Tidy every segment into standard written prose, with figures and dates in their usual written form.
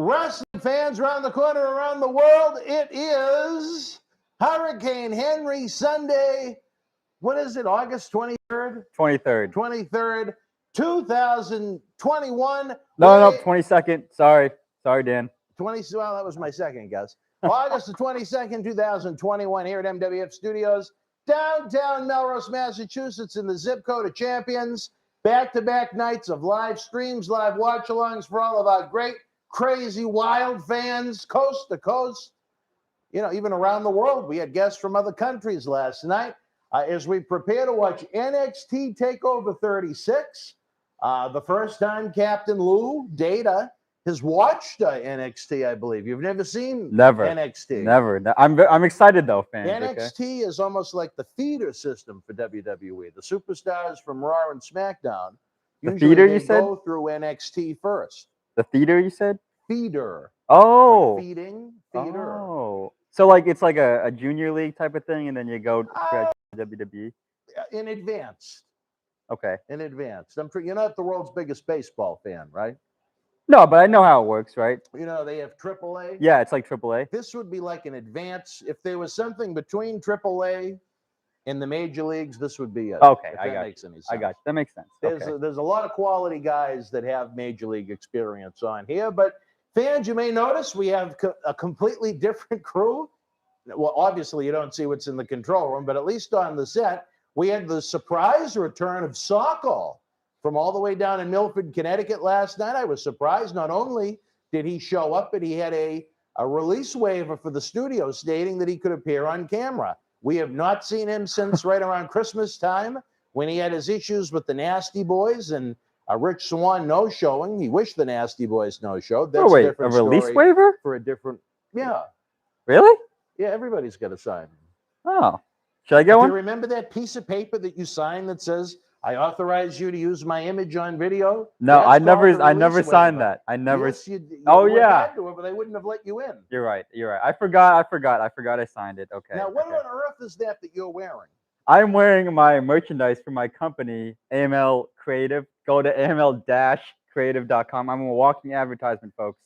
Wrestling fans around the corner, around the world, it is Hurricane Henry Sunday. What is it, August 23rd? 23rd. 23rd, 2021. No, 22nd. Sorry, Dan. Well, that was my second guess. August the 22nd, 2021, here at MWF Studios, downtown Melrose, Massachusetts, in the zip code of champions. Back-to-back nights of live streams, live watch-alongs for all of our great, crazy, wild fans, coast to coast. You know, even around the world. We had guests from other countries last night as we prepare to watch NXT TakeOver 36. The first time Captain Lou Data has watched NXT, I believe. You've never seen NXT? Never. I'm excited, though, fans. NXT is almost like the feeder system for WWE. The superstars from Raw and SmackDown usually go through NXT first. The theater, you said? Feeder. Oh. Like feeder. Oh. So, like, it's like a junior league type of thing, and then you go to WWE? In advance. Okay. In advance. You're not the world's biggest baseball fan, right? No, but I know how it works, right? You know, they have AAA. Yeah, it's like AAA. This would be like an advance. If there was something between AAA and the major leagues, this would be it. Okay, I got you. That makes sense. There's a lot of quality guys that have major league experience on here, but fans, you may notice we have a completely different crew. Well, obviously, you don't see what's in the control room, but at least on the set, we had the surprise return of Sokol from all the way down in Milford, Connecticut last night. I was surprised. Not only did he show up, but he had a release waiver for the studio stating that he could appear on camera. We have not seen him since right around Christmas time when he had his issues with the Nasty Boys and Rich Swann no-showing. He wished the Nasty Boys no-showed. That's a release waiver? For a different, yeah. Really? Yeah, everybody's got to sign. Oh. Should I get one? Do you remember that piece of paper that you signed that says, I authorize you to use my image on video? No, I never signed that. I never. Yes, you yeah. Had to, but they wouldn't have let you in. You're right. I forgot I signed it. Okay. Now, what on earth is that you're wearing? I'm wearing my merchandise for my company, AML Creative. Go to aml-creative.com. I'm a walking advertisement, folks.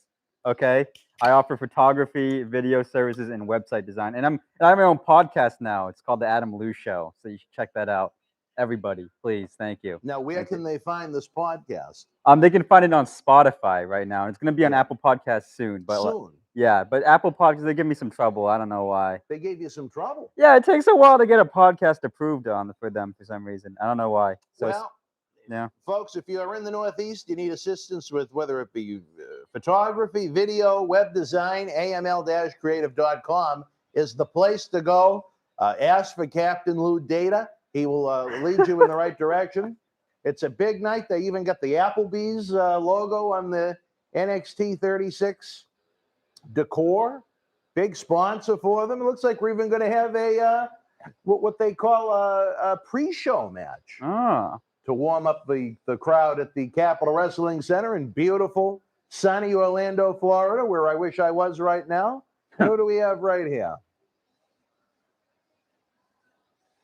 Okay. I offer photography, video services, and website design. And I have my own podcast now. It's called The Adam Lou Show. So you should check that out. Everybody, please. Thank you. Now, where can they find this podcast? They can find it on Spotify right now. It's going to be on Apple Podcasts soon. But soon? Yeah, but Apple Podcasts, they give me some trouble. I don't know why. They gave you some trouble? Yeah, it takes a while to get a podcast approved for them for some reason. I don't know why. So yeah, folks, if you are in the Northeast, you need assistance with whether it be photography, video, web design, aml-creative.com is the place to go. Ask for Captain Lou Data. He will lead you in the right direction. It's a big night. They even got the Applebee's logo on the NXT 36 decor. Big sponsor for them. It looks like we're even going to have a what they call a pre-show match. To warm up the crowd at the Capitol Wrestling Center in beautiful, sunny Orlando, Florida, where I wish I was right now. Who do we have right here?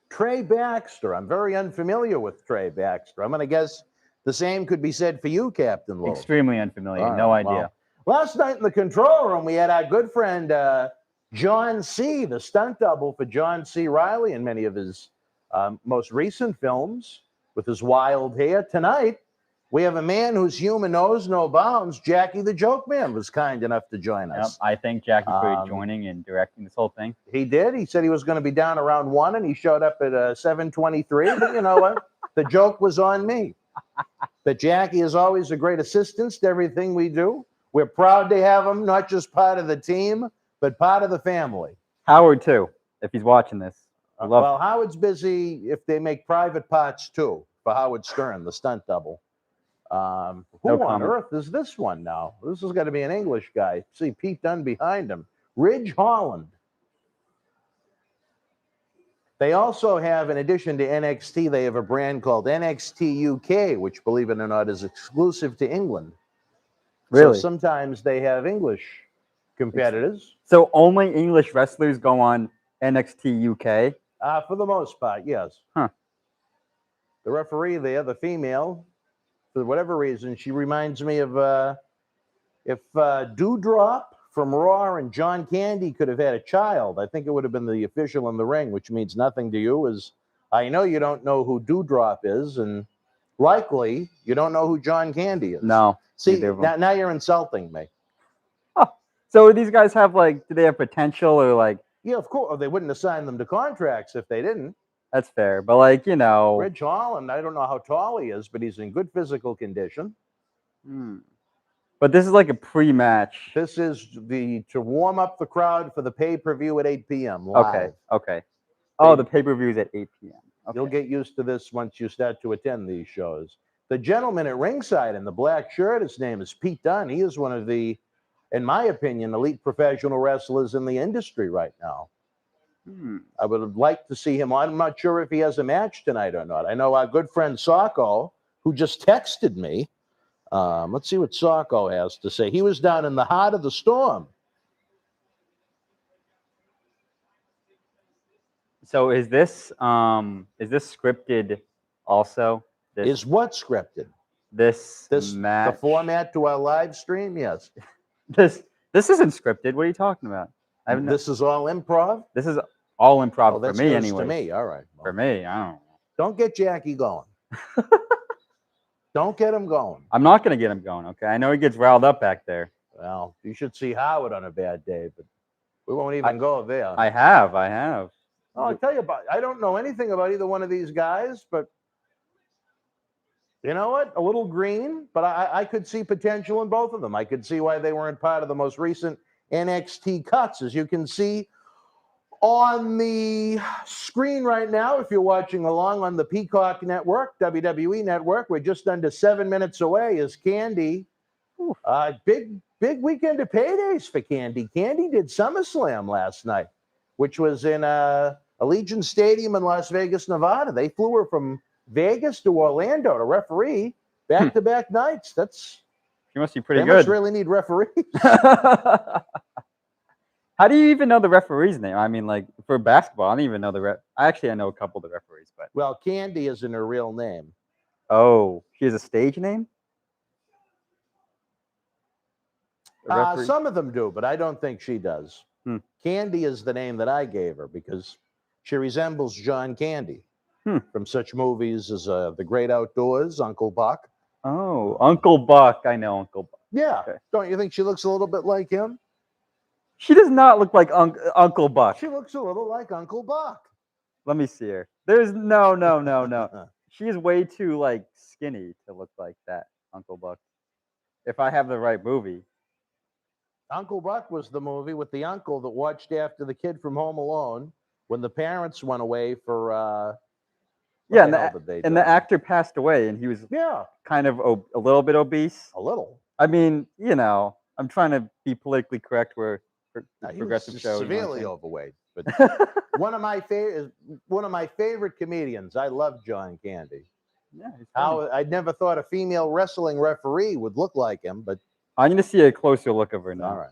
Trey Baxter. I'm very unfamiliar with Trey Baxter. I'm going to guess the same could be said for you, Captain Lou. Extremely unfamiliar. No idea. Well, last night in the control room, we had our good friend John C., the stunt double for John C. Reilly in many of his most recent films, with his wild hair. Tonight, we have a man whose humor knows no bounds. Jackie the Joke Man was kind enough to join us. I thank Jackie for joining and directing this whole thing. He did. He said he was going to be down around 1, and he showed up at 7:23. But you know what? The joke was on me. But Jackie is always a great assistance to everything we do. We're proud to have him, not just part of the team, but part of the family. Howard, too, if he's watching this. Well, Howard's busy if they make private parts, too, for Howard Stern, the stunt double. Who on earth is this one now? This has got to be an English guy. See Pete Dunne behind him. Ridge Holland. They also have, in addition to NXT, they have a brand called NXT UK, which, believe it or not, is exclusive to England. Really? So sometimes they have English competitors. So only English wrestlers go on NXT UK? For the most part, yes. Huh. The referee there, the female, for whatever reason, she reminds me of, If Dewdrop from Raw and John Candy could have had a child, I think it would have been the official in the ring, which means nothing to you. As I know you don't know who Dewdrop is, and likely you don't know who John Candy is. No. See, neither of them. now you're insulting me. Oh, so these guys have like, do they have potential or like? Yeah, of course. They wouldn't assign them to contracts if they didn't. That's fair, but like, you know, Ridge Holland, I don't know how tall he is, but he's in good physical condition. But this is like a pre-match. This is to warm up the crowd for the pay-per-view at 8 p.m. live. Okay. Oh, the pay-per-view is at 8 p.m. Okay. You'll get used to this once you start to attend these shows. The gentleman at ringside in the black shirt, his name is Pete Dunne. He is one of the, in my opinion, elite professional wrestlers in the industry right now. I would like to see him. I'm not sure if he has a match tonight or not. I know our good friend Socko, who just texted me. Let's see what Socko has to say. He was down in the heart of the storm. So is this scripted also? Is what scripted? This The match? format to our live stream? Yes. This isn't scripted. What are you talking about? This is all improv? This is all improv for that's me, news anyway. To me, all right. Well, for me, I don't know. Don't get Jackie going. Don't get him going. I'm not going to get him going, okay? I know he gets riled up back there. Well, you should see Howard on a bad day, but we won't even go there. I have. Oh, I'll tell you about. I don't know anything about either one of these guys, but you know what? A little green, but I could see potential in both of them. I could see why they weren't part of the most recent NXT cuts, as you can see on the screen right now. If you're watching along on the Peacock Network, WWE Network, we're just under 7 minutes away. Is Candy? Big weekend of paydays for Candy. Candy did SummerSlam last night, which was in Allegiant Stadium in Las Vegas, Nevada. They flew her from Vegas to Orlando to referee back-to-back nights. She must be pretty they good. Must really need referees. How do you even know the referee's name? I mean, like, for basketball, I don't even know the ref. Actually, I know a couple of the referees, but. Well, Candy isn't her real name. Oh, she has a stage name? Some of them do, but I don't think she does. Candy is the name that I gave her because she resembles John Candy from such movies as The Great Outdoors, Uncle Buck. Oh, Uncle Buck. I know Uncle Buck. Yeah. Okay. Don't you think she looks a little bit like him? She does not look like Uncle Buck. She looks a little like Uncle Buck. Let me see her. There's no. She is way too like skinny to look like that, Uncle Buck. If I have the right movie. Uncle Buck was the movie with the uncle that watched after the kid from Home Alone when the parents went away for. And the actor passed away, and he was kind of a little bit obese. A little. I mean, you know, I'm trying to be politically correct where. Progressive show, severely overweight, but one of my favorite comedians. I love John Candy. Yeah, I'd never thought a female wrestling referee would look like him, but I'm going to see a closer look of her now. All right.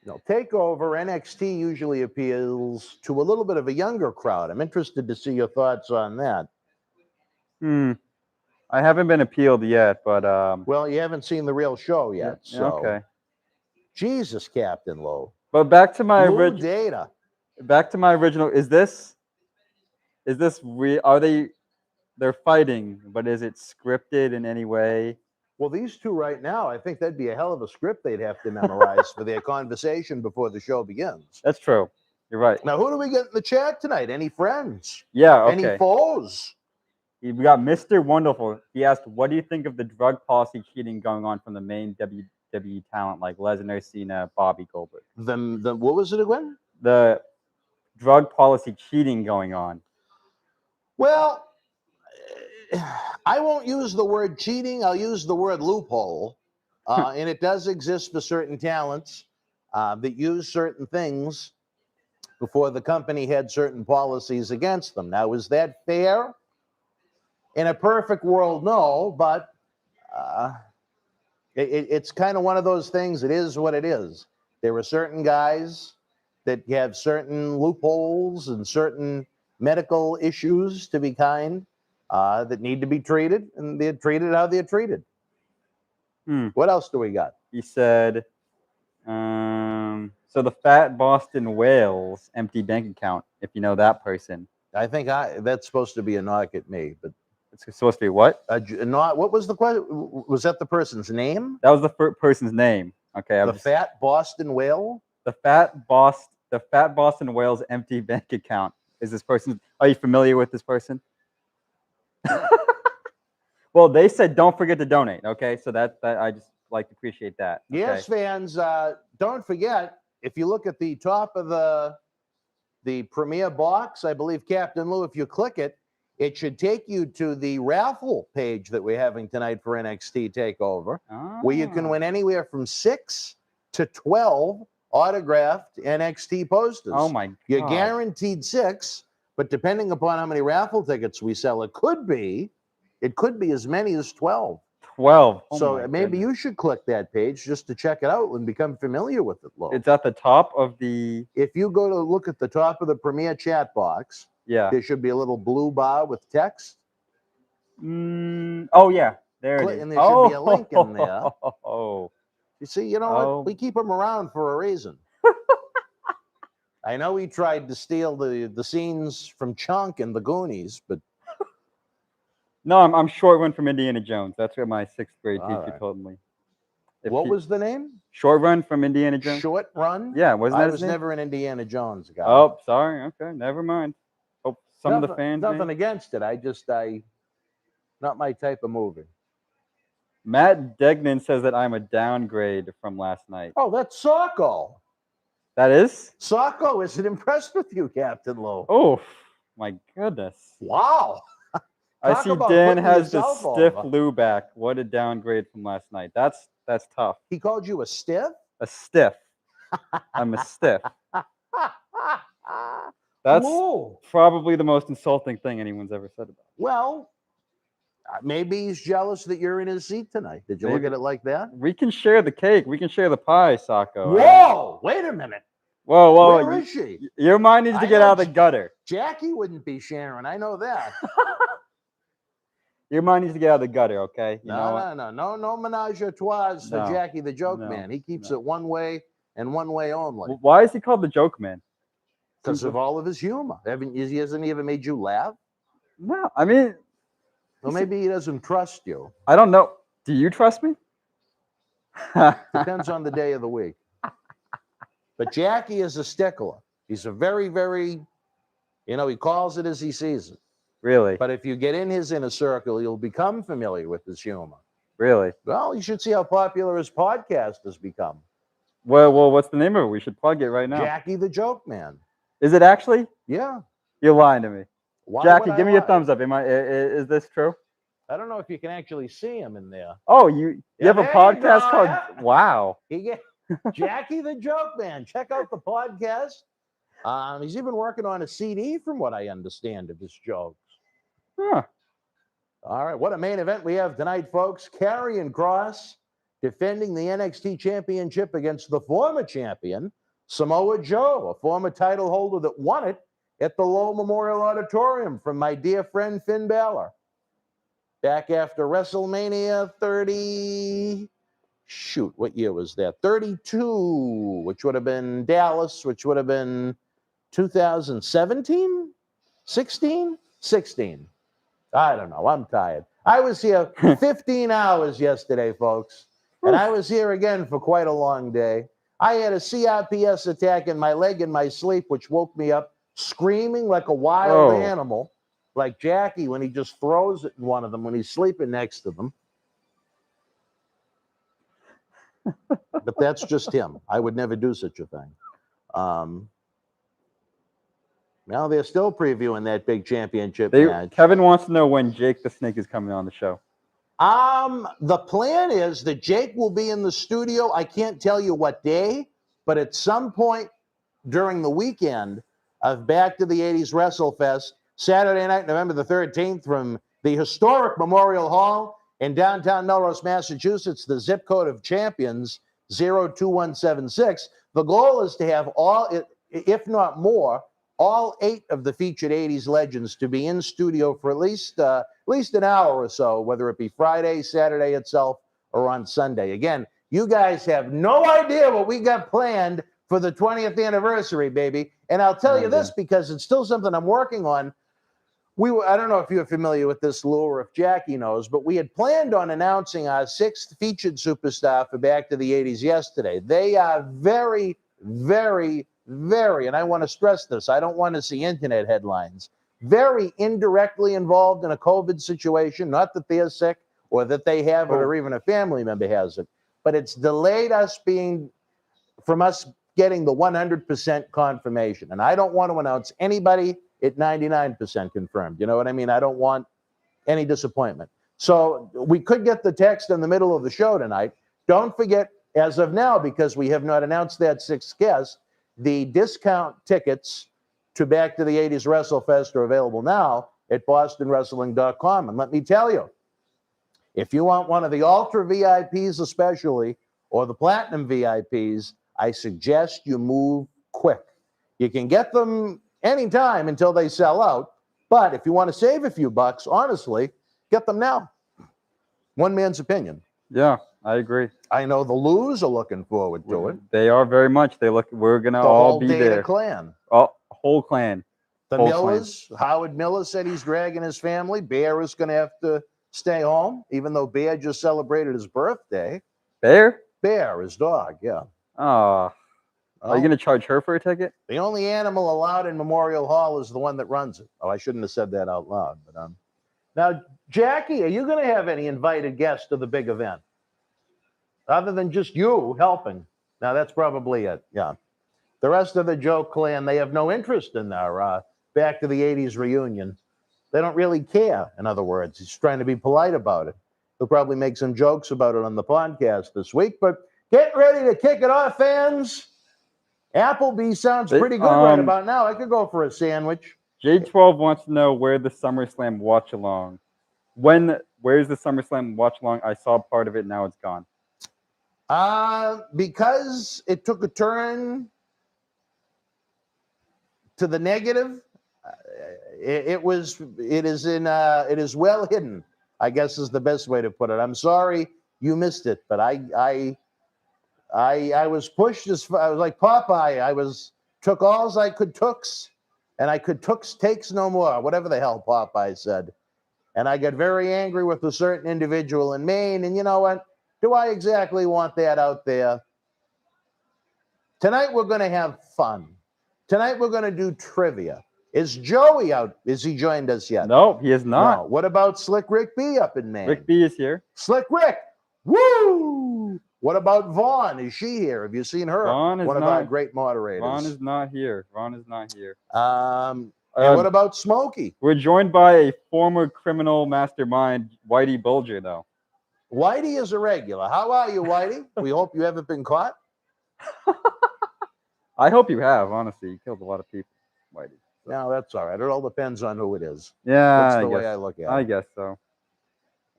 No, TakeOver NXT usually appeals to a little bit of a younger crowd. I'm interested to see your thoughts on that. I haven't been appealed yet, but well, you haven't seen the real show yet, so okay. Jesus, Captain Lowe. But back to my original data. Back to my original. Is this real? Are they're fighting, but is it scripted in any way? Well, these two right now, I think that'd be a hell of a script they'd have to memorize for their conversation before the show begins. That's true. You're right. Now, who do we get in the chat tonight? Any friends? Yeah. Okay. Any foes? We got Mr. Wonderful. He asked, "What do you think of the drug policy cheating going on from the main WWE talent like Lesnar, Cena, Bobby Goldberg?" The what was it again? The drug policy cheating going on. Well, I won't use the word cheating. I'll use the word loophole, and it does exist for certain talents that use certain things before the company had certain policies against them. Now, is that fair? In a perfect world, no, but it's kind of one of those things. It is what it is. There are certain guys that have certain loopholes and certain medical issues, to be kind, that need to be treated, and they're treated how they're treated. What else do we got? He said, so the fat Boston Whales empty bank account, if you know that person. I think that's supposed to be a knock at me, but It's supposed to be what? not. What was the question? Was that the person's name? That was the person's name. Okay. The fat Boston whale. The fat Boston Whales empty bank account. Is this person? Are you familiar with this person? Well, they said don't forget to donate. Okay, so that I just like to appreciate that. Okay? Yes, fans. Don't forget, if you look at the top of the premiere box, I believe Captain Lou, if you click it, it should take you to the raffle page that we're having tonight for NXT TakeOver, where you can win anywhere from 6 to 12 autographed NXT posters. Oh my God! You're guaranteed 6, but depending upon how many raffle tickets we sell, it could be as many as 12. 12. Oh so maybe you should click that page just to check it out and become familiar with it, Lo. It's at the top of the. If you go to look at the top of the premiere chat box, there should be a little blue bar with text. Oh yeah, there it is. And there should be a link in there. Oh. You see, you know what? We keep them around for a reason. I know he tried to steal the scenes from Chunk and the Goonies, but no, I'm short run from Indiana Jones. That's what my 6th grade teacher told me. What was the name? Short Run from Indiana Jones. Short Run? Yeah, wasn't that I his was name? never an Indiana Jones guy. Oh, sorry. Okay, never mind. Hope some of the fans. Nothing against it. Not my type of movie. Matt Degnan says that I'm a downgrade from last night. Oh, that's Socko. That is? Socko isn't impressed with you, Captain Lowe. Oh, my goodness. Wow. I see Dan has the stiff Lou back. What a downgrade from last night. That's tough. He called you a stiff? A stiff. I'm a stiff. That's probably the most insulting thing anyone's ever said about me. Well, maybe he's jealous that you're in his seat tonight. Did you look at it like that? We can share the cake. We can share the pie, Socko. Whoa! Wait a minute. Whoa. Where is she? Your mind needs to get out of the gutter. Jackie wouldn't be sharing. I know that. Your mind needs to get out of the gutter, okay? No menage a trois for Jackie the Joke Man. He keeps it one way and one way only. Why is he called the Joke Man? Because of all of his humor. He hasn't even made you laugh? No, I mean... Well, maybe he doesn't trust you. I don't know. Do you trust me? Depends on the day of the week. But Jackie is a stickler. He's a very, very, he calls it as he sees it. Really? But if you get in his inner circle, you'll become familiar with his humor. Really? Well, you should see how popular his podcast has become. Well, what's the name of it? We should plug it right now. Jackie the Joke Man. Is it actually? Yeah. You're lying to me. Why Jackie, give me a thumbs up. Is this true? I don't know if you can actually see him in there. Oh, you have a podcast called... Yeah. Wow. Jackie the Joke Man. Check out the podcast. He's even working on a CD, from what I understand, of his jokes. Huh. All right, what a main event we have tonight, folks. Karrion Kross defending the NXT Championship against the former champion, Samoa Joe, a former title holder that won it at the Lowell Memorial Auditorium from my dear friend Finn Balor. Back after WrestleMania 30... Shoot, what year was that? 32, which would have been Dallas, which would have been 2017? 16? 16. I don't know. I'm tired. I was here 15 hours yesterday, folks, and I was here again for quite a long day. I had a CRPS attack in my leg in my sleep, which woke me up screaming like a wild animal, like Jackie when he just throws it in one of them when he's sleeping next to them. But that's just him. I would never do such a thing. Now they're still previewing that big championship match. Kevin wants to know when Jake the Snake is coming on the show. The plan is that Jake will be in the studio. I can't tell you what day, but at some point during the weekend of Back to the 80s WrestleFest, Saturday night, November the 13th, from the historic Memorial Hall in downtown Melrose, Massachusetts, the zip code of champions, 02176. The goal is to have all, if not more, all 8 of the featured 80s legends to be in studio for at least an hour or so, whether it be Friday, Saturday itself, or on Sunday. Again, you guys have no idea what we got planned for the 20th anniversary, baby. And I'll tell you this because it's still something I'm working on. I don't know if you're familiar with this, Lou, or if Jackie knows, but we had planned on announcing our 6th featured superstar for Back to the 80s yesterday. They are very, very, very, and I want to stress this, I don't want to see internet headlines, very indirectly involved in a COVID situation, not that they're sick or that they have it or even a family member has it, but it's delayed from us getting the 100% confirmation. And I don't want to announce anybody at 99% confirmed. You know what I mean? I don't want any disappointment. So we could get the text in the middle of the show tonight. Don't forget, as of now, because we have not announced that 6th guest, the discount tickets to Back to the 80s WrestleFest are available now at bostonwrestling.com. And let me tell you, if you want one of the Ultra VIPs especially, or the Platinum VIPs, I suggest you move quick. You can get them anytime until they sell out. But if you want to save a few bucks, honestly, get them now. One man's opinion. Yeah, I agree. I know the Loos are looking forward to it. They are very much. We're gonna all be there. The clan. Whole clan. The Millers. Howard Miller said he's dragging his family. Bear is going to have to stay home, even though Bear just celebrated his birthday. Bear? Bear, his dog. Yeah. Are you going to charge her for a ticket? The only animal allowed in Memorial Hall is the one that runs it. Oh, I shouldn't have said that out loud. But now, Jackie, are you going to have any invited guests to the big event? Other than just you helping. Now, that's probably it. Yeah. The rest of the Joe clan, they have no interest in our Back to the 80s reunion. They don't really care, in other words. He's trying to be polite about it. He'll probably make some jokes about it on the podcast this week. But get ready to kick it off, fans. Applebee's sounds pretty good right about now. I could go for a sandwich. J12 wants to know where the SummerSlam watch along. Where's the SummerSlam watch along? I saw part of it. Now it's gone. Because it took a turn to the negative. It is well hidden, I guess is the best way to put it. I'm sorry you missed it, but I was pushed as far. I was like Popeye. Took alls I could tooks, and I could tooks takes no more. Whatever the hell Popeye said. And I got very angry with a certain individual in Maine. And you know what? Do I exactly want that out there? Tonight we're going to have fun. Tonight we're going to do trivia. Is Joey out? Is he joined us yet? No, he is not. No. What about Slick Rick B up in Maine? Rick B is here. Slick Rick. Woo! What about Vaughn? Is she here? Have you seen her? Vaughn is one of our great moderators. Vaughn is not here. And what about Smokey? We're joined by a former criminal mastermind, Whitey Bulger, though. Whitey is a regular. How are you, Whitey? We hope you haven't been caught. I hope you have, honestly. You killed a lot of people, Whitey. So. No, that's all right. It all depends on who it is. Yeah, that's the way I look at it. I guess so.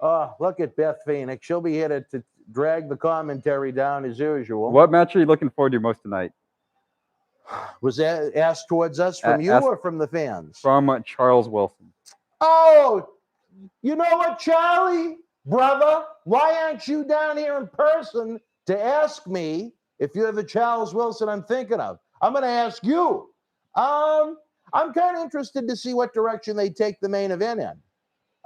Oh, look at Beth Phoenix. She'll be here to drag the commentary down as usual. What match are you looking forward to most tonight? Was that asked towards us from you or from the fans? From Charles Wilson. Oh, you know what, Charlie? Brother, why aren't you down here in person to ask me if you're the Charles Wilson I'm thinking of? I'm going to ask you. I'm kind of interested to see what direction they take the main event in.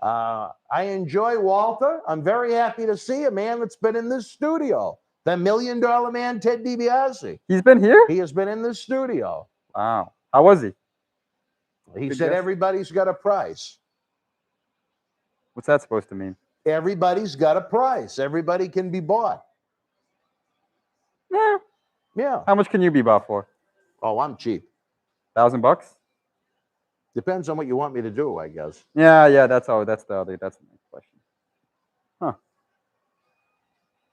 I enjoy Walter. I'm very happy to see a man that's been in this studio. The $1 Million Man, Ted DiBiase. He's been here? He has been in this studio. Wow. How was he? He said everybody's got a price. What's that supposed to mean? Everybody's got a price. Everybody can be bought. Yeah. Yeah. How much can you be bought for? Oh, I'm cheap. $1,000? Depends on what you want me to do, I guess. Yeah. That's the next question. Huh.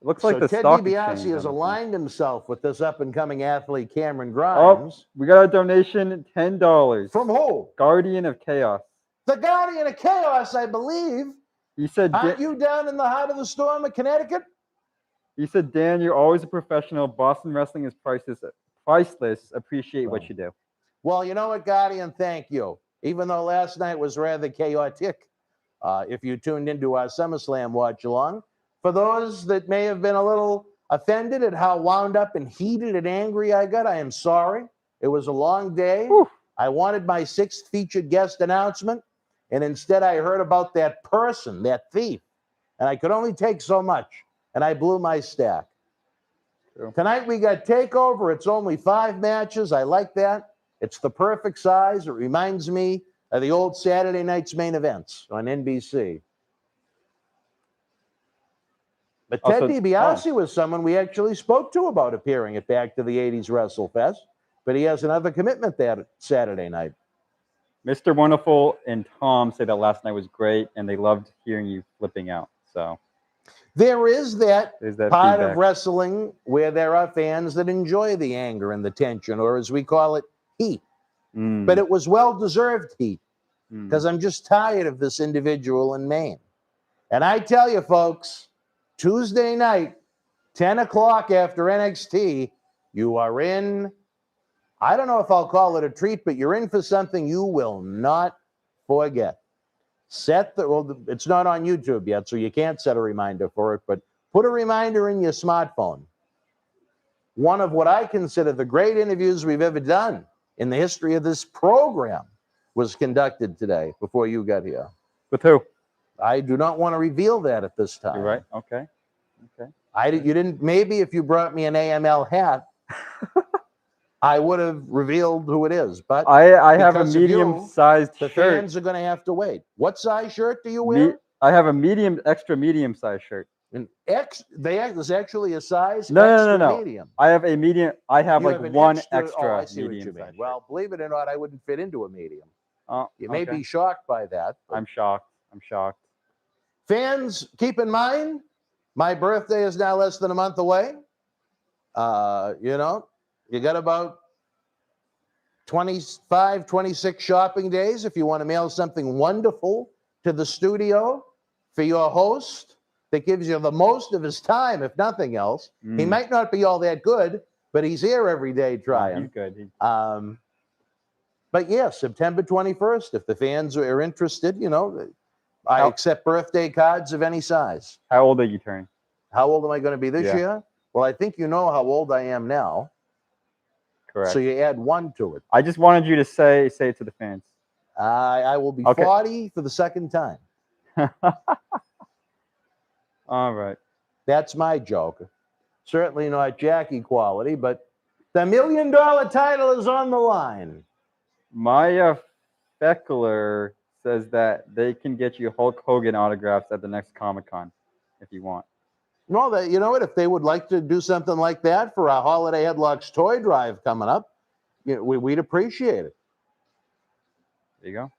It looks like the Ted stock DiBiase has aligned himself with this up-and-coming athlete, Cameron Grimes. Oh, we got a donation, $10. From who? Guardian of Chaos. The Guardian of Chaos, I believe. He said, aren't you down in the heart of the storm of Connecticut? He said, Dan, you're always a professional. Boston wrestling is priceless. Appreciate what you do. Well, you know what, Guardian? Thank you. Even though last night was rather chaotic, if you tuned into our SummerSlam watch along, for those that may have been a little offended at how wound up and heated and angry I got, I am sorry. It was a long day. Whew. I wanted my 6th featured guest announcement, and instead I heard about that person, that thief, and I could only take so much, and I blew my stack. True. Tonight we got TakeOver. It's only 5 matches. I like that. It's the perfect size. It reminds me of the old Saturday night's main events on NBC. But Ted DiBiase was someone we actually spoke to about appearing at Back to the 80s WrestleFest, but he has another commitment that Saturday night. Mr. Wonderful and Tom say that last night was great, and they loved hearing you flipping out. So there is that part feedback of wrestling where there are fans that enjoy the anger and the tension, or as we call it, heat. But it was well-deserved heat, because I'm just tired of this individual in Maine. And I tell you, folks, Tuesday night, 10 o'clock after NXT, you are in, I don't know if I'll call it a treat, but you're in for something you will not forget. Well, it's not on YouTube yet, so you can't set a reminder for it, but put a reminder in your smartphone. One of what I consider the great interviews we've ever done in the history of this program was conducted today before you got here. With who? I do not want to reveal that at this time. You're right. Okay. You didn't. Maybe if you brought me an AML hat, I would have revealed who it is. But I have a medium-sized the shirt. fans are going to have to wait. What size shirt do you wear? I have a extra medium-sized shirt. There's actually a size No. medium. I have a medium. I have You like have one I extra see what you medium. mean. Well, believe it or not, I wouldn't fit into a medium. You may okay. be shocked by that. I'm shocked. Fans, keep in mind, my birthday is now less than a month away. You got about 25, 26 shopping days if you want to mail something wonderful to the studio for your host that gives you the most of his time, if nothing else. He might not be all that good, but he's here every day trying. He's good. But yeah, September 21st, if the fans are interested, I accept birthday cards of any size. How old are you turning? How old am I going to be this year? Well, I think you know how old I am now. Correct. So you add 1 to it. I just wanted you to say it to the fans. I will be 40 for the second time. All right. That's my joke. Certainly not Jackie quality, but the $1 million title is on the line. Maya Feckler says that they can get you Hulk Hogan autographs at the next Comic-Con if you want. Well, you know what? If they would like to do something like that for our Holiday Headlocks toy drive coming up, we'd appreciate it. There you go.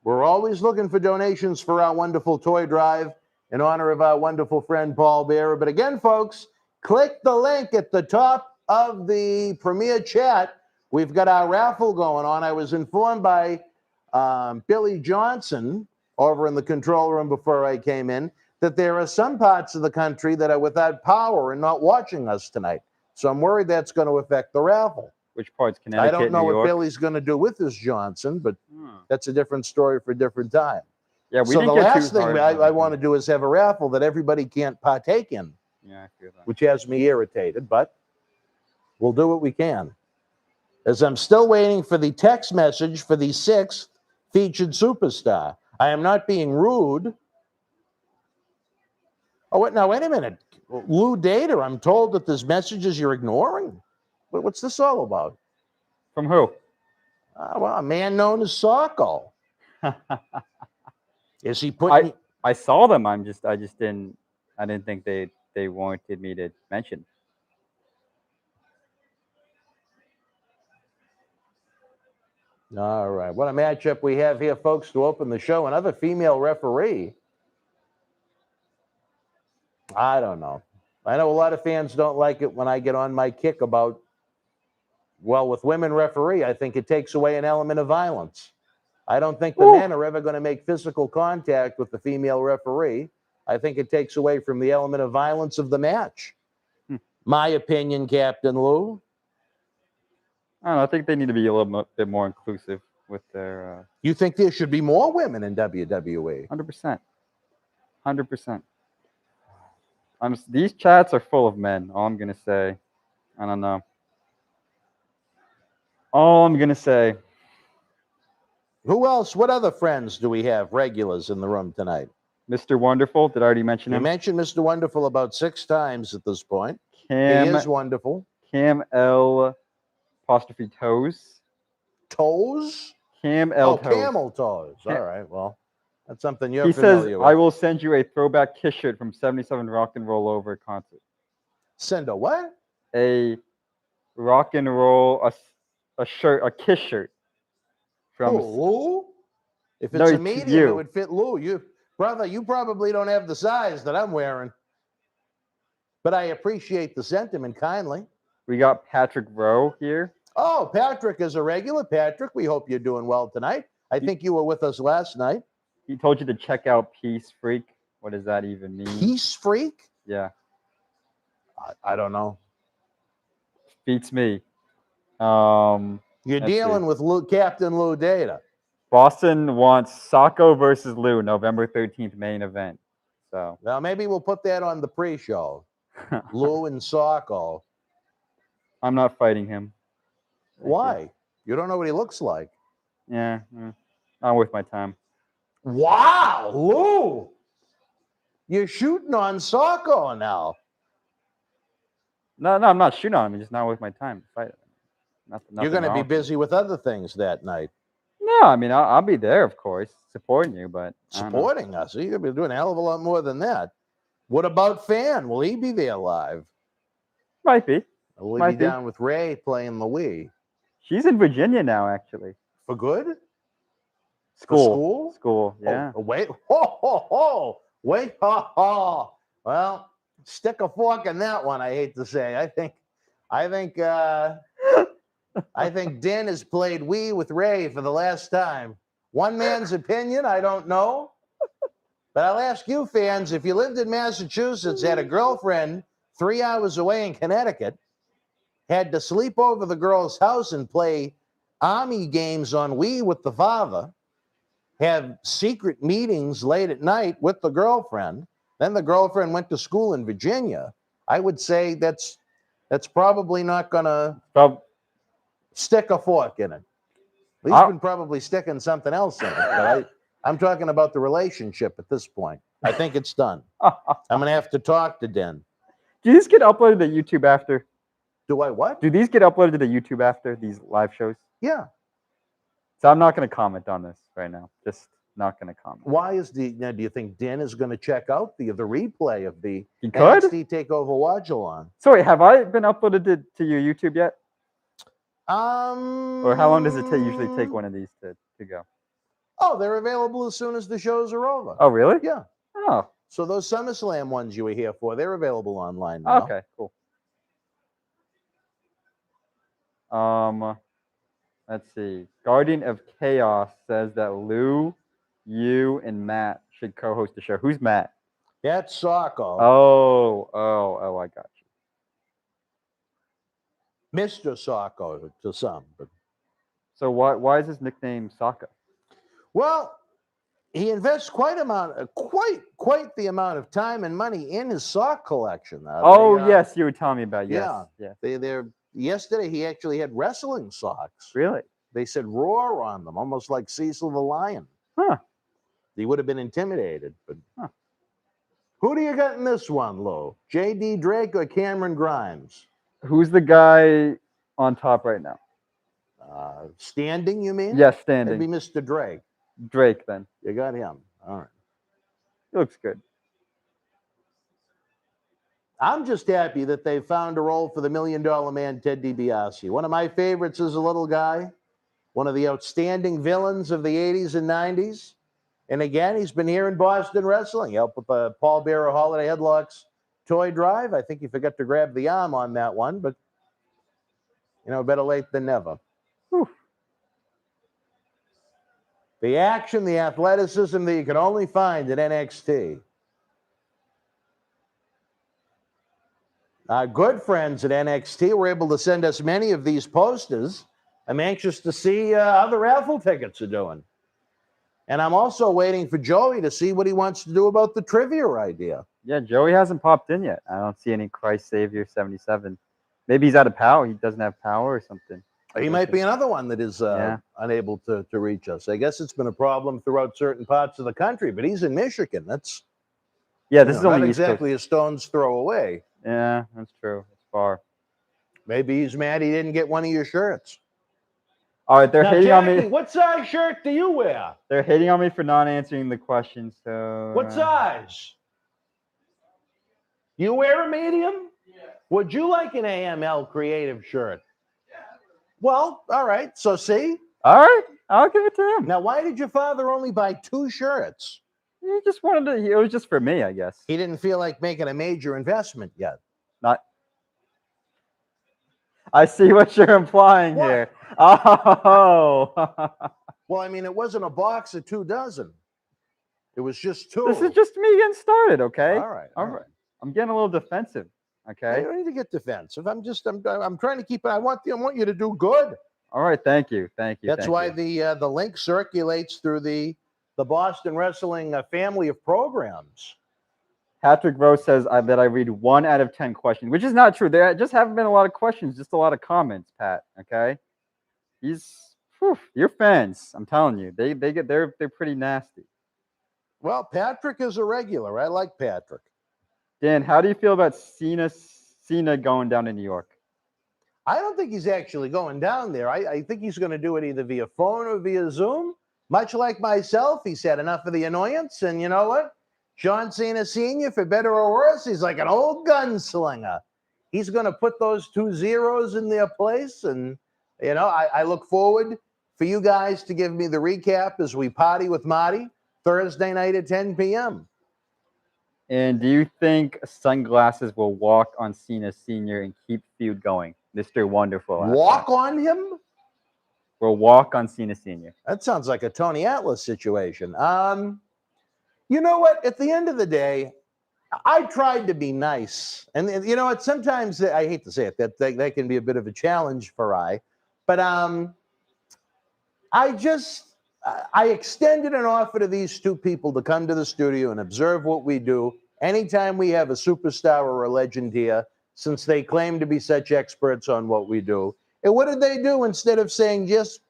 We're always looking for donations for our wonderful toy drive in honor of our wonderful friend Paul Bearer. But again, folks, click the link at the top of the Premier chat. We've got our raffle going on. I was informed by Billy Johnson over in the control room before I came in that there are some parts of the country that are without power and not watching us tonight. So I'm worried that's going to affect the raffle. Which parts? Connecticut, I don't know New what York? Billy's going to do with this Johnson, but that's a different story for a different time. Yeah, we so didn't the get last too thing hard I want to do is have a raffle that everybody can't partake in. Yeah, I feel that. Which has me irritated, but we'll do what we can. As I'm still waiting for the text message for the 6th featured superstar. I am not being rude. Oh, wait a minute. Lou Data, I'm told that there's messages you're ignoring. What's this all about? From who? Well, a man known as Socko. Is he putting... I saw them. I just didn't think they wanted me to mention. All right. What a matchup we have here, folks, to open the show. Another female referee. I don't know. I know a lot of fans don't like it when I get on my kick about, well, with women referee, I think it takes away an element of violence. I don't think the men are ever going to make physical contact with the female referee. I think it takes away from the element of violence of the match. My opinion, Captain Lou. I don't know. I think they need to be a little bit more inclusive with their... You think there should be more women in WWE? 100%. 100%. These chats are full of men. All I'm gonna say. I don't know. All I'm gonna say. Who else? What other friends do we have regulars in the room tonight? Mr. Wonderful. Did I already mention You him? mentioned Mr. Wonderful about 6 times at this point. He Cam is wonderful. Cam L apostrophe toes. Toes? Cam L Oh, toes. camel toes. All right. Well, that's something you're He says, familiar with. I will send you a throwback Kiss shirt from 77 Rock and Roll Over concert. Send a what? A rock and roll, a shirt, a Kiss shirt. From Lou? If No, it's a it's medium, you. it would fit Lou. Brother, you probably don't have the size that I'm wearing. But I appreciate the sentiment kindly. We got Patrick Rowe here. Oh, Patrick is a regular. Patrick, we hope you're doing well tonight. I think you were with us last night. He told you to check out Peace Freak. What does that even mean? Peace Freak? Yeah. I don't know. Beats me. You're let's dealing with Captain Lou Data. Boston wants Sacco versus Lou, November 13th main event. So Now, maybe we'll put that on the pre-show. Lou and Sacco. I'm not fighting him. Thank Why? You don't know what he looks like. Yeah, not worth my time. Wow, Lou. You're shooting on Sacco now. No, I'm not shooting on him. It's just not worth my time to fight him. You're going to be busy with other things that night. No, I mean, I'll be there, of course, supporting you, but supporting us. You're going to be doing a hell of a lot more than that. What about Fan? Will he be there live? Might be. Or will he be down with Ray playing the Wii? She's in Virginia now, actually. For good? School. School, yeah. Oh, wait. Wait. Well, stick a fork in that one, I hate to say. I think Den has played Wii with Ray for the last time. One man's opinion, I don't know. But I'll ask you, fans, if you lived in Massachusetts, had a girlfriend 3 hours away in Connecticut, had to sleep over the girl's house and play Army games on Wii with the father, have secret meetings late at night with the girlfriend, then the girlfriend went to school in Virginia, I would say that's probably not going to stick a fork in it. At least been probably sticking something else in it. But I'm talking about the relationship at this point. I think it's done. I'm going to have to talk to Den. Do these get uploaded to YouTube after? Do I what? Do these get uploaded to the YouTube after these live shows? Yeah. So I'm not going to comment on this right now. Just not going to comment. Why do you think Den is going to check out the replay of the NXT TakeOver watch-along? So wait, have I been uploaded to your YouTube yet? Or how long does it usually take one of these to go? Oh, they're available as soon as the shows are over. Oh, really? Yeah. Oh. So those SummerSlam ones you were here for, they're available online now. Okay, cool. Let's see. Guardian of Chaos says that Lou, you, and Matt should co-host the show. Who's Matt? That's Sacco. Oh, I got you. Mr. Sacco to some. But... So why is his nickname Sacco? Well, he invests quite the amount of time and money in his sock collection. Yes, you were telling me about. Yes, yeah. They're yesterday he actually had wrestling socks. Really? They said roar on them, almost like Cecil the Lion. Huh. He would have been intimidated. But who do you got in this one, Lou? J.D. Drake or Cameron Grimes? Who's the guy on top right now? Standing, you mean? Yes, standing. It'd be Mr. Drake. Drake, then. You got him. All right. He looks good. I'm just happy that they found a role for the $1 Million Man, Ted DiBiase. One of my favorites is a little guy, one of the outstanding villains of the 80s and 90s. And again, he's been here in Boston wrestling. He helped with the Paul Bearer Holiday Headlocks toy drive. I think he forgot to grab the arm on that one, but, better late than never. Whew. The action, the athleticism that you can only find at NXT. Our good friends at NXT were able to send us many of these posters. I'm anxious to see how the raffle tickets are doing. And I'm also waiting for Joey to see what he wants to do about the trivia idea. Yeah, Joey hasn't popped in yet. I don't see any Christ Savior 77. Maybe he's out of power. He doesn't have power or something. He might be another one that is unable to reach us. I guess it's been a problem throughout certain parts of the country, but he's in Michigan. That's this is only not East Coast. exactly a stone's throw away. Yeah, that's true. It's far. Maybe he's mad he didn't get one of your shirts. All right, they're hating Jackie, on me. what size shirt do you wear? They're hating on me for not answering the question. So what size? You wear a medium? Yeah. Would you like an AML creative shirt? Yeah. Well, all right. So see? All right, I'll give it to him. Now, why did your father only buy 2 shirts? He just wanted to. It was just for me, I guess. He didn't feel like making a major investment yet. Not. I see what you're implying here. Oh. Well, I mean, it wasn't a box of 2 dozen. It was just 2. This is just me getting started, okay? All right. I'm getting a little defensive, okay? You don't need to get defensive. I'm trying to keep it. I want you to do good. All right, thank you. That's why the link circulates through the Boston Wrestling family of programs. Patrick Rose says that I read 1 out of 10 questions, which is not true. There just haven't been a lot of questions, just a lot of comments, Pat. Okay, your fans. I'm telling you, they're pretty nasty. Well, Patrick is a regular. I like Patrick. Dan, how do you feel about Cena going down to New York? I don't think he's actually going down there. I think he's going to do it either via phone or via Zoom. Much like myself, he's had enough of the annoyance, and you know what? John Cena Sr., for better or worse, he's like an old gunslinger. He's going to put those 2 zeros in their place. And, I look forward for you guys to give me the recap as we party with Marty Thursday night at 10 p.m. And do you think Sunglasses will walk on Cena Sr. and keep feud going? Mr. Wonderful. Walk on him? Will walk on Cena Sr. That sounds like a Tony Atlas situation. You know what? At the end of the day, I tried to be nice. And you know what? Sometimes, I hate to say it, that can be a bit of a challenge for but I extended an offer to these 2 people to come to the studio and observe what we do anytime we have a superstar or a legend here, since they claim to be such experts on what we do. And what did they do? Instead of saying just,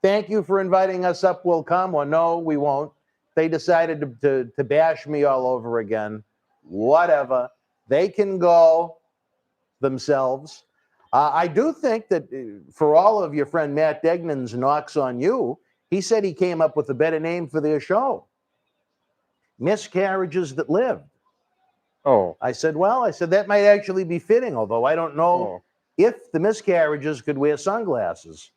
thank you for inviting us up, we'll come, or no, we won't, they decided to bash me all over again. Whatever. They can go themselves. I do think that for all of your friend Matt Degnan's knocks on you, he said he came up with a better name for their show. Miscarriages That Lived. Oh. I said that might actually be fitting, although I don't know if the miscarriages could wear sunglasses.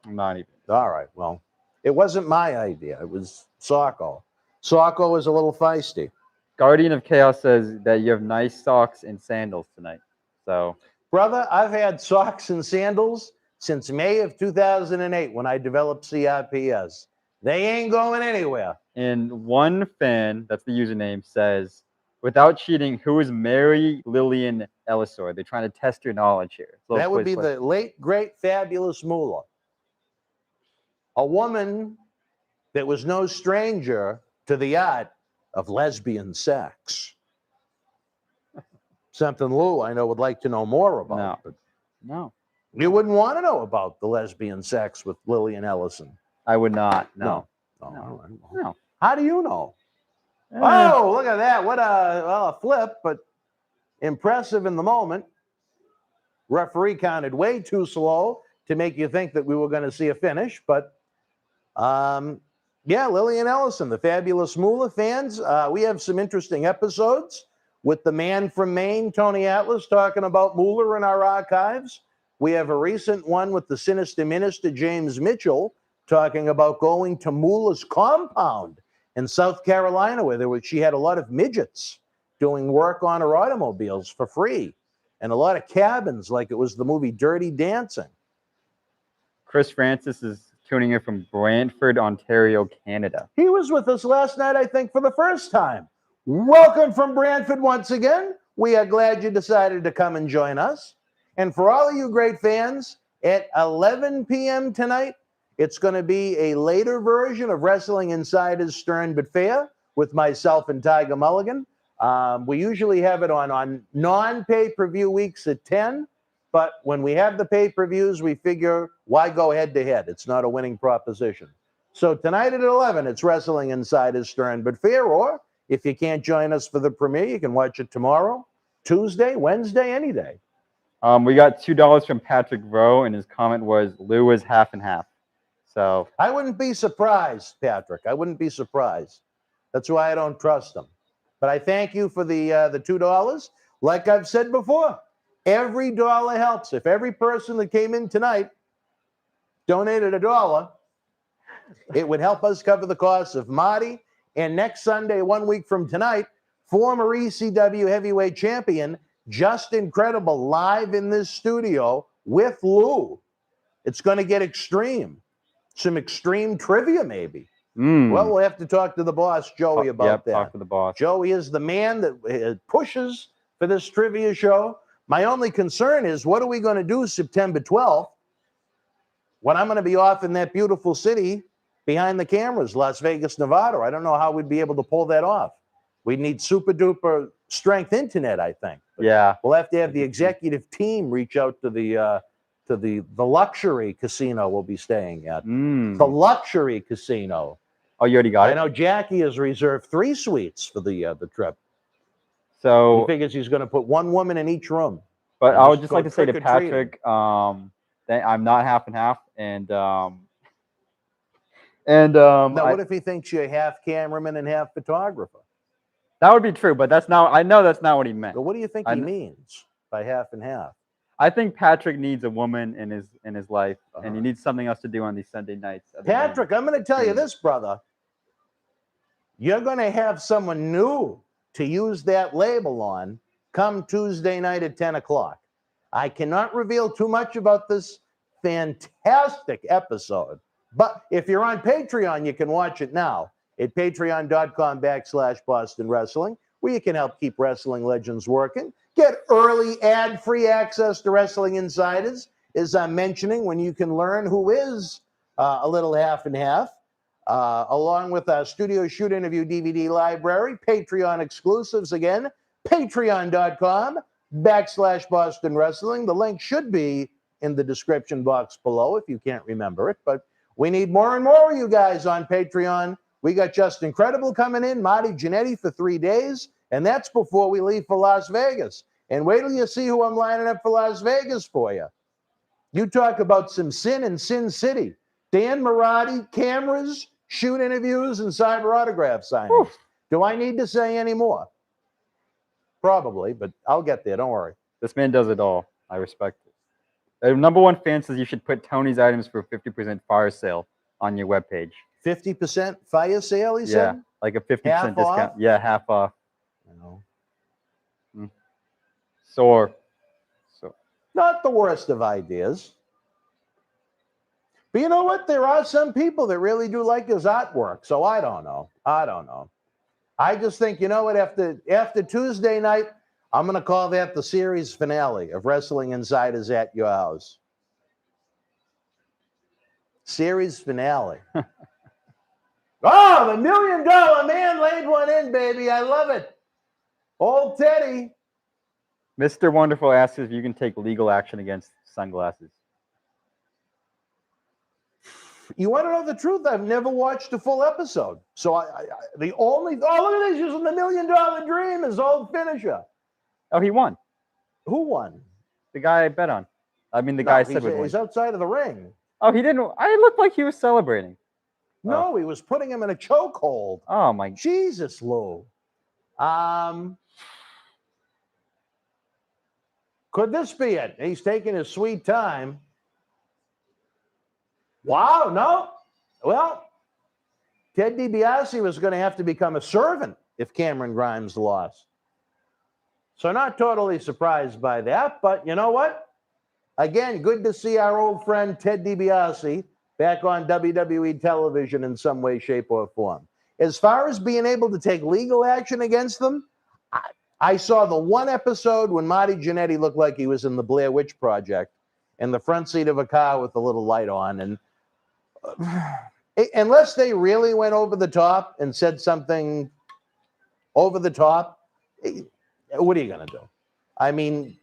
Not even. All right, well, it wasn't my idea. It was Socko. Socko is a little feisty. Guardian of Chaos says that you have nice socks and sandals tonight. So, brother, I've had socks and sandals since May of 2008 when I developed CRPS. They ain't going anywhere. And one fan, that's the username, says, without cheating, who is Mary Lillian Ellisor? They're trying to test your knowledge here. That would be the late, great, fabulous Moolah. A woman that was no stranger to the art of lesbian sex. Something Lou, I know, would like to know more about. No. You wouldn't want to know about the lesbian sex with Lillian Ellison. I would not. No. How do you know? Oh, look at that. What a flip, but impressive in the moment. Referee counted way too slow to make you think that we were going to see a finish, but Lillian Ellison, the fabulous Moolah fans. We have some interesting episodes with the man from Maine, Tony Atlas, talking about Moolah in our archives. We have a recent one with the sinister minister, James Mitchell, talking about going to Moolah's compound in South Carolina, where she had a lot of midgets doing work on her automobiles for free, and a lot of cabins, like it was the movie Dirty Dancing. Chris Francis is tuning in from Brantford, Ontario, Canada. He was with us last night, I think, for the first time. Welcome from Brantford once again. We are glad you decided to come and join us. And for all of you great fans, at 11 p.m. tonight, it's going to be a later version of Wrestling Insider's Stern But Fair with myself and Tiger Mulligan. We usually have it on non-pay-per-view weeks at 10, but when we have the pay-per-views, we figure, why go head-to-head? It's not a winning proposition. So tonight at 11, it's Wrestling Insider's Stern But Fair, or if you can't join us for the premiere, you can watch it tomorrow, Tuesday, Wednesday, any day. We got $2 from Patrick Rowe, and his comment was, Lou is half and half. So I wouldn't be surprised, Patrick. I wouldn't be surprised. That's why I don't trust him. But I thank you for the $2. Like I've said before, every dollar helps. If every person that came in tonight donated $1, it would help us cover the costs of Marty. And next Sunday, 1 week from tonight, former ECW heavyweight champion Justin Credible live in this studio with Lou. It's going to get extreme. Some extreme trivia, maybe. Well, we'll have to talk to the boss, Joey, about that. Talk to the boss. Joey is the man that pushes for this trivia show. My only concern is, what are we going to do September 12th when I'm going to be off in that beautiful city behind the cameras, Las Vegas, Nevada? I don't know how we'd be able to pull that off. We'd need super duper strength internet, I think. But yeah. We'll have to have the executive team reach out to the luxury casino we'll be staying at. The luxury casino. Oh, you already got it? I know Jackie has reserved 3 suites for the trip. So he figures he's going to put 1 woman in each room. But I would just like to say to Patrick, that I'm not half and half, and now, what if he thinks you're half cameraman and half photographer? That would be true, but that's not. I know that's not what he meant. But what do you think he means by half and half? I think Patrick needs a woman in his life, and he needs something else to do on these Sunday nights. Patrick, I'm going to tell you this, brother. You're going to have someone new to use that label on come Tuesday night at 10 o'clock. I cannot reveal too much about this fantastic episode, but if you're on Patreon, you can watch it now at patreon.com/Boston Wrestling, where you can help keep Wrestling Legends working. Get early ad-free access to Wrestling Insiders, as I'm mentioning, when you can learn who is a little half and half, along with our studio shoot interview DVD library, Patreon exclusives again, patreon.com/Boston Wrestling. The link should be in the description box below if you can't remember it, but we need more and more of you guys on Patreon. We got Justin Credible coming in, Marty Jannetty for 3 days, and that's before we leave for Las Vegas. And wait till you see who I'm lining up for Las Vegas for you. You talk about some sin in Sin City. Dan Marati, cameras, shoot interviews, and cyber autograph signings. Oof. Do I need to say any more? Probably, but I'll get there. Don't worry. This man does it all. I respect it. The #1 fan says you should put Tony's items for 50% fire sale on your webpage. 50% fire sale, he said? Yeah, like a 50% discount. Off? Yeah, half off. You know. Sore. Not the worst of ideas. But you know what? There are some people that really do like his artwork. So I don't know. I just think, you know what? After Tuesday night, I'm going to call that the series finale of Wrestling Insiders at Your House. Series finale. Oh, the $1 Million Man laid one in, baby. I love it. Old Teddy. Mr. Wonderful asks if you can take legal action against sunglasses. You want to know the truth? I've never watched a full episode. So look at this, using the $1 Million Dream, his old finisher. Oh, he won. Who won? The guy I bet on. I mean, the guy said would win. He's outside of the ring. Oh, he didn't. I looked like he was celebrating. No, he was putting him in a chokehold. Oh, my. Jesus, Lou. Could this be it? He's taking his sweet time. Wow, no. Well, Ted DiBiase was going to have to become a servant if Cameron Grimes lost. So not totally surprised by that, but you know what? Again, good to see our old friend Ted DiBiase back on WWE television in some way, shape, or form. As far as being able to take legal action against them, I saw the one episode when Marty Jannetty looked like he was in the Blair Witch Project in the front seat of a car with a little light on. And unless they really went over the top and said something over the top, What are you going to do? I mean,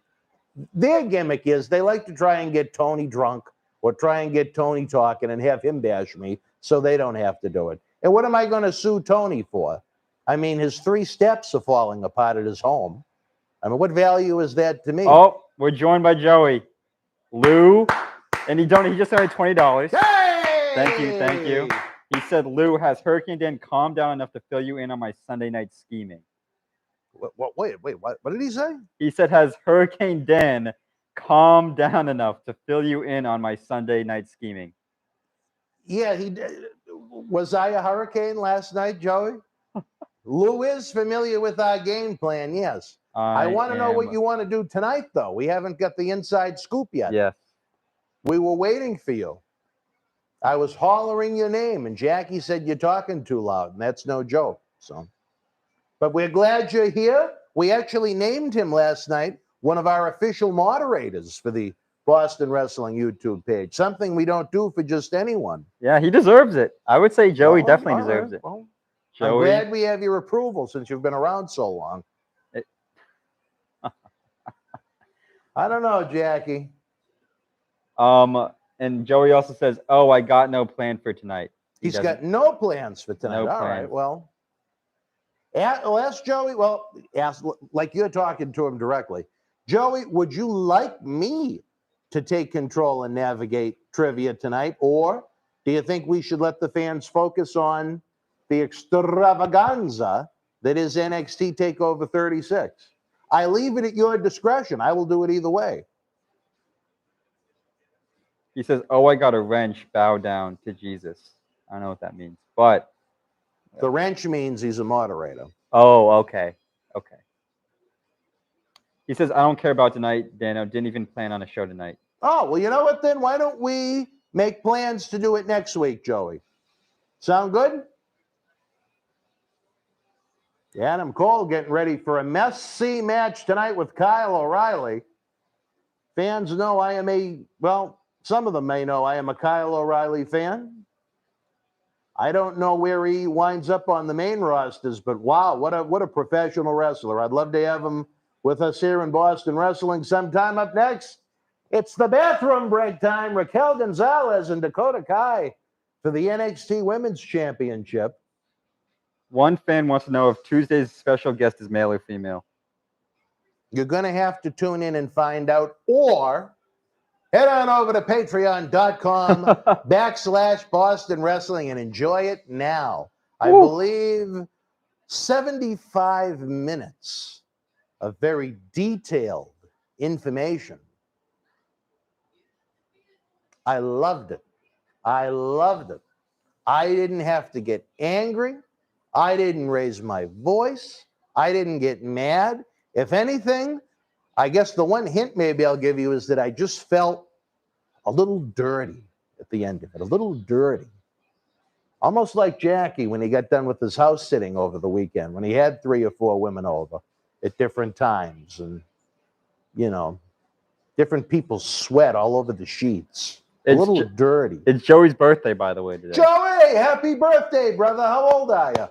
their gimmick is they like to try and get Tony drunk or try and get Tony talking and have him bash me so they don't have to do it. And what am I going to sue Tony for? I mean, his 3 steps are falling apart at his home. I mean, what value is that to me? Oh, we're joined by Joey. Lou, and he just donated $20. Hey! Thank you. He said Lou has Hurricane Dan calm down enough to fill you in on my Sunday night scheming. Wait, what did he say? He said, has Hurricane Dan calmed down enough to fill you in on my Sunday night scheming? Yeah, he did. Was I a hurricane last night, Joey? Lou is familiar with our game plan, yes. I want to know what you want to do tonight, though. We haven't got the inside scoop yet. Yes. We were waiting for you. I was hollering your name, and Jackie said you're talking too loud, and that's no joke. So, but we're glad you're here. We actually named him last night one of our official moderators for the Boston Wrestling YouTube page, something we don't do for just anyone. Yeah, he deserves it. I would say Joey definitely deserves it. Well, Joey, I'm glad we have your approval since you've been around so long. I don't know, Jackie. And Joey also says, "Oh, I got no plan for tonight." He's got no plans for tonight. No All plans. right, well, ask Joey. Well, ask like you're talking to him directly. Joey, would you like me to take control and navigate trivia tonight, or do you think we should let the fans focus on the extravaganza that is NXT TakeOver 36? I leave it at your discretion. I will do it either way. He says, "Oh, I got a wrench. Bow down to Jesus." I don't know what that means, but the wrench means he's a moderator. Oh, okay. He says, "I don't care about tonight, Dano. Didn't even plan on a show tonight." Oh, well, you know what then? Why don't we make plans to do it next week, Joey? Sound good? Adam Cole getting ready for a messy match tonight with Kyle O'Reilly. Fans know I am some of them may know I am a Kyle O'Reilly fan. I don't know where he winds up on the main rosters, but wow, what a professional wrestler. I'd love to have him with us here in Boston Wrestling sometime. Up next, it's the bathroom break time. Raquel Gonzalez and Dakota Kai for the NXT Women's Championship. One fan wants to know if Tuesday's special guest is male or female. You're going to have to tune in and find out, or head on over to patreon.com/Boston Wrestling and enjoy it now. I believe 75 minutes of very detailed information. I loved it. I didn't have to get angry. I didn't raise my voice. I didn't get mad. If anything, I guess the one hint maybe I'll give you is that I just felt a little dirty at the end of it, a little dirty. Almost like Jackie when he got done with his house sitting over the weekend, when he had 3 or 4 women over at different times and, different people sweat all over the sheets. A little dirty. It's Joey's birthday, by the way, today. Joey, happy birthday, brother. How old are you?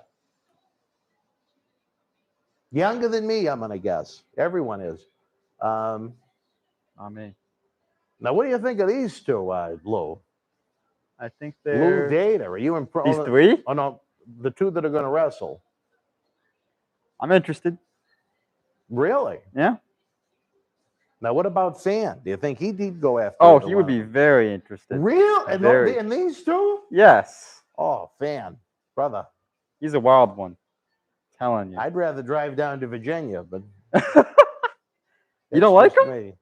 Younger than me, I'm going to guess. Everyone is. Not me. Now, what do you think of these two, Lou? I think they're... Lou Data. Are you impressed? These 3? Oh, no. The 2 that are going to wrestle. I'm interested. Really? Yeah. Now, what about Fan? Do you think he'd go after? Oh, he would be very interested. Real? Very. And these 2? Yes. Oh, Fan. Brother. He's a wild one. Telling you. I'd rather drive down to Virginia, but... You don't like them?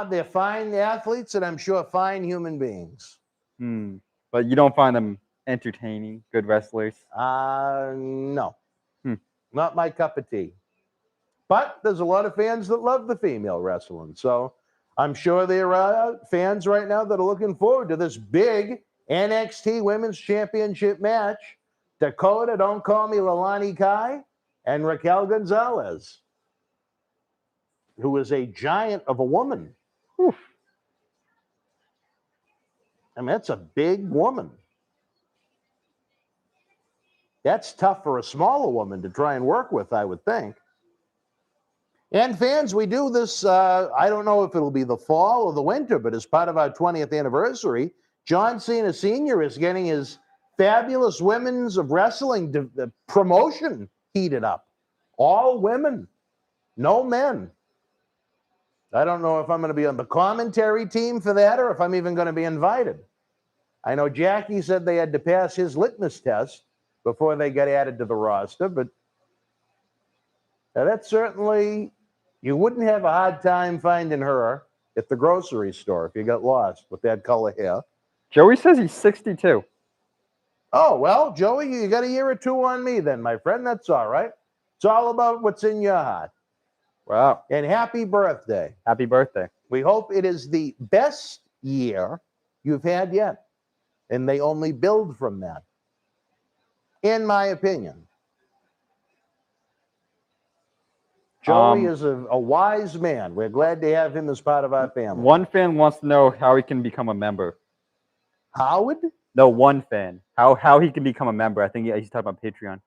They're fine athletes, and I'm sure fine human beings. But you don't find them entertaining, good wrestlers? No. Not my cup of tea. But there's a lot of fans that love the female wrestling. So I'm sure there are fans right now that are looking forward to this big NXT Women's Championship match. Dakota, Don't Call Me Lalani Kai, and Raquel Gonzalez, who is a giant of a woman. Oof. I mean, that's a big woman. That's tough for a smaller woman to try and work with, I would think. And fans, we do this, I don't know if it'll be the fall or the winter, but as part of our 20th anniversary, John Cena Sr. is getting his Fabulous Women's of Wrestling promotion heated up. All women, no men. I don't know if I'm going to be on the commentary team for that or if I'm even going to be invited. I know Jackie said they had to pass his litmus test before they got added to the roster, but that's certainly, you wouldn't have a hard time finding her at the grocery store if you got lost with that color hair. Joey says he's 62. Oh, well, Joey, you got a year or two on me then, my friend. That's all right. It's all about what's in your heart. Wow. And happy birthday. Happy birthday. We hope it is the best year you've had yet. And they only build from that, in my opinion. Joey is a wise man. We're glad to have him as part of our family. One fan wants to know how he can become a member. Howard? No, one fan. How he can become a member. I think he's talking about Patreon.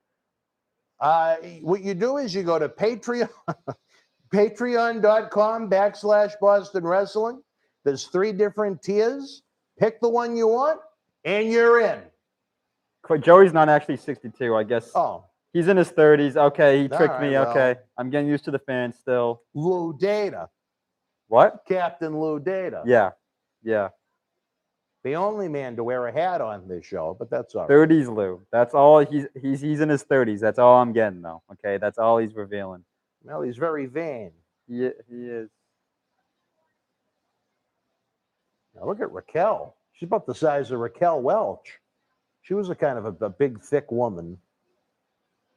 What you do is you go to Patreon, patreon.com/Boston Wrestling. There's 3 different tiers. Pick the one you want, and you're in. Joey's not actually 62, I guess. Oh. He's in his 30s. Okay, he tricked me. Well, okay. I'm getting used to the fans still. Lou Data. What? Captain Lou Data. Yeah. Yeah. The only man to wear a hat on this show, but that's all right. 30s Lou. That's all. He's in his 30s. That's all I'm getting, though. Okay, that's all he's revealing. Well, he's very vain. He is. Now look at Raquel. She's about the size of Raquel Welch. She was a kind of a big, thick woman.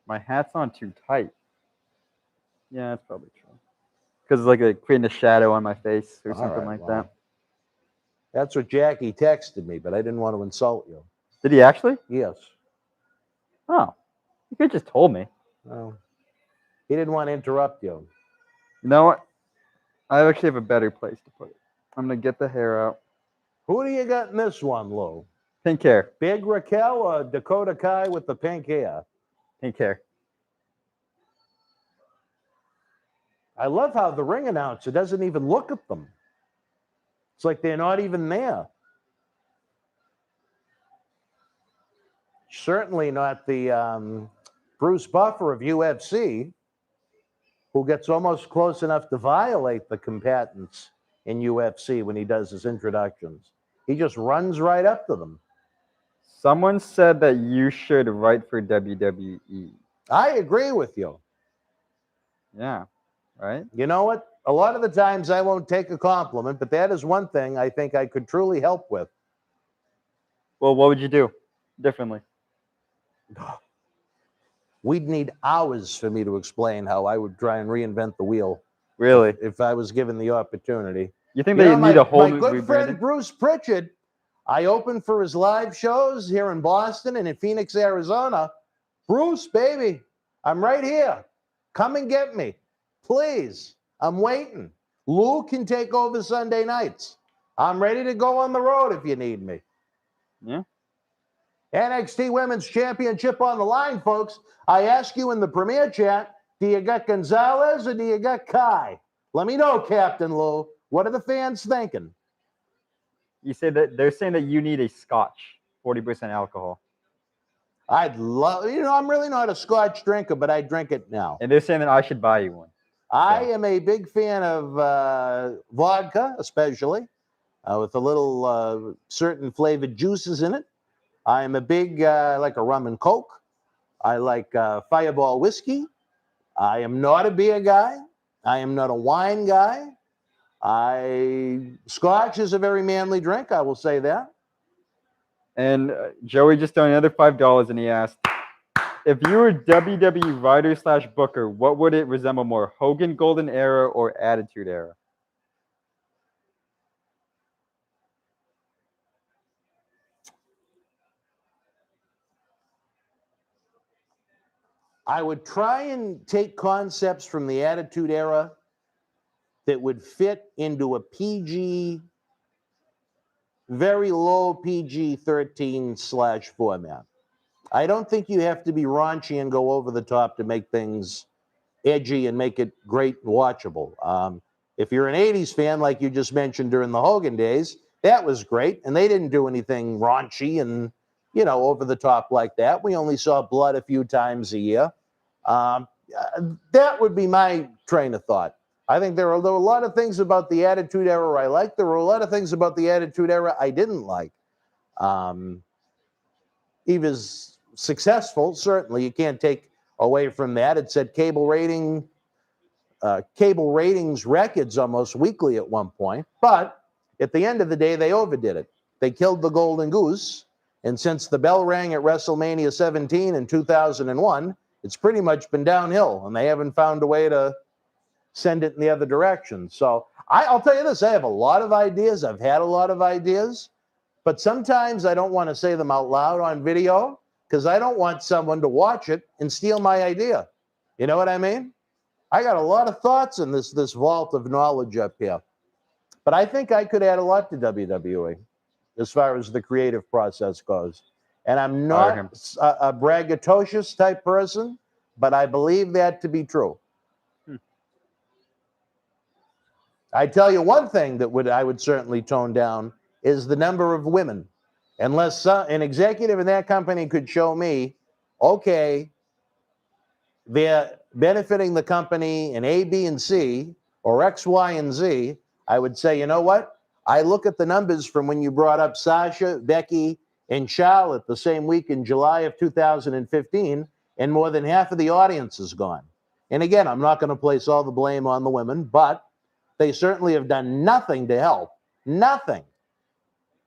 My hat's on too tight. Yeah, that's probably true. Because it's like creating a shadow on my face or something like that. That's what Jackie texted me, but I didn't want to insult you. Did he actually? Yes. Oh, you could have just told me. Well, he didn't want to interrupt you. You know what? I actually have a better place to put it. I'm going to get the hair out. Who do you got in this one, Lou? Pink hair. Big Raquel or Dakota Kai with the pink hair? Pink hair. I love how the ring announcer doesn't even look at them. It's like they're not even there. Certainly not the Bruce Buffer of UFC, who gets almost close enough to violate the combatants in UFC when he does his introductions. He just runs right up to them. Someone said that you should write for WWE. I agree with you. Yeah, right? You know what? A lot of the times I won't take a compliment, but that is one thing I think I could truly help with. Well, what would you do differently? We'd need hours for me to explain how I would try and reinvent the wheel. Really? If I was given the opportunity. You think they need a whole new My good friend Bruce Pritchard, I opened for his live shows here in Boston and in Phoenix, Arizona. Bruce, baby, I'm right here. Come and get me. Please. I'm waiting. Lou can take over Sunday nights. I'm ready to go on the road if you need me. Yeah. NXT Women's Championship on the line, folks. I ask you in the premiere chat, do you got Gonzalez or do you got Kai? Let me know, Captain Lou. What are the fans thinking? You say that they're saying that you need a scotch, 40% alcohol. I'd love, I'm really not a scotch drinker, but I drink it now. And they're saying that I should buy you one. I am a big fan of vodka, especially, with a little certain flavored juices in it. I am a big, I like a rum and Coke. I like Fireball whiskey. I am not a beer guy. I am not a wine guy. Scotch is a very manly drink, I will say that. And Joey just donated another $5, and he asked, if you were WWE writer/booker, what would it resemble more, Hogan Golden Era or Attitude Era? I would try and take concepts from the Attitude Era that would fit into a PG, very low PG-13 / format. I don't think you have to be raunchy and go over the top to make things edgy and make it great and watchable. If you're an 80s fan, like you just mentioned during the Hogan days, that was great. And they didn't do anything raunchy and, over the top like that. We only saw blood a few times a year. That would be my train of thought. I think there were a lot of things about the Attitude Era I liked. There were a lot of things about the Attitude Era I didn't like. He was successful, certainly. You can't take away from that. It set cable ratings records almost weekly at one point. But at the end of the day, they overdid it. They killed the golden goose. And since the bell rang at WrestleMania 17 in 2001, it's pretty much been downhill. And they haven't found a way to send it in the other direction. So I'll tell you this. I have a lot of ideas. I've had a lot of ideas. But sometimes I don't want to say them out loud on video because I don't want someone to watch it and steal my idea. You know what I mean? I got a lot of thoughts in this vault of knowledge up here. But I think I could add a lot to WWE as far as the creative process goes. And I'm not a braggadocious type person, but I believe that to be true. I tell you one thing that I would certainly tone down is the number of women. Unless an executive in that company could show me, okay, they're benefiting the company in A, B, and C, or X, Y, and Z, I would say, you know what? I look at the numbers from when you brought up Sasha, Becky, and Charlotte the same week in July of 2015, and more than half of the audience is gone. And again, I'm not going to place all the blame on the women, but they certainly have done nothing to help. Nothing.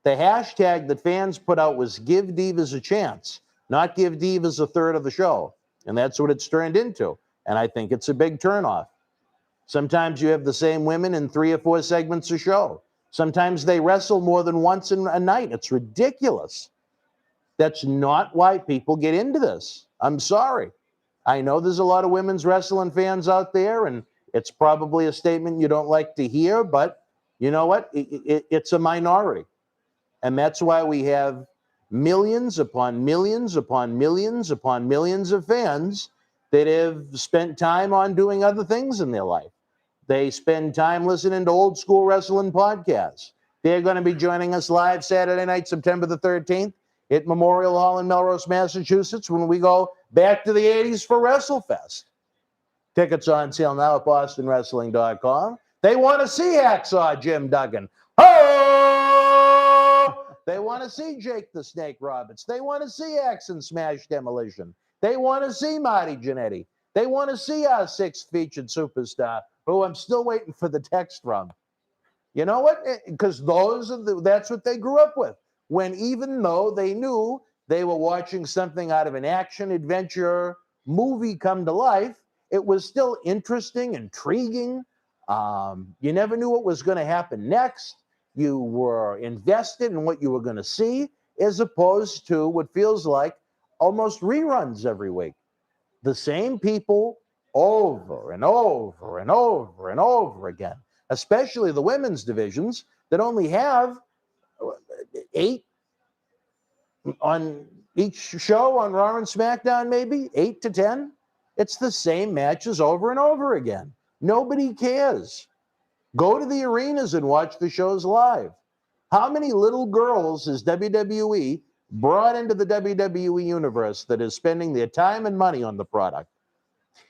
The hashtag that fans put out was Give Divas a Chance, not Give Divas a third of the show. And that's what it's turned into. And I think it's a big turnoff. Sometimes you have the same women in 3 or 4 segments a show. Sometimes they wrestle more than once in a night. It's ridiculous. That's not why people get into this. I'm sorry. I know there's a lot of women's wrestling fans out there, and it's probably a statement you don't like to hear, but you know what? It's a minority. And that's why we have millions upon millions upon millions upon millions of fans that have spent time on doing other things in their life. They spend time listening to old school wrestling podcasts. They're going to be joining us live Saturday night, September the 13th at Memorial Hall in Melrose, Massachusetts, when we go back to the 80s for WrestleFest. Tickets on sale now at bostonwrestling.com. They want to see Hacksaw Jim Duggan. Oh! They want to see Jake the Snake Roberts. They want to see Axe and Smash Demolition. They want to see Marty Jannetty. They want to see our 6th featured superstar, who I'm still waiting for the text from. You know what? Because that's what they grew up with. When even though they knew they were watching something out of an action adventure movie come to life, it was still interesting, intriguing. You never knew what was going to happen next. You were invested in what you were going to see, as opposed to what feels like almost reruns every week. The same people over and over and over and over again, especially the women's divisions that only have 8 on each show on Raw and SmackDown, maybe 8 to 10. It's the same matches over and over again. Nobody cares. Go to the arenas and watch the shows live. How many little girls has WWE brought into the WWE universe that is spending their time and money on the product?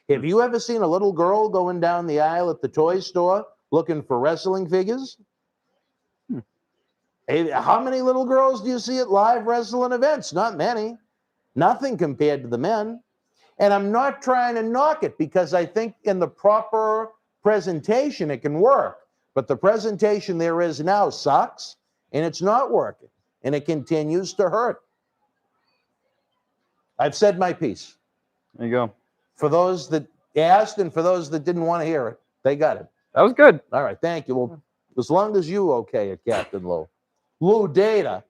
Have you ever seen a little girl going down the aisle at the toy store looking for wrestling figures? How many little girls do you see at live wrestling events? Not many. Nothing compared to the men. And I'm not trying to knock it, because I think in the proper presentation it can work. But the presentation there is now sucks, and it's not working, and it continues to hurt. I've said my piece. There you go. For those that asked and for those that didn't want to hear it, they got it. That was good. All right, thank you. Well, as long as you okay it, Captain Lou. Lou Data.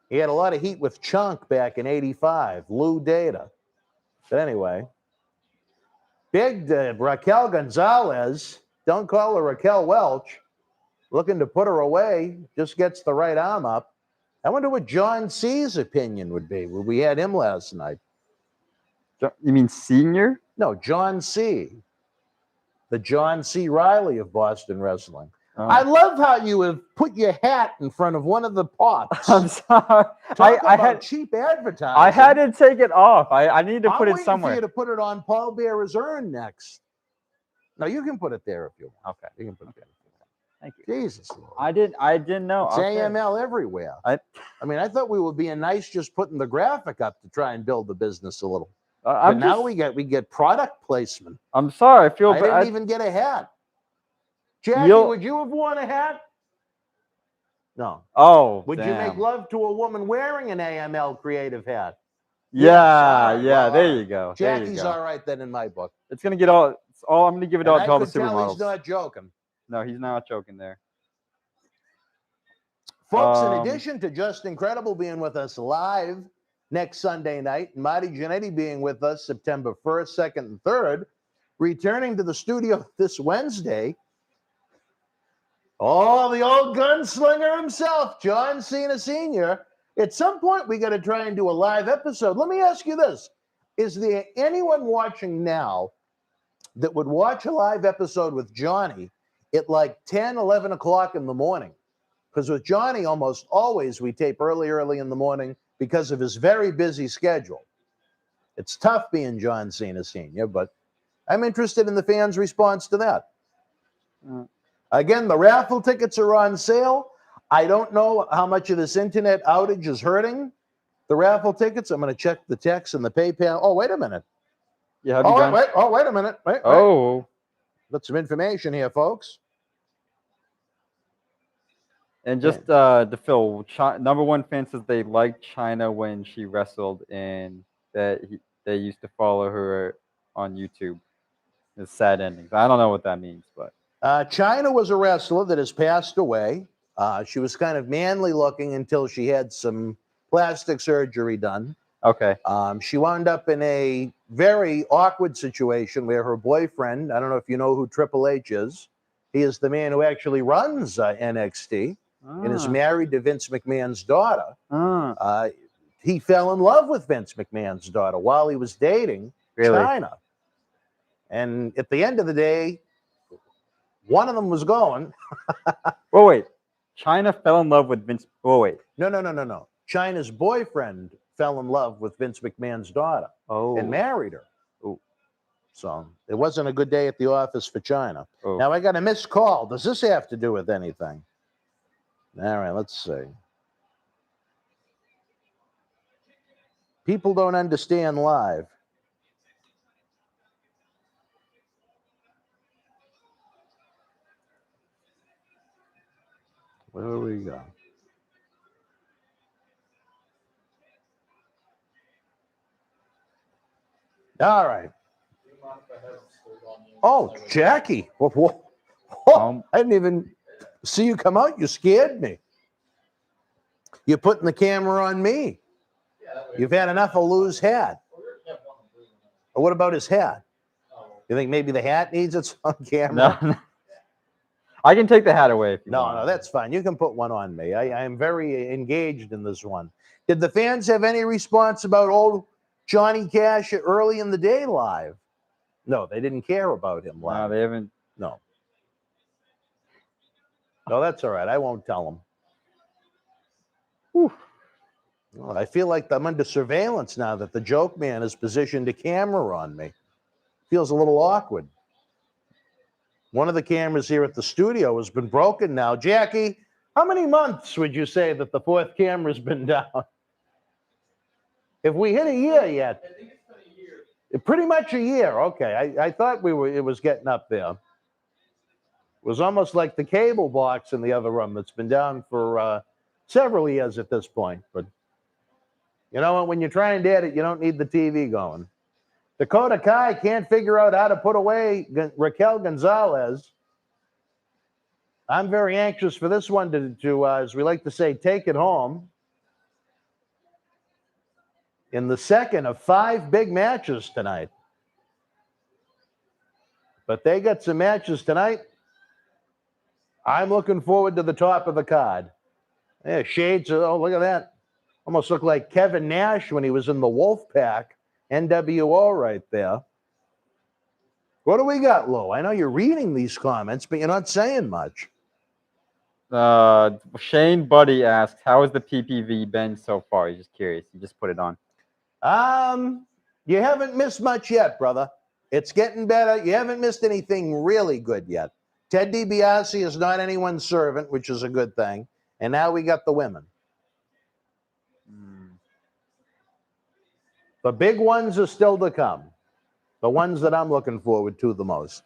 He had a lot of heat with Chunk back in '85. Lou Data. But anyway, big Raquel Gonzalez, don't call her Raquel Welch, looking to put her away, just gets the right arm up. I wonder what John C's opinion would be. We had him last night. You mean senior? No, John C. The John C. Riley of Boston Wrestling. Oh. I love how you have put your hat in front of one of the pots. I'm sorry. Talk I about had cheap advertising. I had to take it off. I need to I'm put it waiting somewhere. for you to put it on Paul Bearer's urn next. No, you can put it there if you want. Okay. You can put it there. Thank you. Jesus Lord. I didn't know. It's Okay. AML everywhere. I mean, I thought we were being nice just putting the graphic up to try and build the business a little. But now we get product placement. I'm sorry. I feel I bad. didn't even get a hat. Jackie, would you have worn a hat? No. Oh, Would you make love to a woman wearing an AML creative hat? Yeah, Yes, yeah. well, there you go. Jackie's all right then in my book. It's gonna get all. It's all. I'm gonna give it all to all the I could tell supermodels. he's not joking. No, he's not joking there. Folks, in addition to Just Incredible being with us live next Sunday night, and Marty Jannetty being with us September 1st, 2nd, and 3rd, returning to the studio this Wednesday, the old gunslinger himself, John Cena Sr. At some point, we got to try and do a live episode. Let me ask you this. Is there anyone watching now that would watch a live episode with Johnny at like 10, 11 o'clock in the morning? Because with Johnny, almost always we tape early in the morning because of his very busy schedule. It's tough being John Cena Sr., but I'm interested in the fans' response to that. Again, the raffle tickets are on sale. I don't know how much of this internet outage is hurting the raffle tickets. I'm going to check the text and the PayPal. Oh, wait a minute. Yeah. Wait a minute. Wait. Got some information here, folks. And just to Phil, number one fan says they liked China when she wrestled, and that they used to follow her on YouTube. It's sad endings. I don't know what that means, but China was a wrestler that has passed away. She was kind of manly looking until she had some plastic surgery done. Okay. She wound up in a very awkward situation where her boyfriend, I don't know if you know who Triple H is, he is the man who actually runs NXT and is married to Vince McMahon's daughter. He fell in love with Vince McMahon's daughter while he was dating China. And at the end of the day, one of them was going. Oh, wait. China fell in love with Vince. Oh, wait. No. China's boyfriend fell in love with Vince McMahon's daughter and married her. So it wasn't a good day at the office for China. Now I got a missed call. Does this have to do with anything? All right, let's see. People don't understand live. Where we go? All right. Oh, Jackie. I didn't even see you come out. You scared me. You're putting the camera on me. You've had enough of Lou's hat. Or what about his hat? You think maybe the hat needs its own camera? No. I can take the hat away if you want. No, that's fine. You can put one on me. I am very engaged in this one. Did the fans have any response about old Johnny Cash early in the day live? No, they didn't care about him live. No, they haven't. No. No, that's all right. I won't tell them. Well, I feel like I'm under surveillance now that the joke man has positioned a camera on me. Feels a little awkward. One of the cameras here at the studio has been broken now. Jackie, how many months would you say that the fourth camera's been down? If we hit a year yet? I think it's been a year. Pretty much a year. Okay. I thought it was getting up there. It was almost like the cable box in the other room that's been down for several years at this point. But you know what? When you're trying to edit, you don't need the TV going. Dakota Kai can't figure out how to put away Raquel Gonzalez. I'm very anxious for this one to as we like to say, take it home. In the second of 5 big matches tonight. But they got some matches tonight. I'm looking forward to the top of the card. Yeah, shades. Oh, look at that. Almost looked like Kevin Nash when he was in the Wolfpack. NWO right there. What do we got, Lou? I know you're reading these comments, but you're not saying much. Shane Buddy asked, how has the PPV been so far? He's just curious. He just put it on. You haven't missed much yet, brother. It's getting better. You haven't missed anything really good yet. Ted DiBiase is not anyone's servant, which is a good thing. And now we got the women. The big ones are still to come. The ones that I'm looking forward to the most.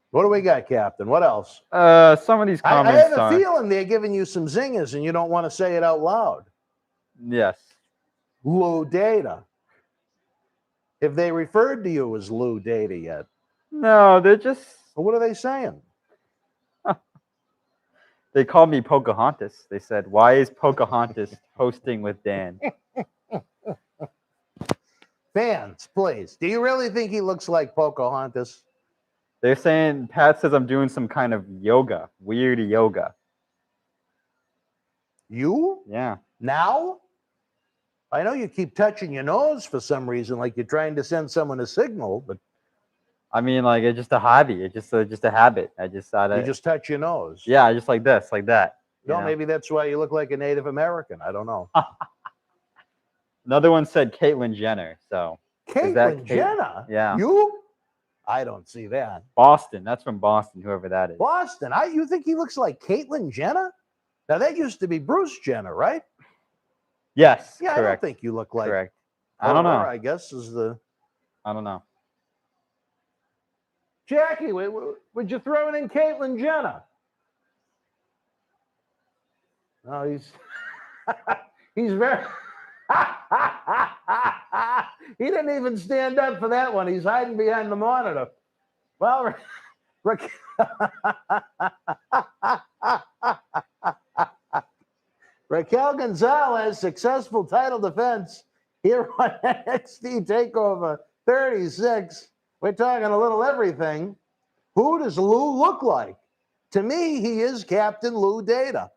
What do we got, Captain? What else? Some of these I comments have a feeling they're giving you some zingers and you don't want to say it out loud. Yes. Lou Data. If they referred to you as Lou Data yet? No, they're just... What are they saying? They called me Pocahontas. They said, why is Pocahontas hosting with Dan? Fans, please. Do you really think he looks like Pocahontas? They're saying, Pat says I'm doing some kind of yoga, weird yoga. You? Yeah. Now? I know you keep touching your nose for some reason, like you're trying to send someone a signal, but... I mean, like, it's just a hobby. It's just a habit. I just thought you just touch your nose. Yeah, just like this, like that. No, maybe that's why you look like a Native American. I don't know. Another one said Caitlyn Jenner. So Caitlyn Jenner? Yeah. You? I don't see that. Boston. That's from Boston, whoever that is. Boston. You think he looks like Caitlyn Jenner? Now, that used to be Bruce Jenner, right? Yes. Yeah, correct. I don't think you look like... Correct. I don't know. I guess is the... I don't know. Jackie, would you throw it in Caitlyn Jenner? No, he's... he's very... He didn't even stand up for that one. He's hiding behind the monitor. Well, Raquel Gonzalez, successful title defense here on NXT TakeOver 36. We're talking a little everything. Who does Lou look like? To me, he is Captain Lou Data.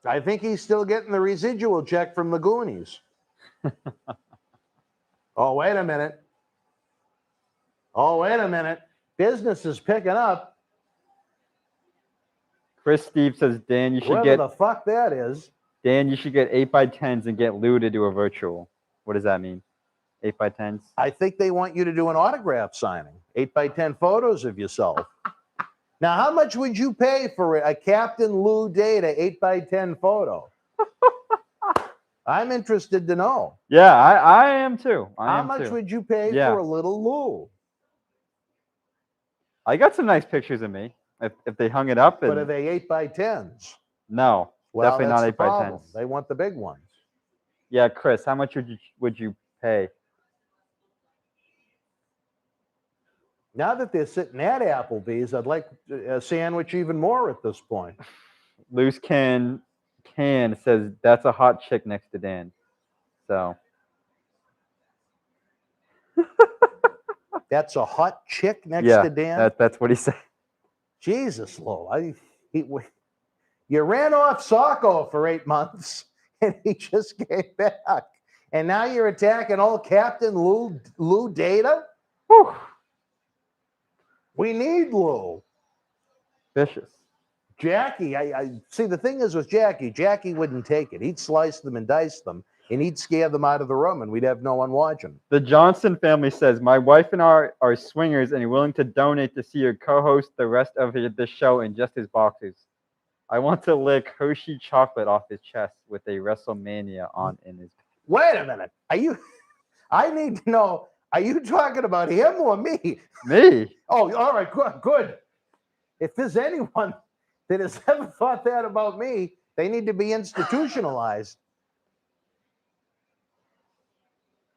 I think he's still getting the residual check from the Goonies. Oh, wait a minute. Oh, wait a minute. Business is picking up. Chris Steve says, Dan, you should Whoever the fuck that is. Dan, you should get 8x10s and get Lou to do a virtual. What does that mean? 8x10s? I think they want you to do an autograph signing. 8x10 photos of yourself. Now, how much would you pay for a Captain Lou Data 8x10 photo? I'm interested to know. Yeah, I am too. How much would you pay for a little Lou? I got some nice pictures of me. If they hung it up. But are they 8x10s? No, well, definitely not 8x10s. They want the big ones. Yeah, Chris, how much would you pay? Now that they're sitting at Applebee's, I'd like a sandwich even more at this point. Loose Can says that's a hot chick next to Dan. So that's a hot chick next to Dan? That's what he said. Jesus, Lou. You ran off Socko for 8 months, and he just came back. And now you're attacking old Captain Lou Data? Whew. We need Lou. Vicious. Jackie, I see, the thing is with Jackie wouldn't take it. He'd slice them and dice them, and he'd scare them out of the room, and we'd have no one watching. The Johnson family says, my wife and I are swingers and willing to donate to see your co-host the rest of the show in just his boxers. I want to lick Hershey chocolate off his chest with a WrestleMania on in his... Wait a minute. I need to know, are you talking about him or me? Me? Oh, all right, good. If there's anyone that has ever thought that about me, they need to be institutionalized.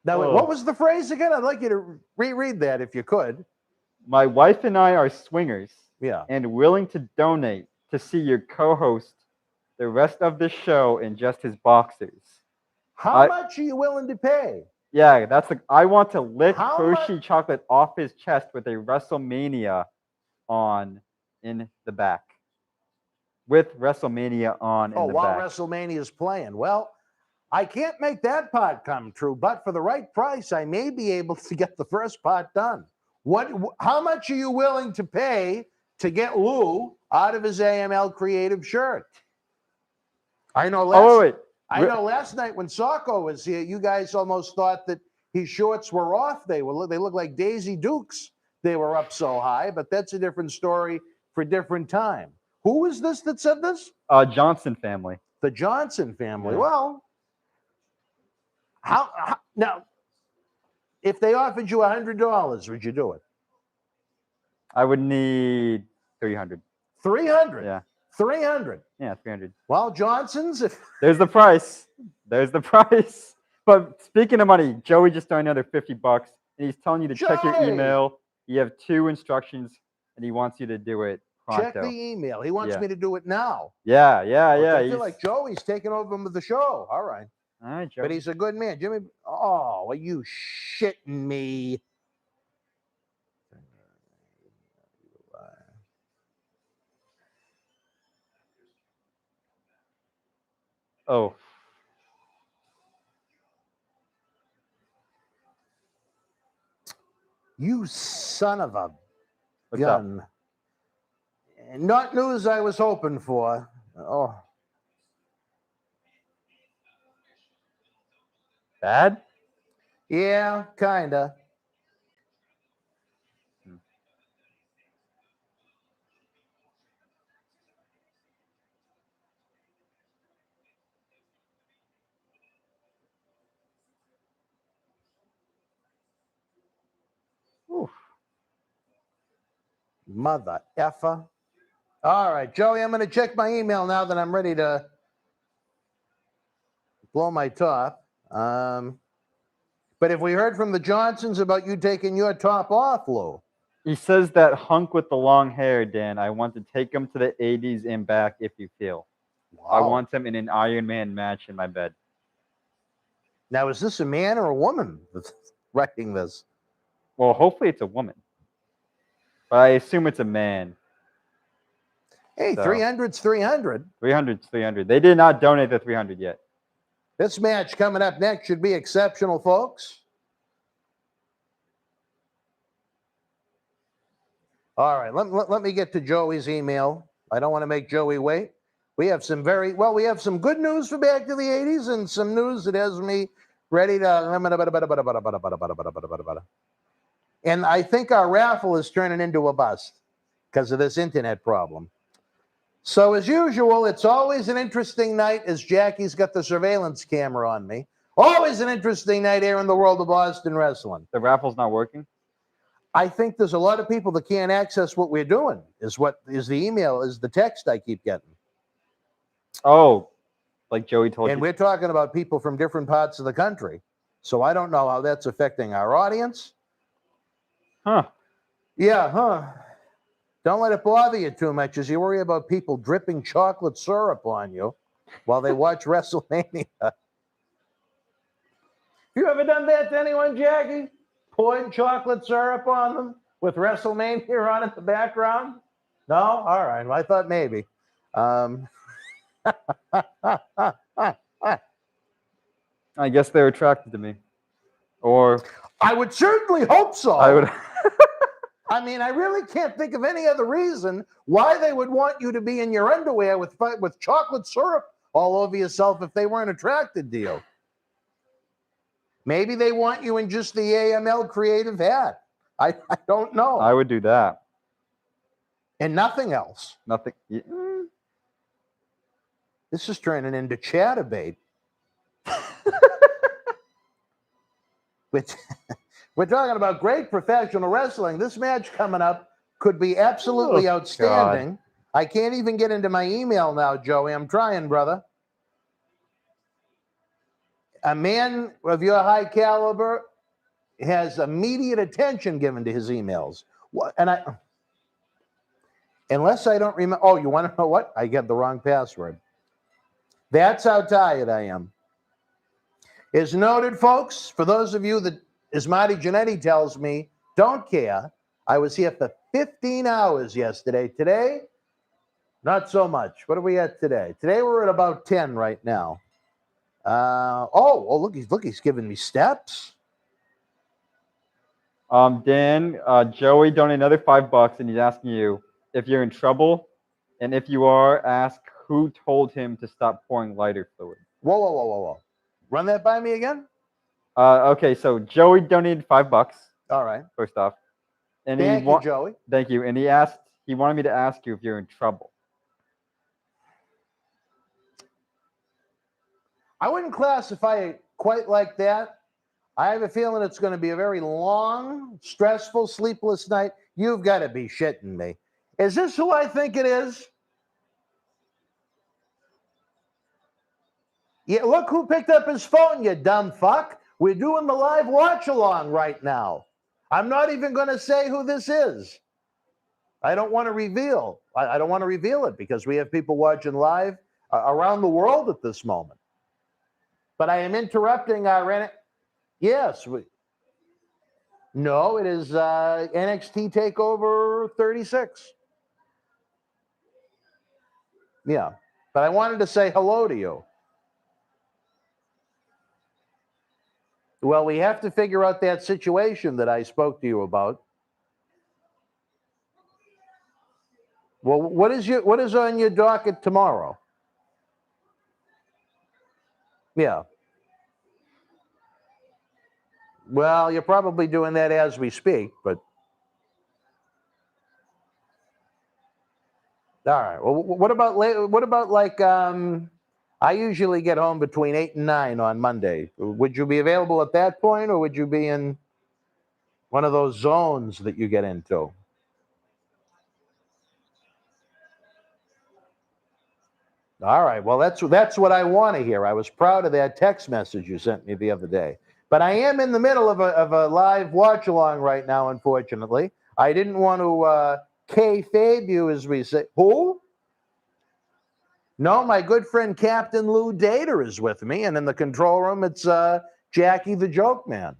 Now, what was the phrase again? I'd like you to reread that if you could. My wife and I are swingers. Yeah. And willing to donate to see your co-host the rest of the show in just his boxers. How much are you willing to pay? Yeah, I want to lick Hershey chocolate off his chest with a WrestleMania on in the back. with WrestleMania on in the while back. WrestleMania is playing. Well, I can't make that part come true, but for the right price, I may be able to get the first part done. How much are you willing to pay to get Lou out of his AML Creative shirt? I know last night when Socko was here, you guys almost thought that his shorts were off. They look like Daisy Dukes. They were up so high, but that's a different story for a different time. Who was this that said this? Johnson family. The Johnson family. Yeah. Well, how now? If they offered you $100, would you do it? I would need 300. 300. Yeah. 300. Yeah, 300. Well, Johnson's. There's the price. There's the price. But speaking of money, Joey just threw another $50, and he's telling you to check your email. You have 2 instructions, and he wants you to do it pronto. Check the email. He wants me to do it now. Yeah. I feel like Joey's taking over with the show. All right. All right, Joey. But he's a good man. Jimmy, are you shitting me? Oh. You son of a What's gun. up? Not news I was hoping for. Oh. Bad? Yeah, kinda. Oof. Mother effer. All right, Joey, I'm going to check my email now that I'm ready to blow my top. But if we heard from the Johnsons about you taking your top off, Lou? He says that hunk with the long hair, Dan. I want to take him to the 80s and back if you feel. Wow. I want him in an Iron Man match in my bed. Now, is this a man or a woman that's writing this? Well, hopefully it's a woman. But I assume it's a man. Hey, so 300's 300. 300's 300. They did not donate the 300 yet. This match coming up next should be exceptional, folks. All right, let me get to Joey's email. I don't want to make Joey wait. We have some we have some good news for Back to the 80s and some news that has me ready to... And I think our raffle is turning into a bust because of this internet problem. So as usual, it's always an interesting night as Jackie's got the surveillance camera on me. Always an interesting night here in the world of Boston wrestling. The raffle's not working? I think there's a lot of people that can't access what we're doing, is the email, is the text I keep getting. Oh, like Joey told you. And we're talking about people from different parts of the country. So I don't know how that's affecting our audience. Huh. Yeah, huh. Don't let it bother you too much as you worry about people dripping chocolate syrup on you while they watch WrestleMania. You ever done that to anyone, Jackie? Poured chocolate syrup on them with WrestleMania on in the background? No? All right. Well, I thought maybe. I guess they're attracted to me. Or I would certainly hope so. I would. I mean, I really can't think of any other reason why they would want you to be in your underwear with chocolate syrup all over yourself if they weren't attracted to you. Maybe they want you in just the AML creative hat. I don't know. I would do that. And nothing else. Nothing. This is turning into chatterbait. We're talking about great professional wrestling. This match coming up could be absolutely outstanding. God. I can't even get into my email now, Joey. I'm trying, brother. A man of your high caliber has immediate attention given to his emails. Unless I don't remember. Oh, you want to know what? I get the wrong password. That's how tired I am. Is noted, folks, for those of you that, as Marty Jannetty tells me, don't care. I was here for 15 hours yesterday. Today, Not so much. What are we at today? Today we're at about 10 right now. Look, he's giving me steps. Dan, Joey donated another $5, and he's asking you if you're in trouble, and if you are, ask who told him to stop pouring lighter fluid. Whoa. Run that by me again? Okay, so Joey donated $5. All right. First off, and Thank you, Joey. Thank you, and he wanted me to ask you if you're in trouble. I wouldn't classify it quite like that. I have a feeling it's going to be a very long, stressful, sleepless night. You've got to be shitting me. Is this who I think it is? Yeah, look who picked up his phone, you dumb fuck. We're doing the live watch along right now. I'm not even going to say who this is. I don't want to reveal. I don't want to reveal it because we have people watching live around the world at this moment. But I am interrupting our... Yes. No, it is NXT TakeOver 36. Yeah. But I wanted to say hello to you. Well, we have to figure out that situation that I spoke to you about. Well, what is on your docket tomorrow? Yeah. Well, you're probably doing that as we speak, but all right. Well, what about like I usually get home between 8 and 9 on Monday. Would you be available at that point, or would you be in one of those zones that you get into? All right. Well, that's what I want to hear. I was proud of that text message you sent me the other day. But I am in the middle of a live watch along right now, unfortunately. I didn't want to kayfabe you, as we say. Who? No, my good friend Captain Lou Dater is with me, and in the control room, it's Jackie the Joke Man.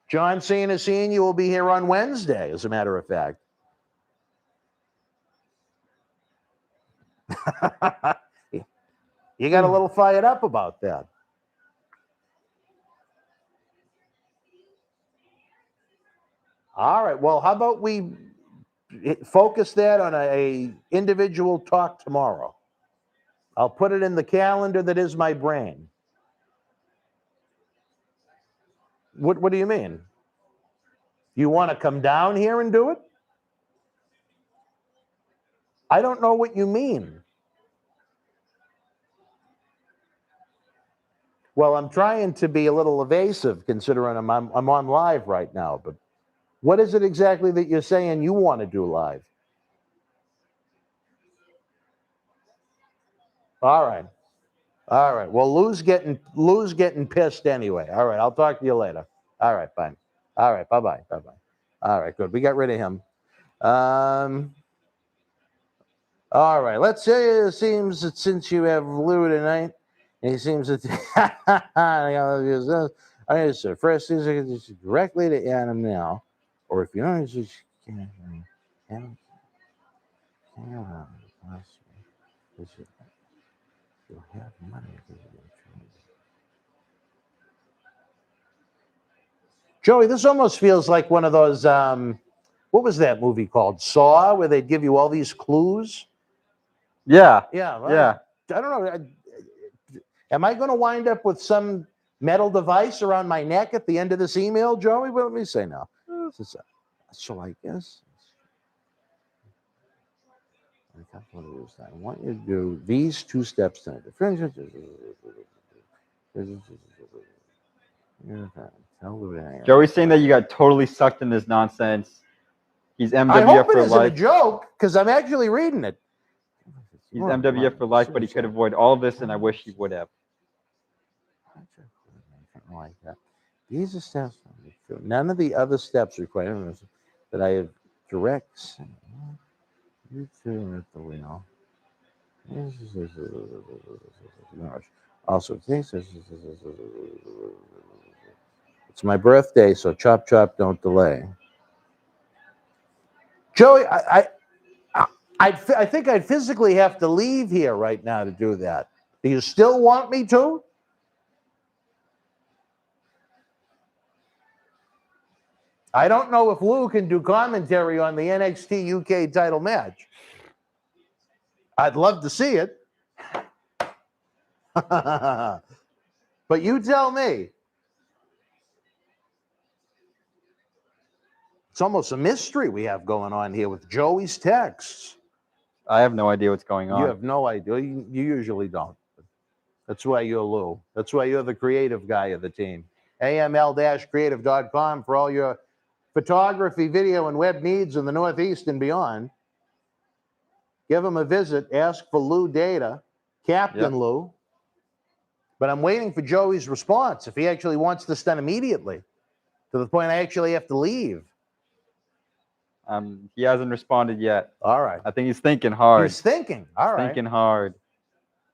John Cena Senior will be here on Wednesday, as a matter of fact. You got a little fired up about that. All right. Well, how about we focus that on a individual talk tomorrow? I'll put it in the calendar that is my brain. What do you mean? You want to come down here and do it? I don't know what you mean. Well, I'm trying to be a little evasive considering I'm on live right now, but what is it exactly that you're saying you want to do live? All right. Well, Lou's getting pissed anyway. All right. I'll talk to you later. All right. Fine. All right. Bye-bye. All right. Good. We got rid of him. All right. Let's say it seems that since you have Lou tonight, he seems that I just first is directly to Adam now, or if you don't, it's just you'll have money. Joey, this almost feels like one of those. What was that movie called? Saw, where they'd give you all these clues. Yeah. Well, Yeah. I don't know. Am I going to wind up with some metal device around my neck at the end of this email, Joey? Well, let me say now. So I guess I want you to do these two steps tonight. Joey's saying that you got totally sucked in this nonsense. He's MWF I hope it for isn't life. a joke, because I'm actually reading it. He's MWF for life, but he could avoid all of this, and I wish he would have. Like that. These are steps. None of the other steps require that I have directs. You two at the wheel. Also, it's my birthday, so chop chop, don't delay. Joey, I think I'd physically have to leave here right now to do that. Do you still want me to? I don't know if Lou can do commentary on the NXT UK title match. I'd love to see it. But you tell me. It's almost a mystery we have going on here with Joey's texts. I have no idea what's going on. You have no idea. You usually don't. That's why you're Lou. That's why you're the creative guy of the team. AML-creative.com for all your photography, video, and web needs in the Northeast and beyond. Give them a visit. Ask for Lou Data, Captain Lou. But I'm waiting for Joey's response if he actually wants this done immediately, to the point I actually have to leave. He hasn't responded yet. All right. I think he's thinking hard. He's thinking. All right. Thinking hard.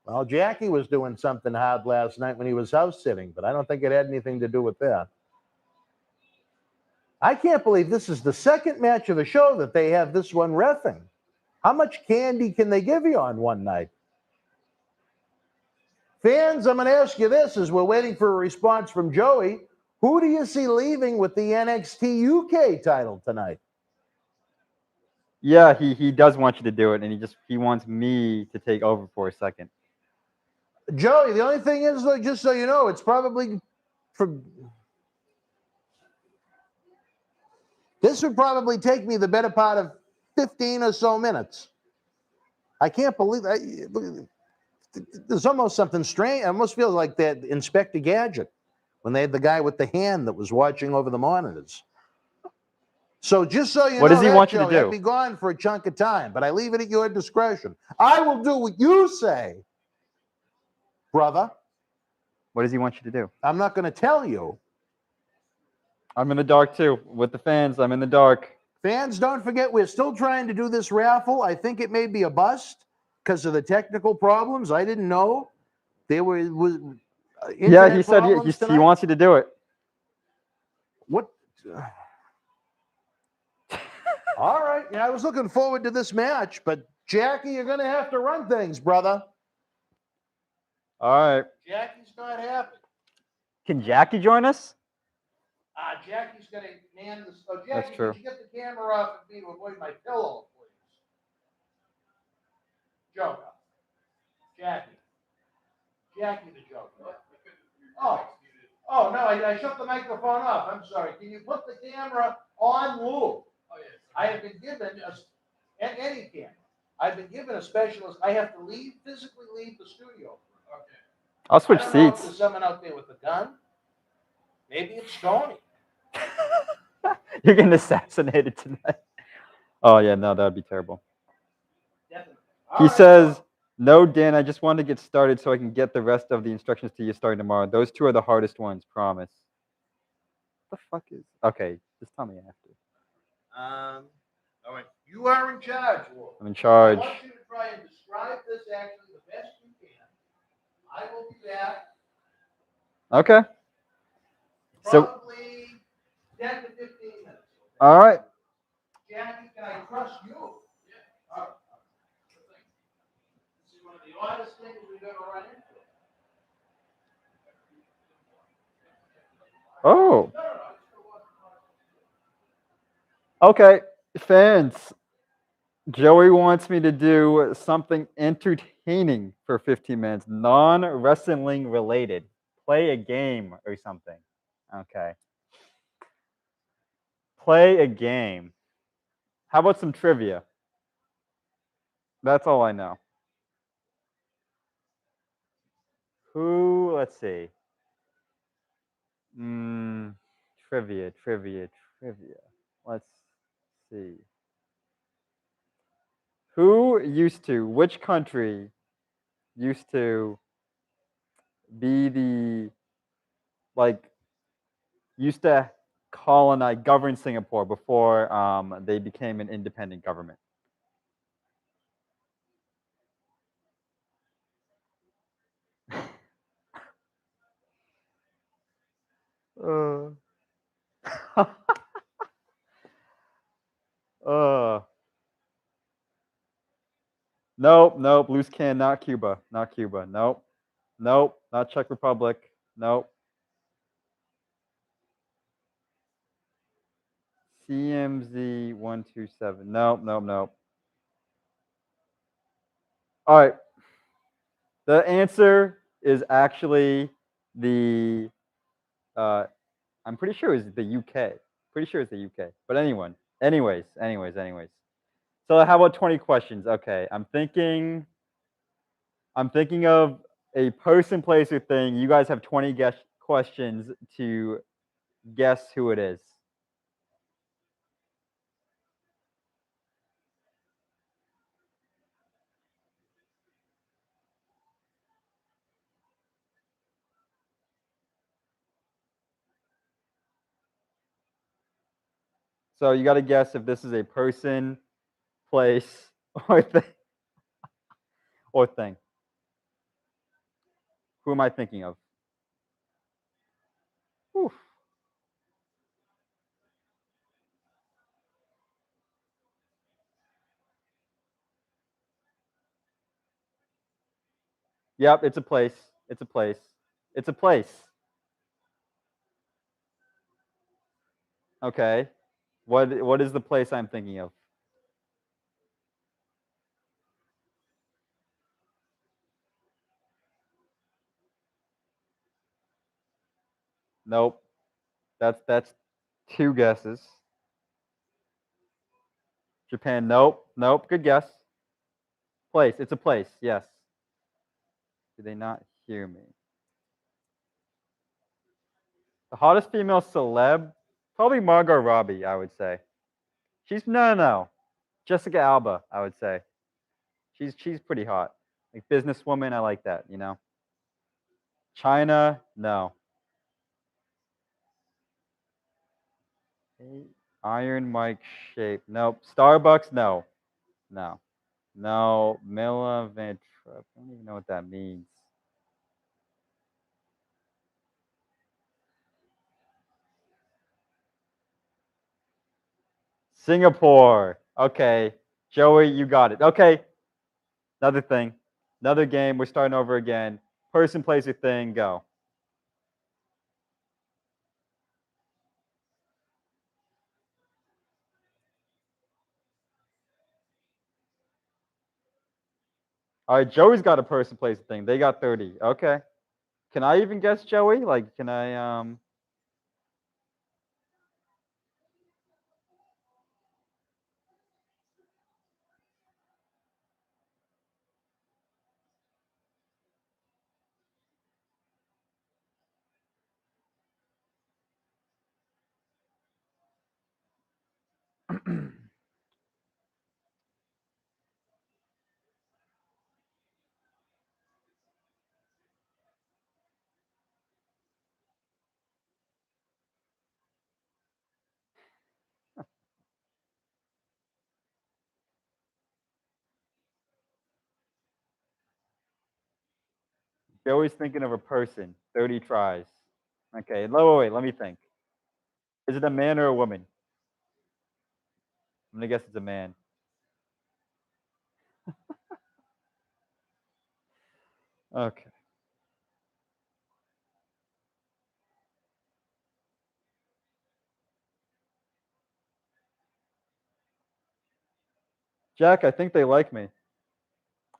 Well, Jackie was doing something hard last night when he was house sitting, but I don't think it had anything to do with that. I can't believe this is the second match of the show that they have this one reffing. How much candy can they give you on one night? Fans, I'm going to ask you this as we're waiting for a response from Joey. Who do you see leaving with the NXT UK title tonight? Yeah, he does want you to do it, and he wants me to take over for a second. Joey, the only thing is, though, just so you know, it's probably this would probably take me the better part of 15 or so minutes. I can't believe there's almost something strange. It almost feels like that Inspector Gadget when they had the guy with the hand that was watching over the monitors. So just so you know, what does he want you Joey, to do? I'd be gone for a chunk of time, but I leave it at your discretion. I will do what you say, brother. What does he want you to do? I'm not going to tell you. I'm in the dark too. With the fans, I'm in the dark. Fans, don't forget, we're still trying to do this raffle. I think it may be a bust because of the technical problems. I didn't know. There was yeah, he said he wants you to do it. What? All right. Yeah, I was looking forward to this match, but Jackie, you're going to have to run things, brother. All right. Jackie's not happy. Can Jackie join us? Jackie's going to man this. Oh, Jackie, That's true. Could you get the camera off of me to avoid my pillow, please? Joker. Jackie the Joker. Oh no, I shut the microphone off. I'm sorry. Can you put the camera on Lou? Oh, yes. I have been given any camera. I've been given a specialist. I have to physically leave the studio. Okay. I'll switch I don't know if seats. there's someone out there with a gun. Maybe it's Tony. You're getting assassinated tonight. Oh yeah, no, that'd be terrible. Definitely. He says, "No, Dan, I just want to get started so I can get the rest of the instructions to you starting tomorrow. Those two are the hardest ones, promise." What the fuck is? Okay, just tell me after. All right. You are in charge, Lou. I'm in charge. I want you to try and describe this actually the best you can. I will be back. Okay. Probably 10 to 15 minutes. All right. Jackie, can I trust you? Yeah. All right. This is one of the oddest things we've ever run into. Oh. Okay, fans. Joey wants me to do something entertaining for 15 minutes, non-wrestling related. Play a game or something. Okay. Play a game. How about some trivia? That's all I know. Let's see. Trivia. Let's see. Which country used to be used to govern Singapore before they became an independent government? Nope, nope. Loose can, not Cuba. Not Cuba. Nope. Nope. Not Czech Republic. Nope. CMZ 127. Nope, nope, nope. All right. The answer is actually the I'm pretty sure it's the UK. Pretty sure it's the UK. But anyways. So how about 20 questions? Okay, I'm thinking of a person, place, or thing. You guys have 20 guess questions to guess who it is. So you got to guess if this is a person, place, or thing. Or thing. Who am I thinking of? Whew. Yep, it's a place. It's a place. It's a place. Okay. What is the place I'm thinking of? Nope. That's two guesses. Japan. Nope. Nope. Good guess. Place. It's a place. Yes. Do they not hear me? The hottest female celeb, probably Margot Robbie, I would say. She's no. Jessica Alba, I would say. She's pretty hot. Like businesswoman, I like that, you know. China, no. Iron Mike shape. Nope. Starbucks, no. No. No. Mila Van Trump. I don't even know what that means. Singapore. Okay. Joey, you got it. Okay. Another thing. Another game. We're starting over again. Person, place, or thing, go. All right, Joey's got a person, place, or thing. They got 30. Okay. Can I even guess Joey? Like, can I Joey's thinking of a person. 30 tries. Okay. Wait, let me think. Is it a man or a woman? I'm gonna guess it's a man. Okay. Jack, I think they like me.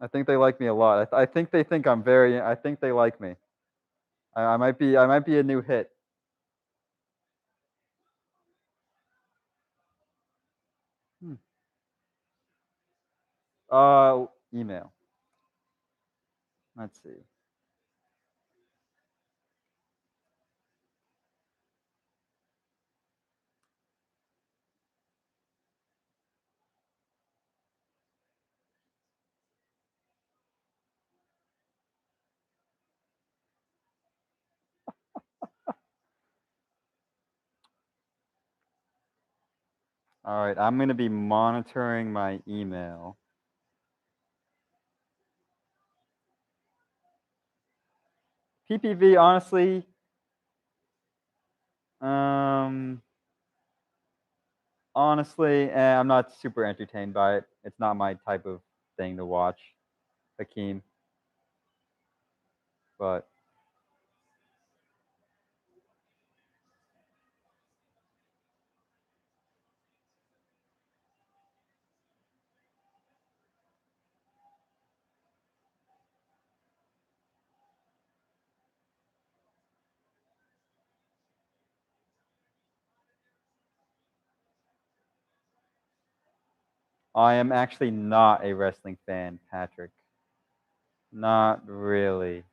I think they like me a lot. I think they think I'm very. I think they like me. I might be. I might be a new hit. Hmm. Email. Let's see. All right, I'm gonna be monitoring my email. PPV, honestly, honestly, I'm not super entertained by it. It's not my type of thing to watch. Hakeem. But I am actually not a wrestling fan, Patrick. Not really.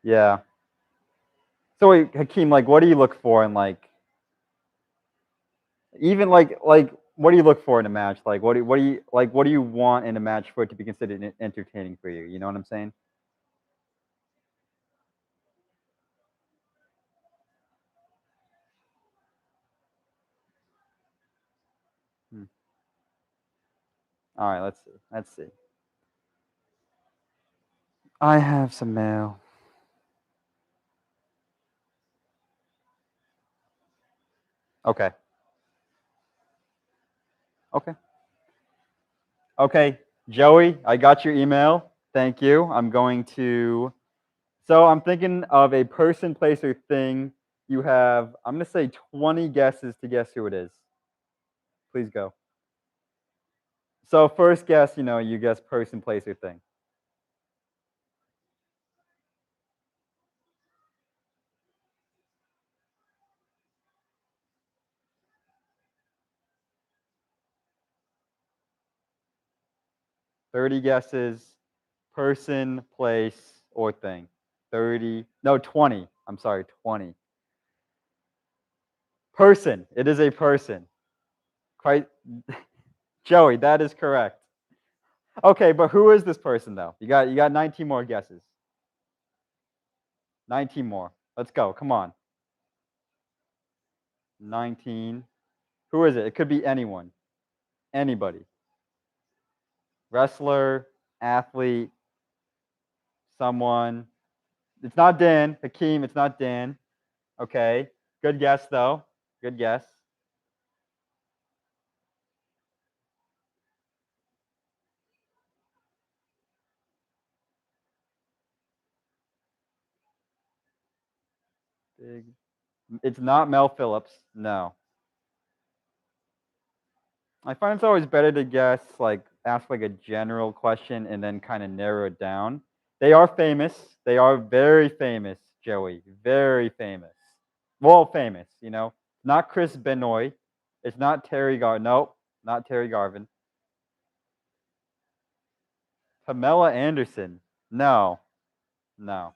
Yeah. So wait, Hakeem, like, what do you look for in like, even like what do you look for in a match? Like, what do you want in a match for it to be considered entertaining for you? You know what I'm saying? Hmm. All right, let's see. Let's see. I have some mail. Okay. Okay. Okay. Joey, I got your email. Thank you. I'm going to. So I'm thinking of a person, place, or thing. You have, I'm going to say 20 guesses to guess who it is. Please go. So first guess, you guess person, place, or thing. Thirty guesses, person, place, or thing. 30, no, 20. I'm sorry, 20. Person. It is a person. Quite, Joey, that is correct. Okay, but who is this person though? You got 19 more guesses. 19 more. Let's go. Come on. 19. Who is it? It could be anyone. Anybody. Wrestler, athlete, someone. It's not Dan. Hakeem, it's not Dan. Okay. Good guess though. Good guess. Big. It's not Mel Phillips. No. I find it's always better to guess, like, ask like a general question and then kind of narrow it down. They are famous. They are very famous, Joey. Very famous. Well, famous. Not Chris Benoit. It's not Terry Gar. Nope, not Terry Garvin. Pamela Anderson. No, no.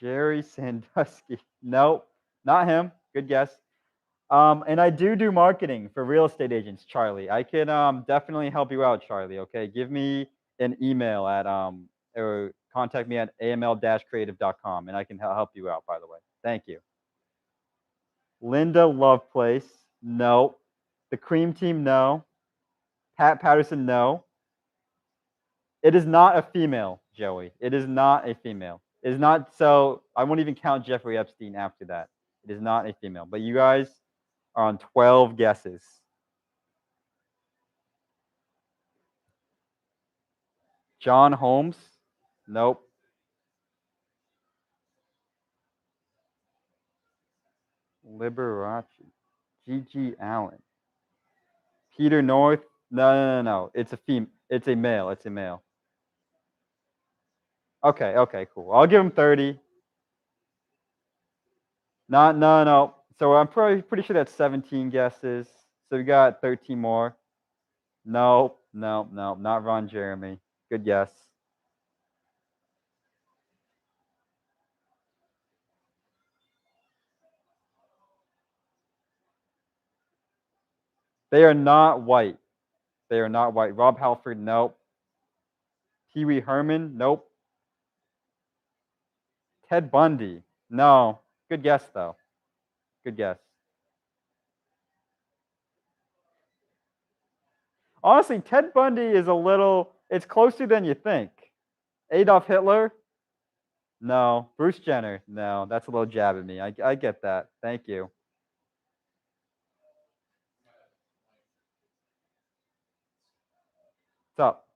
Jerry Sandusky. Nope, not him. Good guess. And I do marketing for real estate agents, Charlie. I can definitely help you out, Charlie. Okay, give me an email at or contact me at aml-creative.com, and I can help you out. By the way, thank you. Linda Loveplace, no. The Cream Team, no. Pat Patterson, no. It is not a female, Joey. It is not a female. It is not. So I won't even count Jeffrey Epstein after that. It is not a female. But you guys are on 12 guesses. John Holmes? Nope. Liberace. G.G. Allen. Peter North? No. It's a It's a male. It's a male. Okay, cool. I'll give him 30. Not, no. So I'm pretty sure that's 17 guesses. So we got 13 more. No, not Ron Jeremy. Good guess. They are not white. They are not white. Rob Halford, nope. Pee Wee Herman, nope. Ted Bundy, no. Good guess, though. Good guess. Honestly, Ted Bundy is it's closer than you think. Adolf Hitler, no. Bruce Jenner, no. That's a little jab at me. I get that. Thank you. What's up?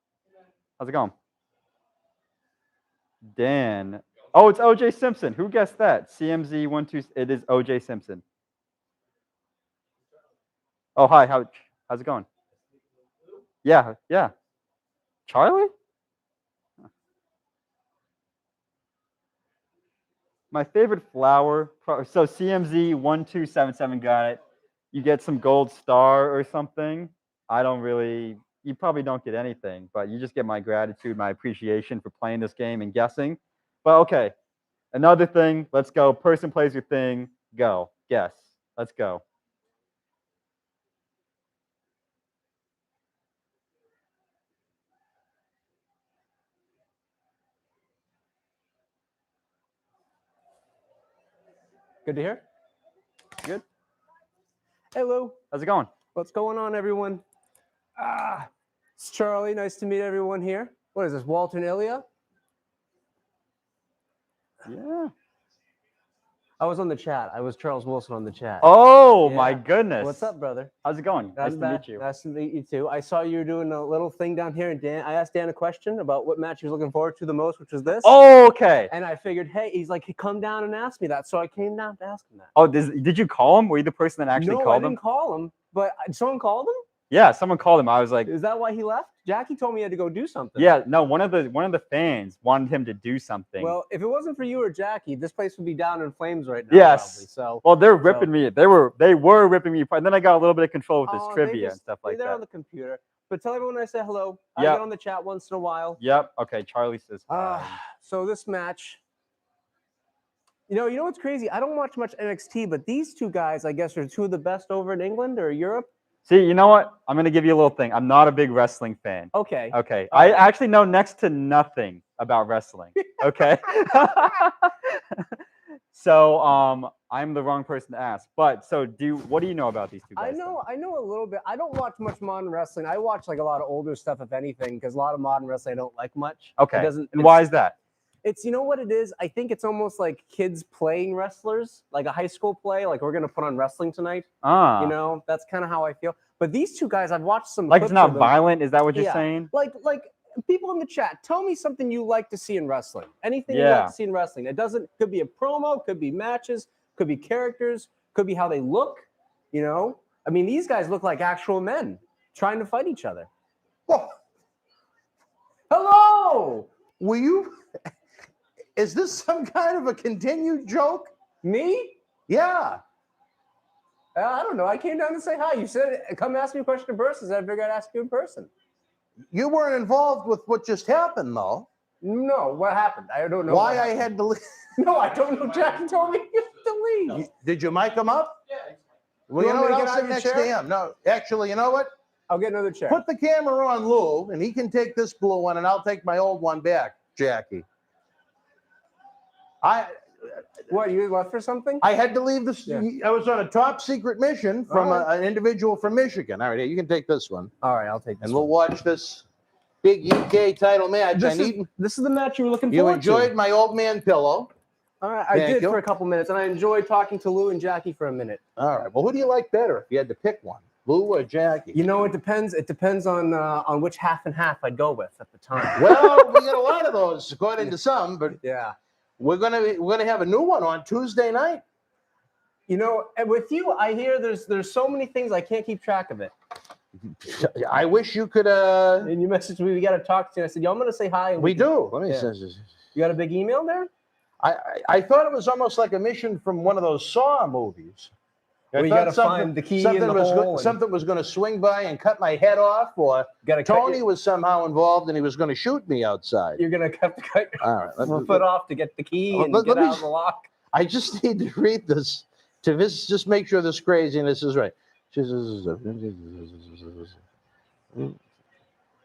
How's it going? Dan. Oh, it's OJ Simpson. Who guessed that? CMZ12. It is OJ Simpson. Oh, hi. How's it going? Yeah. Charlie? My favorite flower. So CMZ1277 got it. You get some gold star or something. You probably don't get anything, but you just get my gratitude, my appreciation for playing this game and guessing. But okay, another thing. Let's go. Person plays your thing. Go. Guess. Let's go. Good to hear. Good. Hello. How's it going? What's going on, everyone? It's Charlie. Nice to meet everyone here. What is this, Walter and Ilya? Yeah. I was on the chat. I was Charles Wilson on the chat. Oh, my Yeah. goodness. What's up, brother? How's it going? Nice to meet you. Nice to meet you, too. I saw you doing a little thing down here, and I asked Dan a question about what match he was looking forward to the most, which was this. Oh, okay. And I figured, hey, he's like, he come down and ask me that. So I came down to ask him that. Oh, did you call him? Were you the person that actually No, I called him? didn't call him, but someone called him? Yeah, someone called him. I was like, Is that why he left? Jackie told me he had to go do something. yeah, no, one of the fans wanted him to do something. Well, if it wasn't for you or Jackie, this place would be down in flames right now. Yes. Probably. So. Well, they're ripping me. They were ripping me apart. And then I got a little bit of control with this Oh, trivia and stuff like they're that. on the computer. But tell everyone I say hello. I Yep. get on the chat once in a while. Yep. Okay. Charlie says. Hi. So this match, you know what's crazy? I don't watch much NXT, but these two guys, I guess, are two of the best over in England or Europe. See, you know what? I'm gonna give you a little thing. I'm not a big wrestling fan. Okay. Okay. All I right. actually know next to nothing about wrestling. Okay. So I'm the wrong person to ask. But so what do you know about these two guys? I know a little bit. I don't watch much modern wrestling. I watch like a lot of older stuff, if anything, because a lot of modern wrestling I don't like much. Okay. It doesn't. And why is that? It's, you know what it is? I think it's almost like kids playing wrestlers, like a high school play. Like, we're going to put on wrestling tonight. Ah. You know, that's kind of how I feel. But these two guys, I've watched some. Like, it's clips not of them. violent? Is that what you're Yeah. saying? Like people in the chat, tell me something you like to see in wrestling. Anything you like to see in wrestling. It could be a promo, could be matches, could be characters, could be how they look. You know, I mean, these guys look like actual men trying to fight each other. Whoa. Hello. Were you? Is this some kind of a continued joke? Me? Yeah. I don't know. I came down to say hi. You said, come ask me a question in person. So I figured I'd ask you in person. You weren't involved with what just happened, though. No, what happened? I don't know. Why I had to leave. No, I don't know. Jackie told me to leave. Did you mic him up? Yeah. Well, you know want what? me to I'll get out sit of your next to chair? him. No, actually, you know what? I'll get another chair. Put the camera on Lou, and he can take this blue one, and I'll take my old one back, Jackie. What, you left for something? I had to leave this. Yeah. I was on a top secret mission from All right. an individual from Michigan. All right, here, you can take this one, All right, I'll take this. and we'll watch this big UK title match. This is the match you were looking You forward enjoyed to. my old man pillow. All right, I Thank did you. for a couple minutes, and I enjoyed talking to Lou and Jackie for a minute. All right. Well, who do you like better if you had to pick one, Lou or Jackie? You know, it depends. It depends on which half and half I'd go with at the time. Well, we got a lot of those, according to some, but Yeah. we're gonna have a new one on Tuesday night. You know, and with you, I hear there's so many things I can't keep track of it. I wish you could. And you messaged me, we got to talk to you. I said, yo, I'm going to say hi. And We do. Let me. Yeah. You got a big email there? I thought it was almost like a mission from one of those Saw movies. Where you thought got to find the key in the hole. Something was going to swing by and cut my head off, or Tony was somehow involved and he was going to shoot me outside. You're going to have to cut All right, your foot off to get the key and let get me- out of the lock. I just need to read this to just make sure this craziness is right. She says,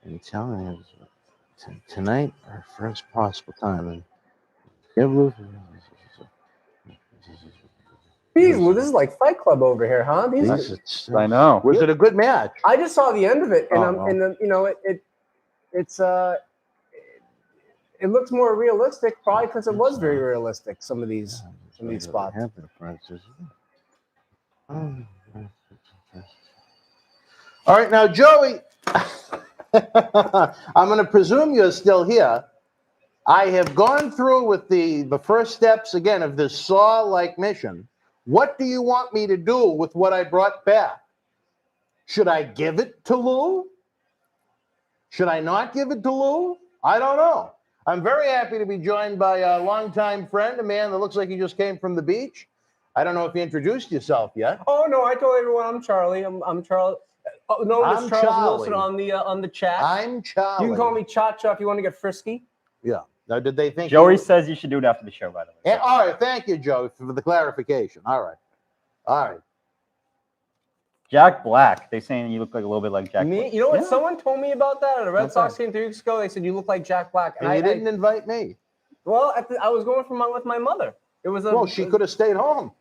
and telling him tonight, our first possible time. And Jeez, well, this is like Fight Club over here, huh? I know. Was it a good match? I just saw the end of it, and Oh, well. and then, you know, it looks more realistic, probably because it was very realistic. Some of these spots. All right, now Joey, I'm going to presume you're still here. I have gone through with the first steps again of this Saw-like mission. What do you want me to do with what I brought back? Should I give it to Lou? Should I not give it to Lou? I don't know. I'm very happy to be joined by a longtime friend, a man that looks like he just came from the beach. I don't know if you introduced yourself yet. Oh no, I told everyone I'm Charlie. I'm Charlie. Oh, no, I'm it's Charles Charlie. Wilson on the chat. I'm Charlie. You can call me Cha-Cha if you want to get frisky. Yeah. Now, did they think Joey says you should do it after the show, by the way. Yeah, all right, thank you, Joe, for the clarification. All right. Jack Black. They're saying you look like a little bit like Jack Me? Black. You know what? Yeah. Someone told me about that at a Red Okay. Sox game 3 weeks ago. They said you look like Jack Black. And you didn't invite me. Well, I was going with my mother. It was Well, she could have stayed home.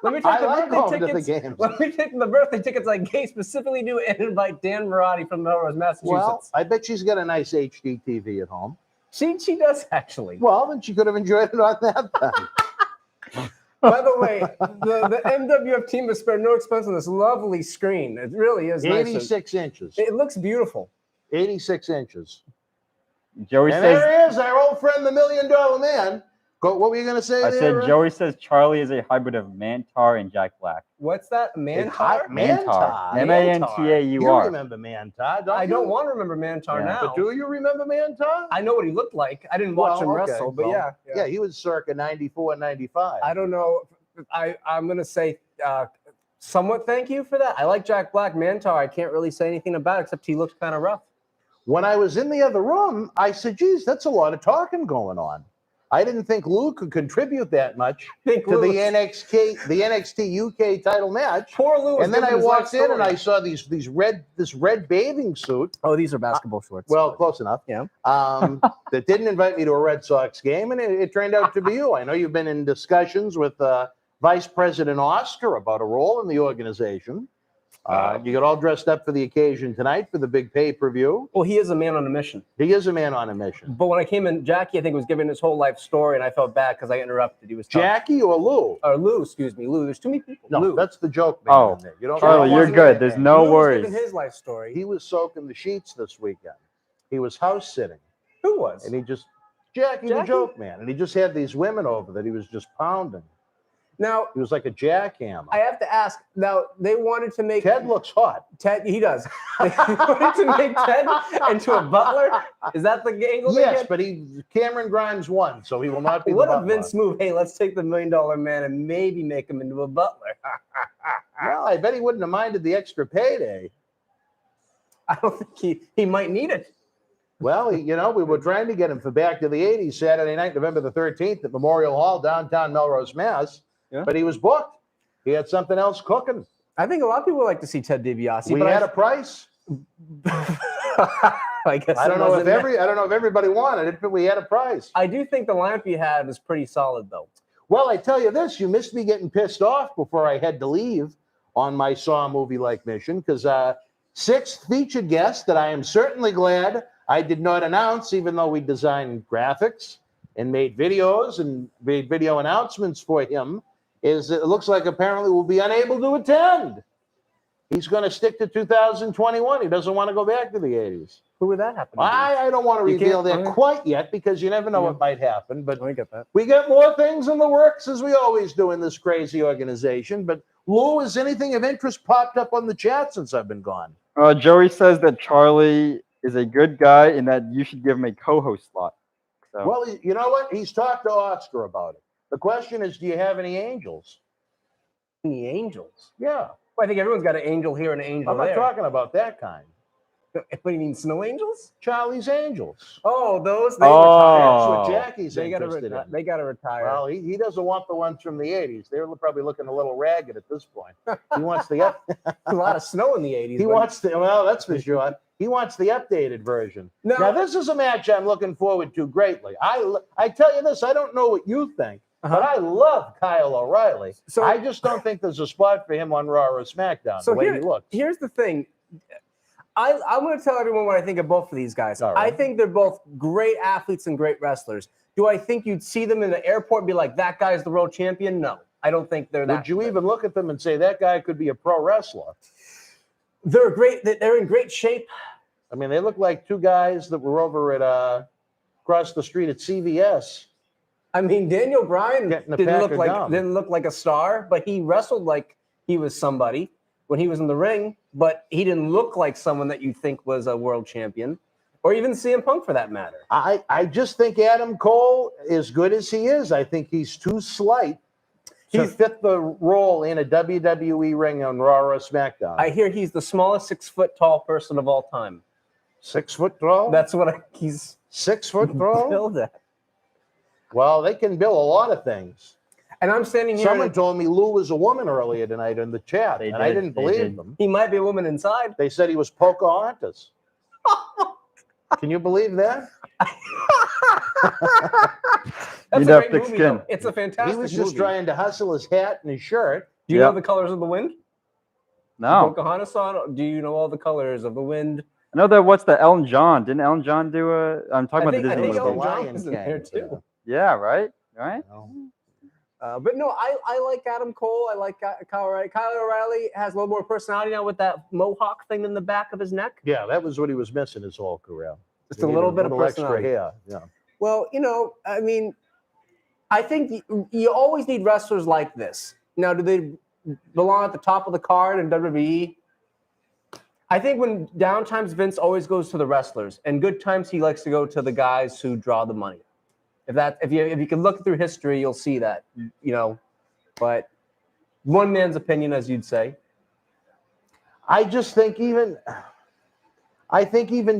Let me take I the like birthday going to the tickets. games. Let me take the birthday tickets I gave specifically to and invite Dan Marty from Melrose, Massachusetts. Well, I bet she's got a nice HD TV at home. She does actually. Well, then she could have enjoyed it on that then. By the way, the MWF team has spared no expense on this lovely screen. It really is nice. 86 inches. It looks beautiful. 86 inches. Joey And says. there he is, our old friend, the $1 Million Man. What were you going to say I there? said Joey says Charlie is a hybrid of Mantar and Jack Black. What's that? Mantar? Mantar. You M-A-N-T-A-U-R. remember Mantar, I don't want to remember Mantar Yeah. now. But do you remember Mantar? I know what he looked like. I didn't watch him wrestle, but well, yeah. Yeah, he was circa 94, 95. I don't know. I'm going to say somewhat thank you for that. I like Jack Black. Mantar, I can't really say anything about except he looks kind of rough. When I was in the other room, I said, geez, that's a lot of talking going on. I didn't think Lou could contribute that much to the NXT UK title match. Poor Lou. And then I walked in and I saw this red bathing suit. Oh, these are basketball shorts. Well, close enough. Yeah. That didn't invite me to a Red Sox game, and it turned out to be you. I know you've been in discussions with Vice President Oscar about a role in the organization. You got all dressed up for the occasion tonight for the big pay-per-view. Well, he is a man on a mission. He is a man on a mission. But when I came in, Jackie, I think, was giving his whole life story, and I felt bad because I interrupted. He was talking. Jackie or Lou? Or Lou, excuse me. Lou. There's too many people. No, Lou. that's the joke man. Oh, in there. You don't Charlie, you're good. There's no Lou worries. was giving his life story. He was soaking the sheets this weekend. He was house sitting, Who was? and he just Jackie the joke man, and he just had these women over that he was just pounding. Now, He was like a jackhammer. I have to ask. Now, they wanted to make Ted looks hot. Ted. He does. They wanted to make Ted into a butler. Is that the angle? they Yes, get? but Cameron Grimes won, so he will not be. What the a Vince move! Hey, let's take the $1 Million Man and maybe make him into a butler. Well, I bet he wouldn't have minded the extra payday. I don't think he might need it. Well, we were trying to get him for Back to the 80s Saturday night, November the 13th at Memorial Hall, downtown Melrose, Mass. Yeah. But he was booked. He had something else cooking. I think a lot of people would like to see Ted DiBiase. We but had a price. I guess I don't know if everybody wanted it, but we had a price. I do think the lineup you had was pretty solid, though. Well, I tell you this, you missed me getting pissed off before I had to leave on my Saw movie-like mission, because sixth featured guest that I am certainly glad I did not announce, even though we designed graphics and made videos and made video announcements for him, is it looks like apparently will be unable to attend. He's going to stick to 2021. He doesn't want to go back to the 80s. Who would that happen to be? I don't want to You reveal can't- that quite yet, because you never know Yeah. what might happen. But I get that. we got more things in the works, as we always do in this crazy organization. But Lou, has anything of interest popped up on the chat since I've been gone? Joey says that Charlie is a good guy and that you should give him a co-host slot. So. Well, you know what? He's talked to Oscar about it. The question is, do you have any angels? The Angels. Yeah. Well, I think everyone's got an angel here and an angel I'm not there. talking about that kind. What do you mean, Snow Angels? Charlie's Angels. Oh, those. They Oh. retired. That's what Jackie's They gotta, interested in. they gotta retire. Well, he doesn't want the ones from the 80s. They're probably looking a little ragged at this point. He wants the a lot of snow in the 80s. he wants the well, that's for sure. He wants the updated version. No. Now, this is a match I'm looking forward to greatly. I tell you this, I don't know what you think, but I love Kyle O'Reilly. So I just don't think there's a spot for him on Raw or SmackDown, So the way he looks. Here's the thing. I'm going to tell everyone what I think of both of these guys. All right. I think they're both great athletes and great wrestlers. Do I think you'd see them in the airport and be like, that guy's the world champion? No, I don't think they're that. Would you good. even look at them and say that guy could be a pro wrestler? They're great. They're in great shape. I mean, they look like two guys that were over at across the street at CVS. I mean, Daniel Bryan Getting a didn't pack look of like gum. a star, but he wrestled like he was somebody when he was in the ring. But he didn't look like someone that you think was a world champion, or even CM Punk for that matter. I just think Adam Cole, as good as he is, I think he's too slight to fit the role in a WWE ring on Raw or SmackDown. I hear he's the smallest 6 foot tall person of all time. 6 foot tall? That's what he's 6 foot tall? billed at. Well, they can bill a lot of things. And I'm standing here. Someone told me Lou was a woman earlier tonight in the chat, and I didn't believe them. He might be a woman inside. They said he was Pocahontas. Can you believe that? That's You'd a have great thick movie, skin. though. It's a fantastic He was just movie. trying to hustle his hat and his shirt. Do you know the colors of the wind? No. Pocahontas song. Do you know all the colors of the wind? I know that what's the Elton John? Didn't Elton John do a? I'm talking about the I Disney think movie. Elton John was in there too. Yeah, right. Right. But no, I like Adam Cole. I like Kyle O'Reilly. Kyle O'Reilly has a little more personality now with that mohawk thing in the back of his neck. Yeah, that was what he was missing his whole career. Just a little bit of extra personality. hair. Yeah. Well, I mean, I think you always need wrestlers like this. Now, do they belong at the top of the card in WWE? I think when down times, Vince always goes to the wrestlers, and good times he likes to go to the guys who draw the money. If you can look through history, you'll see that, But one man's opinion, as you'd say. I just think even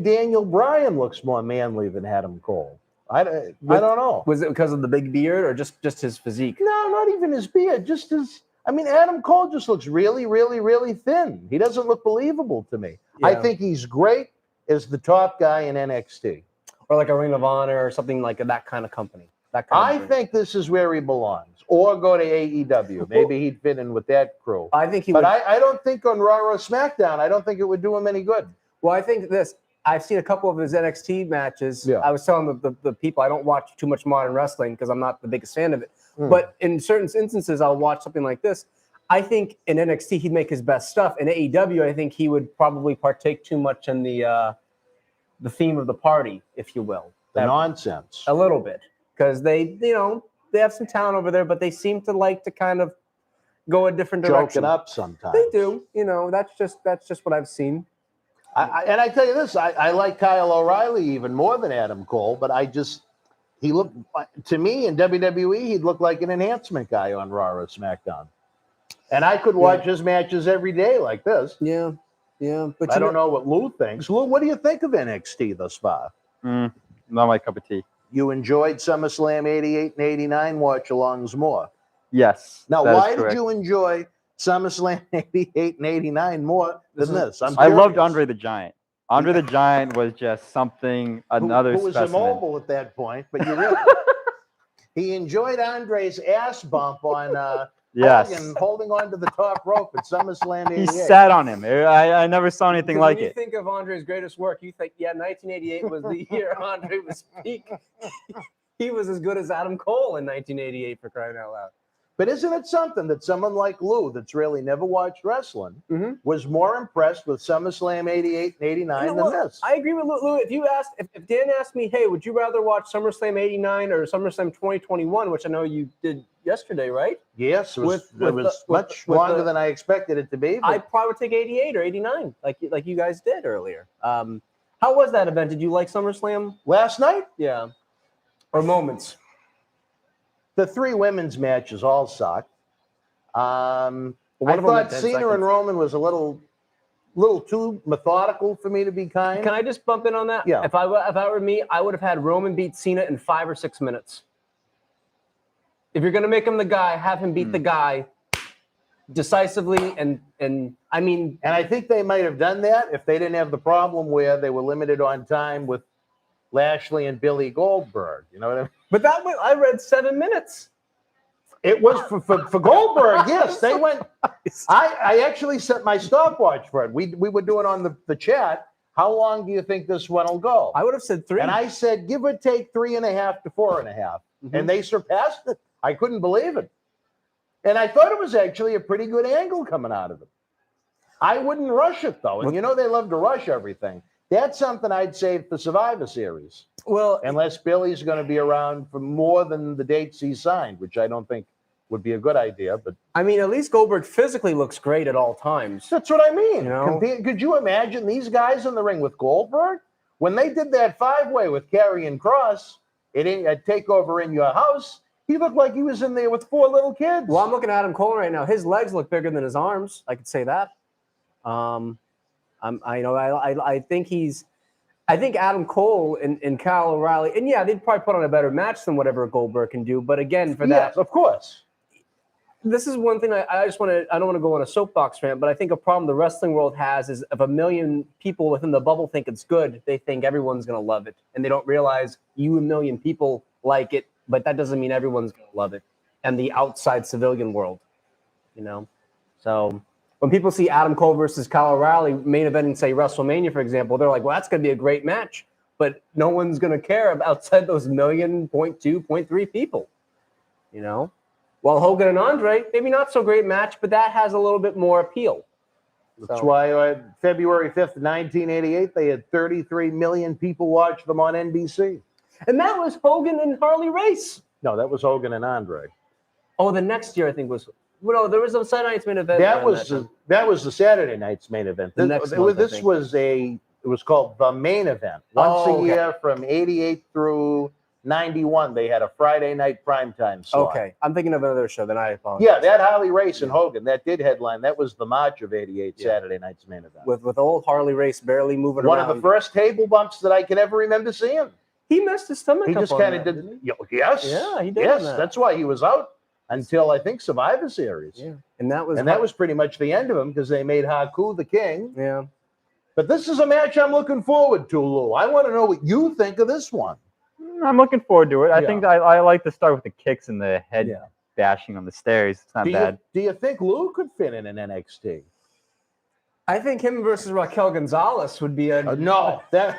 Daniel Bryan looks more manly than Adam Cole. I don't know. Was it because of the big beard or just his physique? No, not even his beard. Just his. I mean, Adam Cole just looks really, really, really thin. He doesn't look believable to me. Yeah. I think he's great as the top guy in NXT. Or like a Ring of Honor or something like that kind of company. I think this is where he belongs. Or go to AEW. Maybe he'd fit in with that crew. I think he But would. I don't think on Raw or SmackDown, I don't think it would do him any good. Well, I think this. I've seen a couple of his NXT matches. Yeah. I was telling the people I don't watch too much modern wrestling because I'm not the biggest fan of it. Hmm. But in certain instances, I'll watch something like this. I think in NXT he'd make his best stuff. In AEW, I think he would probably partake too much in the theme of the party, if you will. The nonsense. A little bit, because they have some talent over there, but they seem to like to kind of go a different direction. Joking up sometimes. They do. That's just what I've seen. And I tell you this, I like Kyle O'Reilly even more than Adam Cole, but he looked, to me in WWE, he'd look like an enhancement guy on Raw or SmackDown. And I could watch his matches every day like this. Yeah. But I don't know what Lou thinks. Lou, what do you think of NXT thus far? Not my cup of tea. You enjoyed SummerSlam 88 and 89 watch-alongs more. Yes. Now, that is why did correct. you enjoy SummerSlam 88 and 89 more than this? I loved Andre the Giant. Andre the Giant was just something, another who was specimen. immobile at that point, but you really he enjoyed Andre's ass bump on Yes. Hogan holding on to the top rope at SummerSlam 88. He sat on him. I never saw anything like when you it. think of Andre's greatest work, you think, 1988 was the year Andre was peak. He was as good as Adam Cole in 1988 for crying out loud. But isn't it something that someone like Lou, that's really never watched wrestling, Mm-hmm. was more impressed with SummerSlam 88 and 89 than this? I agree with Lou. If Dan asked me, hey, would you rather watch SummerSlam 89 or SummerSlam 2021, which I know you did yesterday, right? Yes, it was with much the- longer than I expected it to be. I But probably would take 88 or 89, like you guys did earlier. How was that event? Did you like SummerSlam? last night, Yeah. Or moments? the three women's matches all sucked. I One of them thought had 10 Cena and seconds. Roman was a little little too methodical for me to be kind. Can I just bump in on that? Yeah. If I were me, I would have had Roman beat Cena in 5 or 6 minutes. If you're gonna make him the guy, have him beat the guy decisively, and I mean, And I think they might have done that if they didn't have the problem where they were limited on time with Lashley and Billy Goldberg. You know what I mean? but that was, I read 7 minutes. It was for Goldberg. Yes, they went. I actually set my stopwatch for it. We were doing on the chat. How long do you think this one will go? I would have said 3. And I said, give or take 3.5 to 4.5. And they surpassed it. I couldn't believe it. And I thought it was actually a pretty good angle coming out of it. I wouldn't rush it, though. And you know they love to rush everything. That's something I'd save for Survivor Series. Well, Unless Billy's going to be around for more than the dates he signed, which I don't think would be a good idea. But I mean, at least Goldberg physically looks great at all times. that's what I mean. You know? Could you imagine these guys in the ring with Goldberg? When they did that 5-way with Karrion Kross, it ain't a takeover in your house. He looked like he was in there with 4 little kids. Well, I'm looking at Adam Cole right now. His legs look bigger than his arms. I could say that. I think Adam Cole and Kyle O'Reilly, and yeah, they'd probably put on a better match than whatever Goldberg can do. But again, for that, yes, of course. this is one thing I don't want to go on a soapbox rant, but I think a problem the wrestling world has is if 1 million people within the bubble think it's good, they think everyone's going to love it. And they don't realize 1 million people like it, but that doesn't mean everyone's going to love it. And the outside civilian world, you know? So when people see Adam Cole versus Kyle O'Reilly main eventing, say WrestleMania, for example, they're like, well, that's going to be a great match. But no one's going to care about outside those 1 million, 0.2, 0.3 people, you know? While Hogan and Andre, maybe not so great match, but that has a little bit more appeal. That's why February 5th, 1988, they had 33 million people watch them on NBC. And that was Hogan and Harley Race. No, that was Hogan and Andre. Oh, the next year I think was there was a Saturday night's main event. That was the Saturday night's main event. The next month, this was it was called the main event. Once a year from 88 through 91, they had a Friday night primetime slot. Okay, I'm thinking of another show. Then I apologize. Yeah, that Harley Race and Hogan, that did headline. That was the March of 88 Saturday night's main event. With old Harley Race barely moving One around. of the first table bumps that I can ever remember seeing. He messed his stomach He up just on kind of that, did. didn't he? Yes. Yeah, he did Yes, on that. that's why he was out until I think Survivor Series. Yeah, and that was pretty much the end of him because they made Haku the king. Yeah. But this is a match I'm looking forward to, Lou. I want to know what you think of this one. I'm looking forward to it. I Yeah. think I like to start with the kicks and the head bashing on the stairs. It's not bad. Do you think Lou could fit in an NXT? I think him versus Raquel Gonzalez would be a No, that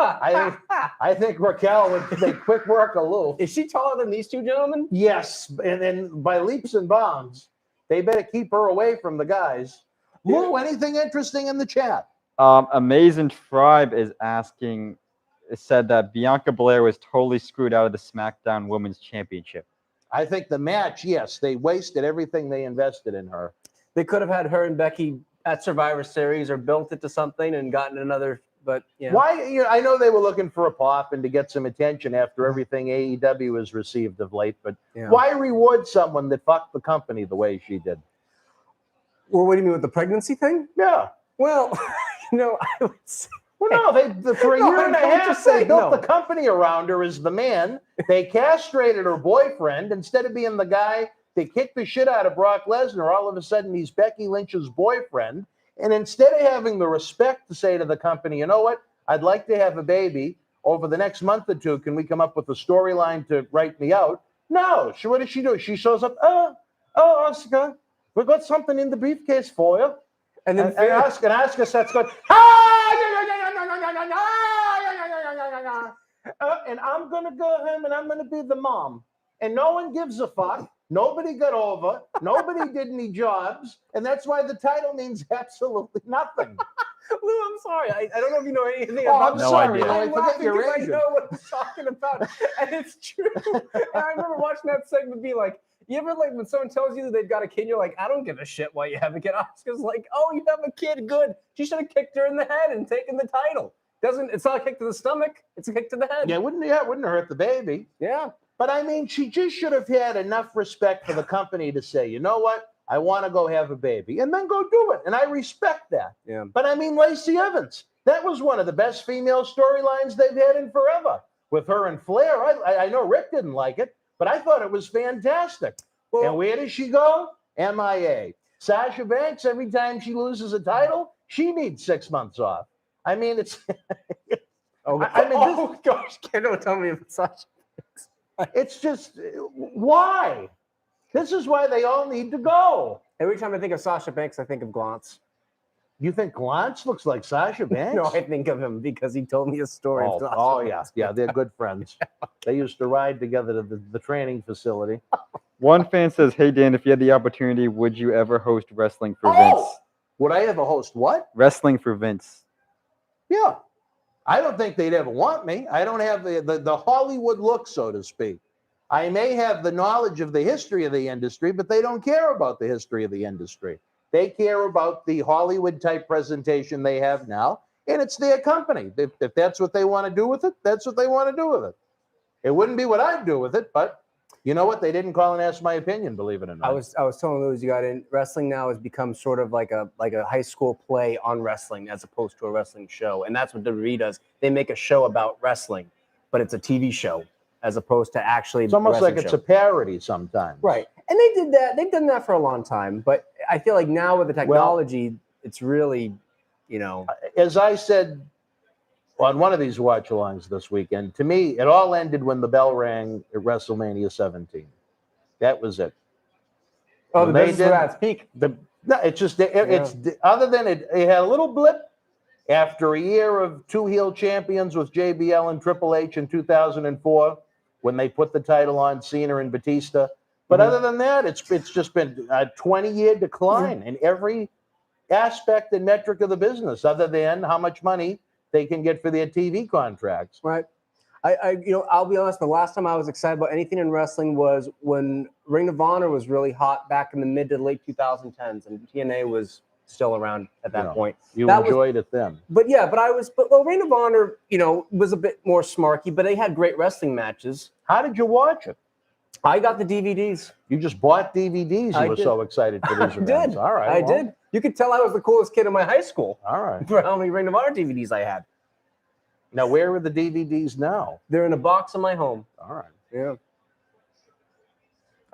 I think Raquel would make quick work of Lou. Is she taller than these two gentlemen? Yes, and then by leaps and bounds, they better keep her away from the guys. Lou, anything interesting in the chat? Amazing Tribe is asking. It said that Bianca Belair was totally screwed out of the SmackDown Women's Championship. I think the match, yes, they wasted everything they invested in her. They could have had her and Becky at Survivor Series or built it to something and gotten another. But yeah. Why? I know they were looking for a pop and to get some attention after everything AEW has received of late, but why reward someone that fucked the company the way she did? Well, what do you mean with the pregnancy thing? Yeah. Well, I would say. Well, no, for a year and a half, they built the company around her as the man. They castrated her boyfriend. Instead of being the guy that kicked the shit out of Brock Lesnar, all of a sudden he's Becky Lynch's boyfriend. And instead of having the respect to say to the company, you know what, I'd like to have a baby over the next month or two. Can we come up with a storyline to write me out? No. What does she do? She shows up, Oscar, we got something in the briefcase for you. And then Oscar starts going, and I'm going to go home and I'm going to be the mom. And no one gives a fuck. Nobody got over. Nobody did any jobs. And that's why the title means absolutely nothing. Lou, I'm sorry. I don't know if you know anything I'm about sorry. idea. I forget your age. I know what I'm talking about. And it's true. And I remember watching that segment be like, you ever like when someone tells you that they've got a kid, you're like, I don't give a shit why you have a kid. Oscar's like, oh, you have a kid, good. She should have kicked her in the head and taken the title. It's not a kick to the stomach, it's a kick to the head. Yeah, it wouldn't hurt the baby. Yeah. But I mean, she just should have had enough respect for the company to say, you know what? I want to go have a baby, and then go do it. And I respect that. Yeah. But I mean, Lacey Evans, that was one of the best female storylines they've had in forever with her and Flair. I know Rick didn't like it, but I thought it was fantastic. Well, And where does she go? MIA. Sasha Banks, every time she loses a title, she needs 6 months off. I mean, it's. Gosh, don't tell me about Sasha. It's just, why? This is why they all need to go. Every time I think of Sasha Banks, I think of Glantz. You think Glantz looks like Sasha Banks? No, I think of him because he told me a story. of Sasha Banks. Yeah, they're good friends. They used to ride together to the training facility. One fan says, "Hey Dan, if you had the opportunity, would you ever host wrestling for Vince?" Would I ever host what? Wrestling for Vince. Yeah. I don't think they'd ever want me. I don't have the Hollywood look, so to speak. I may have the knowledge of the history of the industry, but they don't care about the history of the industry. They care about the Hollywood type presentation they have now, and it's their company. If that's what they want to do with it, that's what they want to do with it. It wouldn't be what I'd do with it, but you know what? They didn't call and ask my opinion, believe it or not. I was telling Louis you got in. Wrestling now has become sort of like a high school play on wrestling as opposed to a wrestling show, and that's what WWE does. They make a show about wrestling, but it's a TV show as opposed to actually. It's almost like it's a parody sometimes. Right, and they did that. They've done that for a long time, but I feel like now with the technology, it's really, As I said on one of these watch-alongs this weekend, to me, it all ended when the bell rang at WrestleMania 17. That was it. Oh, the business was at its peak. It's just, it's other than it had a little blip after a year of two heel champions with JBL and Triple H in 2004 when they put the title on Cena and Batista. But other than that, it's just been a 20-year decline in every aspect and metric of the business, other than how much money they can get for their TV contracts. Right. I'll be honest. The last time I was excited about anything in wrestling was when Ring of Honor was really hot back in the mid to late 2010s, and TNA was still around at that point. You enjoyed it then. But Ring of Honor, was a bit more smarky, but they had great wrestling matches. How did you watch it? I got the DVDs. You just bought DVDs. You were so excited for these events. I did. All right. I did. You could tell I was the coolest kid in my high school. All right. For how many Ring of Honor DVDs I had. Now, where are the DVDs now? They're in a box in my home. All right. Yeah.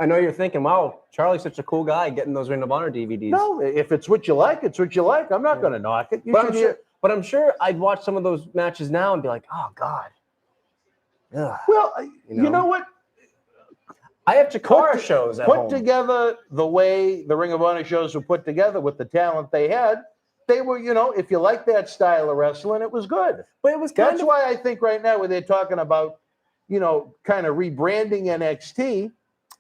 I know you're thinking, wow, Charlie's such a cool guy getting those Ring of Honor DVDs. No, if it's what you like, it's what you like. I'm not going to knock it. But I'm sure I'd watch some of those matches now and be like, oh, God. Ugh. Well, you know what? I have Chikara shows at home. Put together the way the Ring of Honor shows were put together with the talent they had, they were, if you like that style of wrestling, it was good. But it was That's why I think right now when they're talking about, kind of rebranding NXT,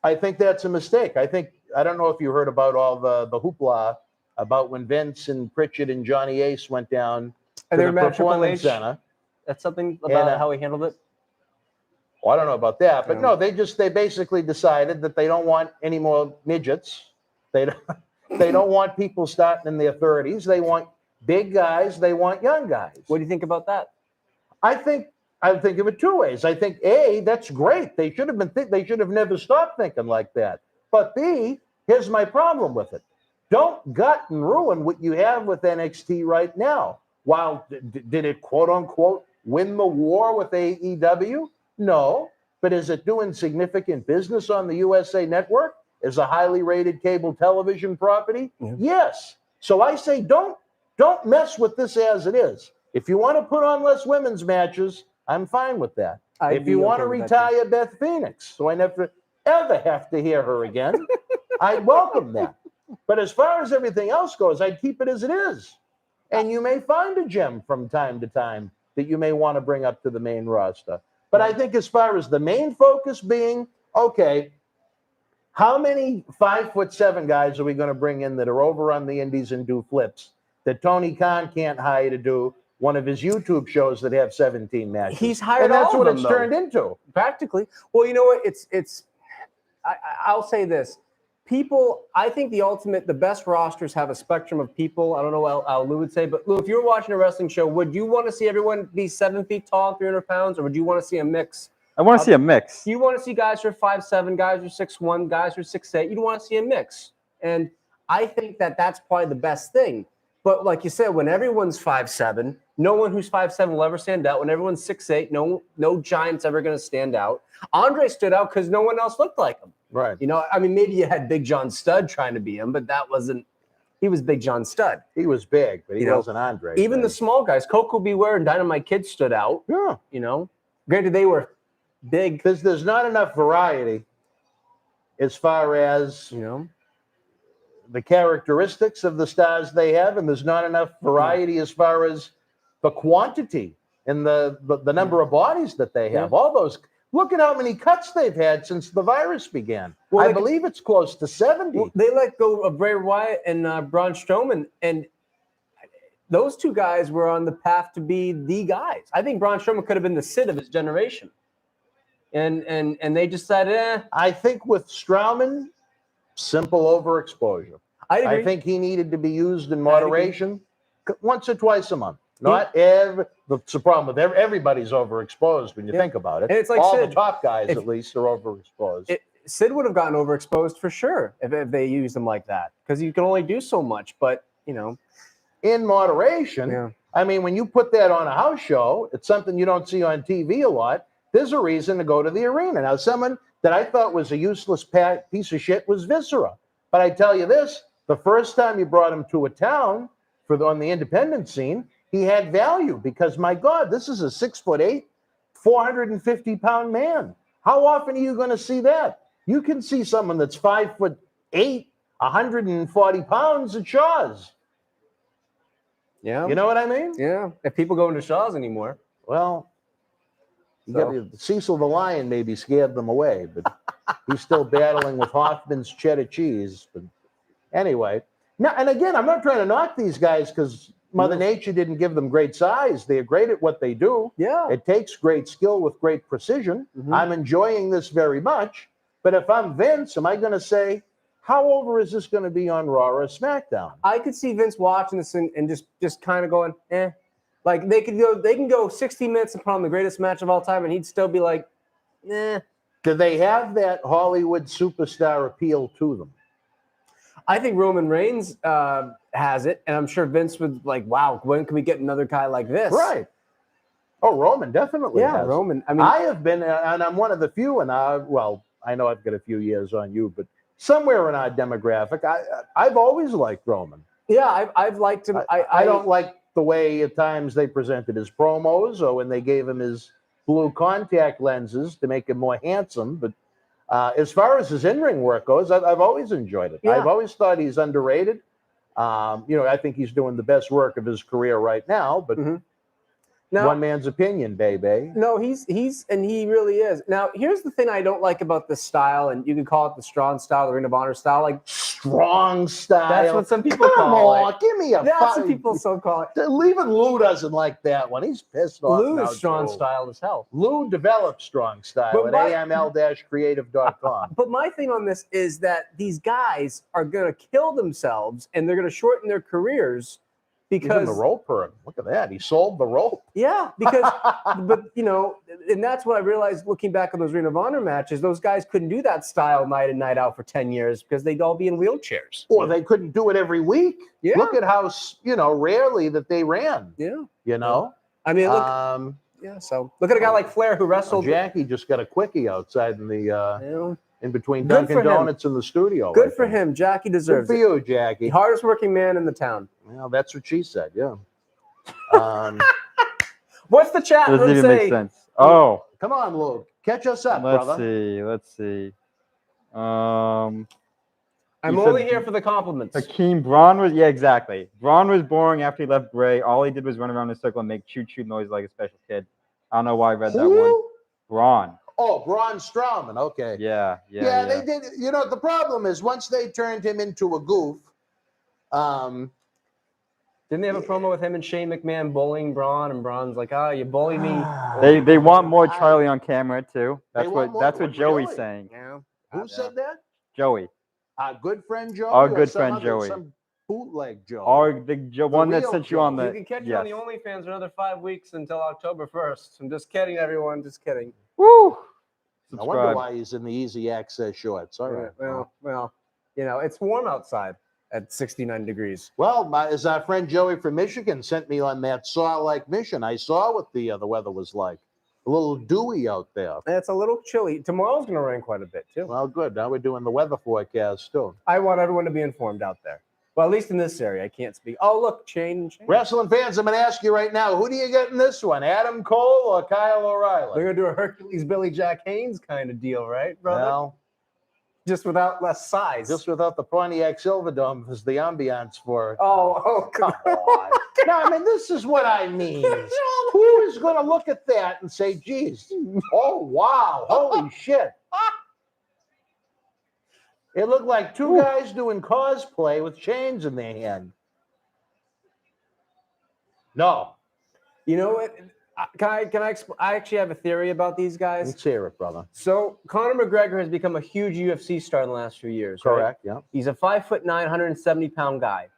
I think that's a mistake. I don't know if you heard about all the hoopla about when Vince and Pritchard and Johnny Ace went down to the Performance Center. That's something about how he handled it? Well, I don't know about that, but no, they basically decided that they don't want any more midgets. They don't want people starting in their 30s. They want big guys. They want young guys. What do you think about that? I think of it two ways. I think A, that's great. They should have never stopped thinking like that. But B, here's my problem with it. Don't gut and ruin what you have with NXT right now. While did it quote unquote win the war with AEW? No, but is it doing significant business on the USA Network as a highly rated cable television property? Yeah. Yes. So I say don't mess with this as it is. If you want to put on less women's matches, I'm fine with that. If you want to retire Beth Phoenix, so I never ever have to hear her again, I'd welcome that. But as far as everything else goes, I'd keep it as it is. And you may find a gem from time to time that you may want to bring up to the main roster. But I think as far as the main focus being, okay, how many 5'7" guys are we going to bring in that are over on the indies and do flips that Tony Khan can't hire to do one of his YouTube shows that have 17 matches? He's hired and that's all what of it's them, turned into. Practically. Well, you know what? I'll say this. I think the best rosters have a spectrum of people. I don't know how Lou would say, but Lou, if you were watching a wrestling show, would you want to see everyone be 7 feet tall, 300 pounds, or would you want to see a mix? I want to see a mix. You want to see guys who are 5'7", guys who are 6'1", guys who are 6'8". You'd want to see a mix. And I think that that's probably the best thing. But like you said, when everyone's 5'7", no one who's 5'7" will ever stand out. When everyone's 6'8", no giant's ever going to stand out. Andre stood out because no one else looked like him. Right. You know, I mean, maybe you had Big John Studd trying to be him, but that wasn't. He was Big John Studd. He was big, but he You know, wasn't Andre. Even the small guys, Coco Beware and Dynamite Kid stood out. Yeah. You know, granted they were big. Because there's not enough variety as far as You know, the characteristics of the stars they have, and there's not enough variety as far as the quantity and the number of bodies that they have. Yeah. All those. Look at how many cuts they've had since the virus began. Well, I believe it's close to 70. well, they let go of Bray Wyatt and Braun Strowman, and those two guys were on the path to be the guys. I think Braun Strowman could have been the Sid of his generation, and they decided, I think with Strowman, simple overexposure. I think he needed to be used in moderation once or twice a month. Not every. That's the problem with everybody's overexposed when you think about it. And it's like all Sid, the top guys, at least, are overexposed. Sid would have gotten overexposed for sure if they used him like that, because you can only do so much. But you know, in moderation. Yeah. I mean, when you put that on a house show, it's something you don't see on TV a lot. There's a reason to go to the arena. Now, someone that I thought was a useless piece of shit was Viscera. But I tell you this, the first time you brought him to a town on the independent scene, he had value because, my God, this is a 6'8", 450-pound man. How often are you going to see that? You can see someone that's 5'8", 140 pounds at Shaw's. yeah, You know what I mean? yeah. If people go into Shaw's anymore, Well, Cecil the Lion maybe scared them away, but he's still battling with Hoffman's cheddar cheese. But anyway, now and again, I'm not trying to knock these guys because Mother Nature didn't give them great size. They're great at what they do. yeah. It takes great skill with great precision. Mhm. I'm enjoying this very much. But if I'm Vince, am I going to say, how over is this going to be on Raw or SmackDown? I could see Vince watching this and just kind of going, eh. Like they can go 60 minutes and put on the greatest match of all time, and he'd still be like, eh. Do they have that Hollywood superstar appeal to them? I think Roman Reigns has it, and I'm sure Vince would like, wow, when can we get another guy like this? Right. Oh, Roman definitely Yeah, has. Roman. I mean, I have been, and I'm one of the few, and I know I've got a few years on you, but somewhere in our demographic, I've always liked Roman. yeah, I've liked him. I don't like the way at times they presented his promos or when they gave him his blue contact lenses to make him more handsome. But as far as his in-ring work goes, I've always enjoyed it. Yeah. I've always thought he's underrated. I think he's doing the best work of his career right now, but Now, one man's opinion, baby. no, he really is. Now, here's the thing I don't like about this style, and you can call it the Strong style, the Ring of Honor style. Like Strong style. that's what some people Come call on, it. give me a That's what people so call it. Even Lou doesn't like that one. He's pissed off. Lou now, is Strong too. style as hell. Lou developed Strong Style But at aml-creative.com. But my thing on this is that these guys are going to kill themselves, and they're going to shorten their careers Even because the roper. Look at that. He sold the rope. yeah, because but and that's what I realized looking back on those Ring of Honor matches. Those guys couldn't do that style night in, night out for 10 years because they'd all be in wheelchairs. Or they couldn't do it every week. Yeah. Look at how, rarely that they ran. Yeah. I I mean, look, so look at a guy like Flair who wrestled. Jackie just got a quickie outside in the in between Good Dunkin' for him. Donuts and the studio. Good I for think. him. Jackie Good deserves for it. you, Jackie. The hardest working man in the town. Well, that's what she said. Yeah. What's the chat Doesn't room even make say? sense. Oh, Come on, Luke. Catch us up, let's brother. see. I'm You only said- here for the compliments. Hakeem Braun was exactly. Braun was boring after he left Bray. All he did was run around in a circle and make choo-choo noise like a special kid. I don't know why I read that one. Who? Braun. Oh, Braun Strowman. Okay. Yeah. They did. The problem is once they turned him into a goof. Didn't they have a promo with him and Shane McMahon bullying Braun, and Braun's like, "Oh, you bully me." They want more Charlie on camera too. They That's want more- what Joey's really? saying. Yeah. Who said that? Joey. Our good friend Joey. Our or good some friend other- Joey. Some bootleg Joey. Or the one that real sent you on Joey. the. You can catch it yes. on the OnlyFans for another 5 weeks until October 1st. I'm just kidding, everyone. Just kidding. Woo! I wonder Subscribe. why he's in the easy access shorts. All right. Well, it's warm outside. at 69 degrees. Well, as our friend Joey from Michigan sent me on that saw-like mission, I saw what the weather was like. A little dewy out there. It's a little chilly. Tomorrow's going to rain quite a bit, too. Well, good. Now we're doing the weather forecast, too. I want everyone to be informed out there. Well, at least in this area. I can't speak. Oh, look, change. Wrestling fans, I'm going to ask you right now, who do you get in this one, Adam Cole or Kyle O'Reilly? They're going to do a Hercules Billy Jack Haynes kind of deal, right, brother? Well, just without less size. just without the Pontiac Silverdome as the ambiance for it. Oh, Come on. No, I mean, this is what I mean. Who is going to look at that and say, geez, oh, wow, holy shit. It looked like two guys doing cosplay with chains in their hand. No. You know what? I actually have a theory about these guys. Let's hear it, brother. So Conor McGregor has become a huge UFC star in the last few years. Correct, right? yeah. He's a 5'9", 170-pound guy.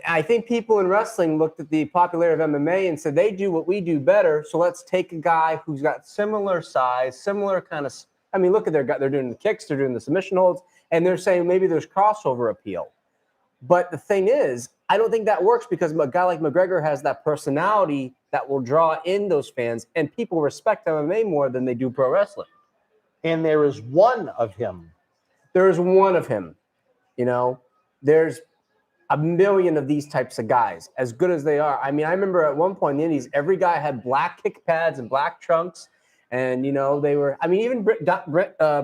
I think people in wrestling looked at the popularity of MMA and said, they do what we do better, so let's take a guy who's got similar size, similar kind of, I mean, look at they're doing the kicks, they're doing the submission holds, and they're saying maybe there's crossover appeal. But the thing is, I don't think that works because a guy like McGregor has that personality that will draw in those fans, and people respect MMA more than they do pro wrestling. And there is one of him. There is one of him. You know, there's a million of these types of guys, as good as they are. I mean, I remember at one point in the Indies, every guy had black kick pads and black trunks. And, you know, they were, I mean, even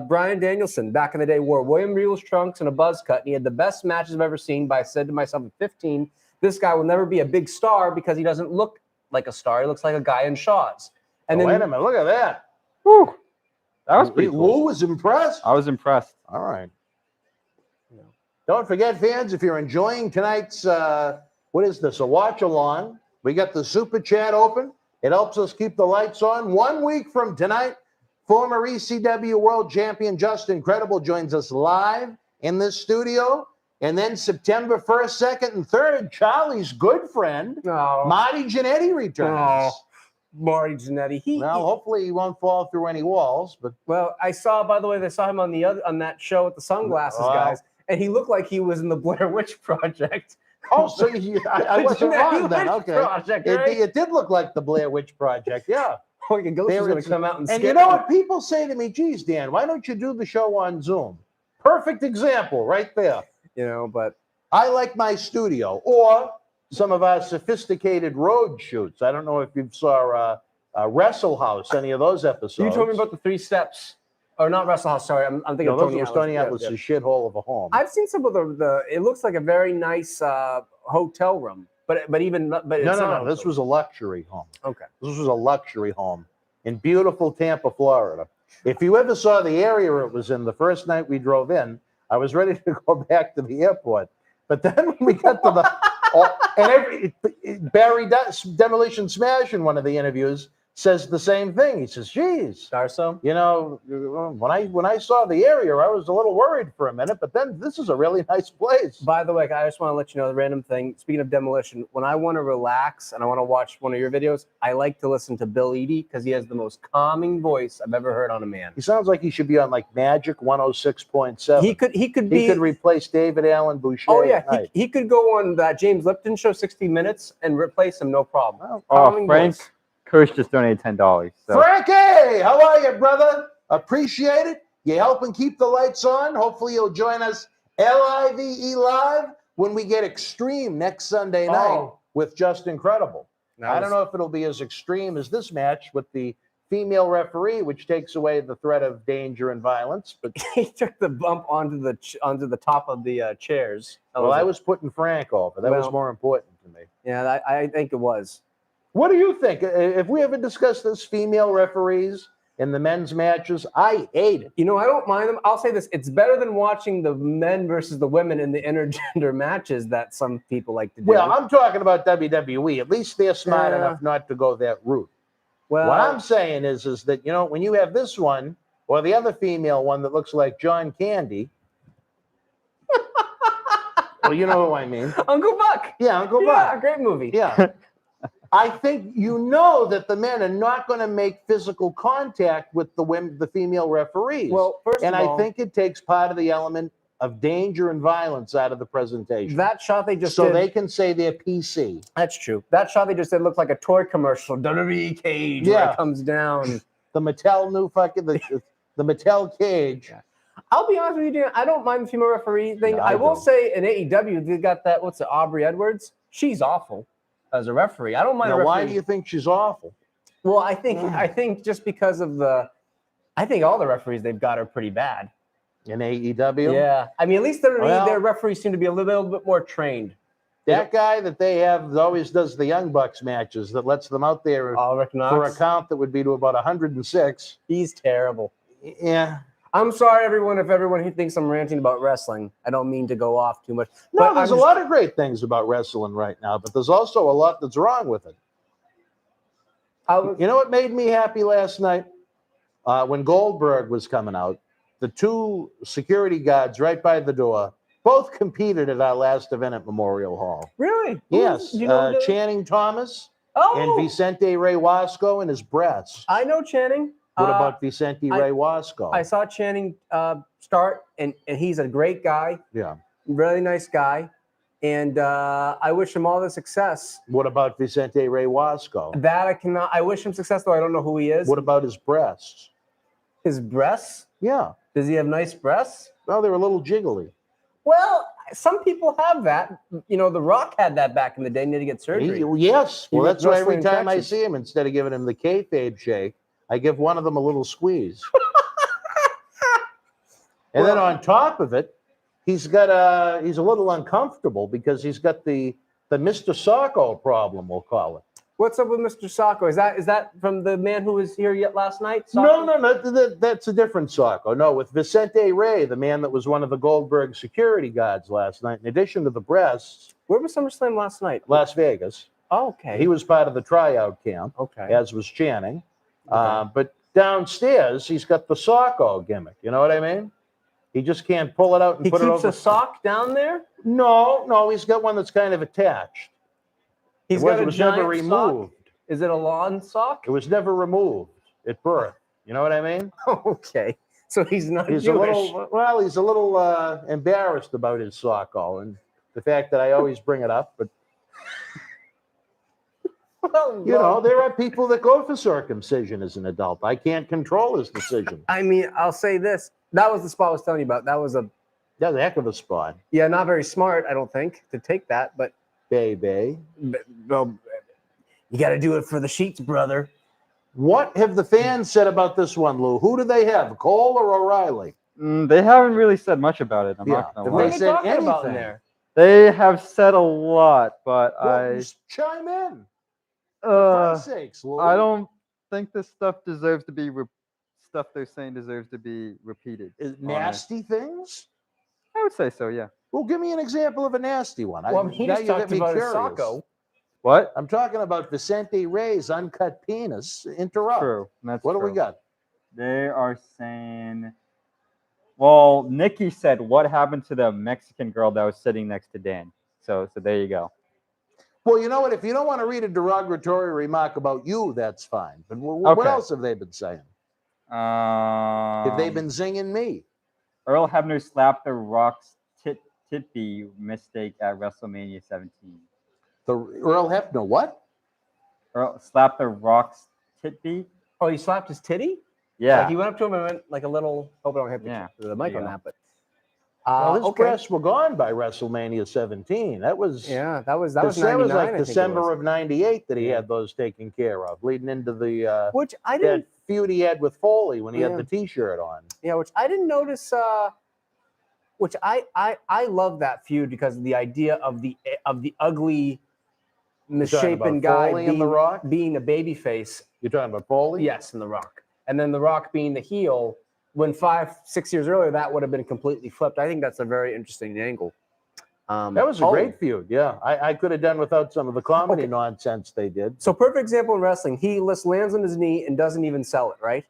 Bryan Danielson back in the day wore William Regal's trunks and a buzz cut. And he had the best matches I've ever seen. But I said to myself at 15, this guy will never be a big star because he doesn't look like a star. He looks like a guy in Shaw's. And then, wait a minute, look at that. Whew. That was pretty cool. Lou was impressed. I was impressed. All right. Don't forget, fans, if you're enjoying tonight's, what is this, a watch-along, we got the Super Chat open. It helps us keep the lights on. 1 week from tonight, former ECW World Champion Justin Credible joins us live in this studio. And then September 1st, 2nd, and 3rd, Charlie's good friend, Marty Jannetty returns. Marty Jannetty. Well, hopefully he won't fall through any walls. But well, I saw, by the way, they saw him on that show with the sunglasses guys, and he looked like he was in the Blair Witch Project. Oh, so I wasn't wrong then. Okay. Project, right? It did look like the Blair Witch Project, yeah. Like a ghost was going to come out and you know what? People say to me, geez, Dan, why don't you do the show on Zoom? Perfect example right there. You know, but I like my studio or some of our sophisticated road shoots. I don't know if you saw Wrestle House, any of those episodes. You told me about the 3 steps. Or not Wrestle House, sorry. I'm thinking of Tony Atlas. Tony Atlas' shithole of a home. I've seen some of the it looks like a very nice hotel room. But it's no. This was a luxury home. Okay. This was a luxury home in beautiful Tampa, Florida. If you ever saw the area it was in the first night we drove in, I was ready to go back to the airport. But then when we got to Barry Demolition Smash in one of the interviews says the same thing. He says, geez, Darso, you know, when I saw the area, I was a little worried for a minute, but then this is a really nice place. By the way, I just want to let you know the random thing. Speaking of Demolition, when I want to relax and I want to watch one of your videos, I like to listen to Bill Eadie because he has the most calming voice I've ever heard on a man. He sounds like he should be on like Magic 106.7. He could replace David Allen Boucher. Oh yeah, he could go on that James Lipton show 60 Minutes and replace him, no problem. Oh, Frank Kirsch just donated $10. So. Frankie, how are you, brother? Appreciate it. You're helping keep the lights on. Hopefully you'll join us live when we get Extreme next Sunday night with Justin Credible. I don't know if it'll be as extreme as this match with the female referee, which takes away the threat of danger and violence. But he took the bump onto the top of the chairs. Well, I was putting Frank over. That was more important to me. Yeah, I think it was. What do you think? If we ever discussed this, female referees in the men's matches, I hate it. You know, I don't mind them. I'll say this. It's better than watching the men versus the women in the intergender matches that some people like to do. Well, I'm talking about WWE. At least they're smart enough not to go that route. Well, what I'm saying is that, you know, when you have this one or the other female one that looks like John Candy. Well, you know who I mean. Uncle Buck. Yeah, Uncle Buck. Yeah, great movie. Yeah. I think you know that the men are not going to make physical contact with the female referees. Well, first and of all, I think it takes part of the element of danger and violence out of the presentation. That shot they just so did, they can say they're PC. That's true. That shot they just did looked like a toy commercial. WWE cage where Yeah. it comes down. The Mattel new fucking the Mattel cage. Yeah. I'll be honest with you, Dan. I don't mind the female referee thing. No, I will don't. say in AEW they got that. What's it? Aubrey Edwards. She's awful as a referee. I don't mind. Now, a why referee. do you think she's awful? Well, I think just because of I think all the referees they've got are pretty bad. In AEW? Yeah, I mean at least their Well- referees seem to be a little bit more trained. That guy that they have that always does the Young Bucks matches that lets them out there Rick Knox. for a count that would be to about 106. He's terrible. Yeah. I'm sorry, everyone, if everyone who thinks I'm ranting about wrestling. I don't mean to go off too much. No, But there's I'm a lot of great things about wrestling right now, but there's also a lot that's wrong with it. You know what made me happy last night? When Goldberg was coming out, the two security guards right by the door both competed at our last event at Memorial Hall. Really? Yes. You know Channing Thomas oh, and Vicente Rey Wasco and his breasts. I know Channing. What about Vicente Rey Wasco? I saw Channing start, and he's a great guy, Yeah. really nice guy, and I wish him all the success. What about Vicente Rey Wasco? That I cannot. I wish him success, though I don't know who he is. What about his breasts? His breasts? Yeah. Does he have nice breasts? Well, they're a little jiggly. Well, some people have that. You know, The Rock had that back in the day. He had to get surgery. Yes. Well, He that's why every wrestling time I Texas. see him, instead of giving him the kayfabe shake, I give one of them a little squeeze. And then on top of it, he's a little uncomfortable because he's got the Mr. Sacco problem, we'll call it. What's up with Mr. Sacco? Is that from the man who was here yet last night? No, that's a different Sacco. No, with Vicente Rey, the man that was one of the Goldberg security guards last night, in addition to the breasts, Where was SummerSlam last night? Las Vegas. Oh, okay. He was part of the tryout camp, okay. as was Channing. Okay. But downstairs, he's got the Sacco gimmick. You know what I mean? He just can't pull it out and He put it keeps over. a sock down there? No, he's got one that's kind of attached. He's It got a was never giant removed. sock? Is it a lawn sock? It was never removed at birth. You know what I mean? Okay. So he's not He's Jewish. he's a little embarrassed about his Sacco and the fact that I always bring it up. But Well, you know, there are people that go for circumcision as an adult. I can't control his decision. I mean, I'll say this. That was the spot I was telling you about. That was That's a heck of a spot, not very smart, I don't think, to take that. But baby. well, you got to do it for the sheets, brother. What have the fans said about this one, Lou? Who do they have, Cole or O'Reilly? They haven't really said much about it. I'm not gonna Have lie. What are they they said talking about in anything? there? They have said a lot, but Well, just chime in. For I Christ's sakes, Lou. I don't think this stuff deserves to be stuff they're saying deserves to be repeated. Nasty things? I would say so, yeah. Well, give me an example of a nasty one. Well, he now just you got talked me about his curious. Sacco. What? I'm talking about Vicente Rey's uncut penis. Interrupt. True. That's What do we true. got? They are saying, well, Nikki said, what happened to the Mexican girl that was sitting next to Dan? So there you go. Well, you know what? If you don't want to read a derogatory remark about you, that's fine. But what Okay. else have they been saying? Have they been zinging me? Earl Hebner slapped the Rock's titty mistake at WrestleMania 17. The Earl Hebner, what? Earl slapped the Rock's titty. Oh, he slapped his titty? Yeah. Like he went up to him and went like a little. Hope I don't hit Yeah, the mic there on you that, but. Well, his Okay. breasts were gone by WrestleMania 17. That was Yeah, that was that 99, was I like think it December was. of '98 that he Yeah. had those taken care of, leading into the Which I that didn't. feud he had with Foley when he Yeah. had the T-shirt on. Yeah, which I didn't notice. Which I love that feud because of the idea of the ugly, misshapen about guy Foley and The Rock? being a baby face. You're talking about Foley? Yes, in The Rock, and then The Rock being the heel. When 5-6 years earlier, that would have been completely flipped. I think that's a very interesting angle. That was a great feud. Yeah, I could have done without some of the comedy Okay. nonsense they did. So perfect example in wrestling. He just lands on his knee and doesn't even sell it, right?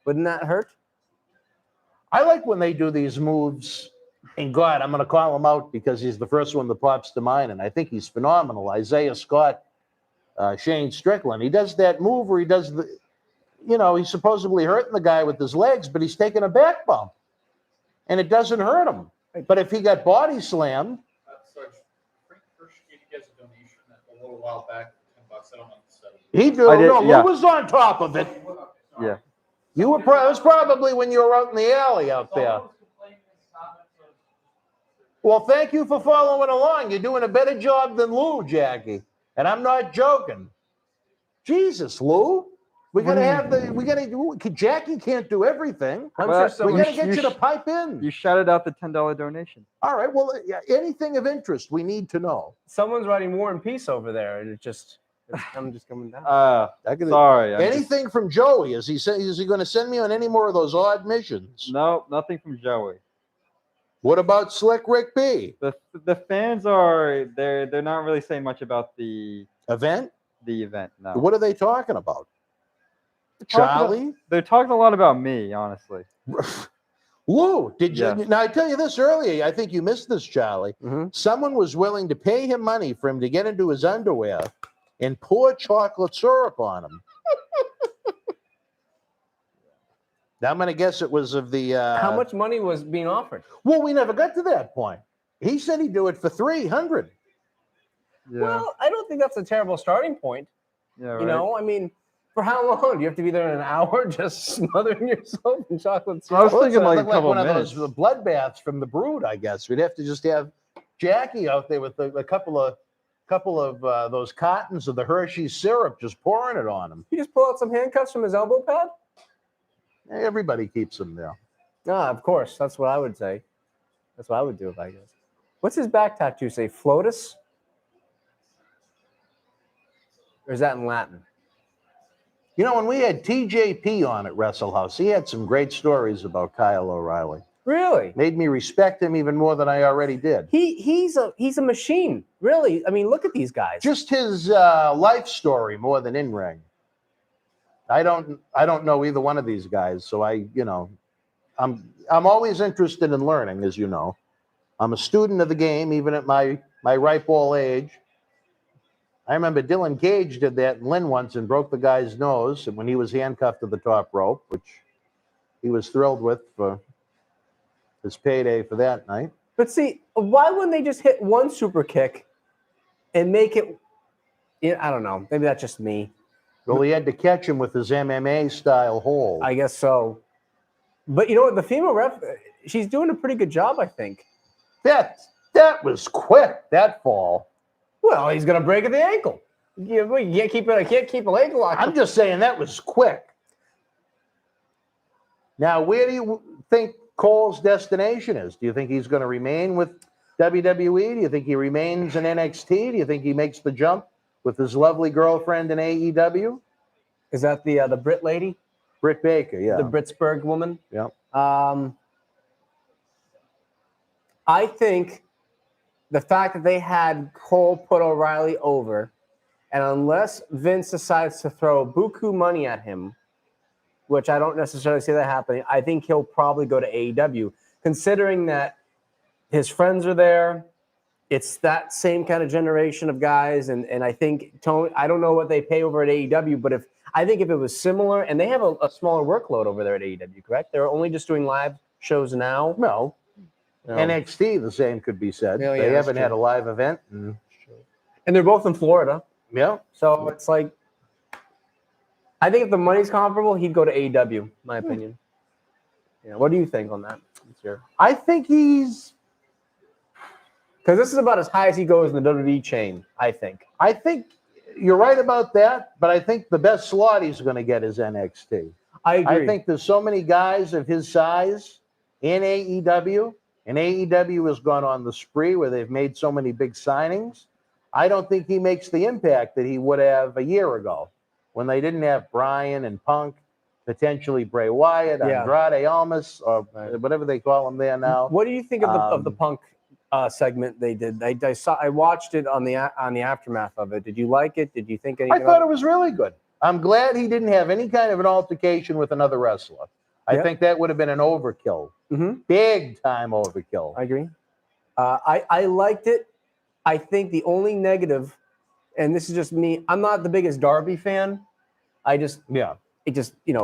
Wouldn't that hurt? I like when they do these moves. And God, I'm going to call him out because he's the first one that pops to mind, and I think he's phenomenal. Isaiah Scott, Shane Strickland. He does that move where he does the, he's supposedly hurting the guy with his legs, but he's taking a back bump, and it doesn't hurt him. But if he got body slammed, Sarge, Frank first gave you guys a donation a little while back, $10. I don't know if it's he do. I did, No, yeah. Lou was on top of it. Yeah. You were. It was probably when you were out in the alley out there. Well, thank you for following along. You're doing a better job than Lou, Jackie, and I'm not joking. Jesus, Lou. We gotta have the. We gotta. Jackie can't do everything. I'm Well, sure We someone. gotta get you to pipe in. You shouted out the $10 donation. All right. Well, yeah, anything of interest, we need to know. Someone's writing War and Peace over there, and I'm just coming down. Sorry. Anything from Joey? Is he going to send me on any more of those odd missions? No, nothing from Joey. What about Slick Rick B? The fans are they're not really saying much about the Event? event. No. What are they talking about? Charlie? They're talking a lot about me, honestly. Lou, did you? Yeah. Now, I tell you this earlier. I think you missed this, Charlie. Mhm. Someone was willing to pay him money for him to get into his underwear and pour chocolate syrup on him. Now, I'm going to guess it was of the. How much money was being offered? Well, we never got to that point. He said he'd do it for $300. Yeah. Well, I don't think that's a terrible starting point. yeah. Right. You know, I mean, for how long? Do you have to be there in an hour just smothering yourself in chocolate I was syrup? thinking Well, like it's a couple one minutes. of those bloodbaths from the Brood, I guess. We'd have to just have Jackie out there with a couple of those cartons of the Hershey syrup, just pouring it on him. You just pull out some handcuffs from his elbow pad? Everybody keeps them there. Ah, of course. That's what I would say. That's what I would do if I guess. What's his back tattoo say? Flotus? Or is that in Latin? You know, when we had TJP on at Wrestle House, he had some great stories about Kyle O'Reilly. Really? Made me respect him even more than I already did. He's a machine. Really. I mean, look at these guys. Just his life story more than in ring. I don't know either one of these guys, so I'm always interested in learning, as you know. I'm a student of the game, even at my ripe old age. I remember Dylan Cage did that in Lynn once and broke the guy's nose, and when he was handcuffed to the top rope, which he was thrilled with for his payday for that night. But see, why wouldn't they just hit one super kick and make it? I don't know. Maybe that's just me. Well, he had to catch him with his MMA style hold. I guess so. But you know what? The female ref, she's doing a pretty good job, I think. That was quick, that fall. Well, he's gonna break at the ankle. You can't keep it. I can't keep a leg locked. I'm just saying that was quick. Now, where do you think Cole's destination is? Do you think he's going to remain with WWE? Do you think he remains in NXT? Do you think he makes the jump with his lovely girlfriend in AEW? Is that the Brit lady? Britt Baker, yeah. The Britsburg woman? Yeah. I think the fact that they had Cole put O'Reilly over, and unless Vince decides to throw buku money at him, which I don't necessarily see that happening, I think he'll probably go to AEW, considering that his friends are there. It's that same kind of generation of guys, and I think Tony. I don't know what they pay over at AEW, but I think if it was similar, and they have a smaller workload over there at AEW, correct? They're only just doing live shows now. No. No. NXT, the same could be said. Yeah, they that's haven't true. had a live event. And they're both in Florida, Yeah. so it's like. I think if the money's comparable, he'd go to AEW. My opinion. Yeah. What do you think on that? I think he's. Because this is about as high as he goes in the WWE chain, I think. I think you're right about that, but I think the best slot he's going to get is NXT. I agree. I think there's so many guys of his size in AEW, and AEW has gone on the spree where they've made so many big signings. I don't think he makes the impact that he would have a year ago when they didn't have Bryan and Punk, potentially Bray Wyatt, Yeah. Andrade Almas, or whatever they call him there now. What do you think of the Punk segment they did? I watched it on the aftermath of it. Did you like it? Did you think anything? I thought it was really good. I'm glad he didn't have any kind of an altercation with another wrestler. I think that would have been an overkill. Mm-hmm. Big time overkill. I agree. I liked it. I think the only negative, and this is just me, I'm not the biggest Darby fan. It just,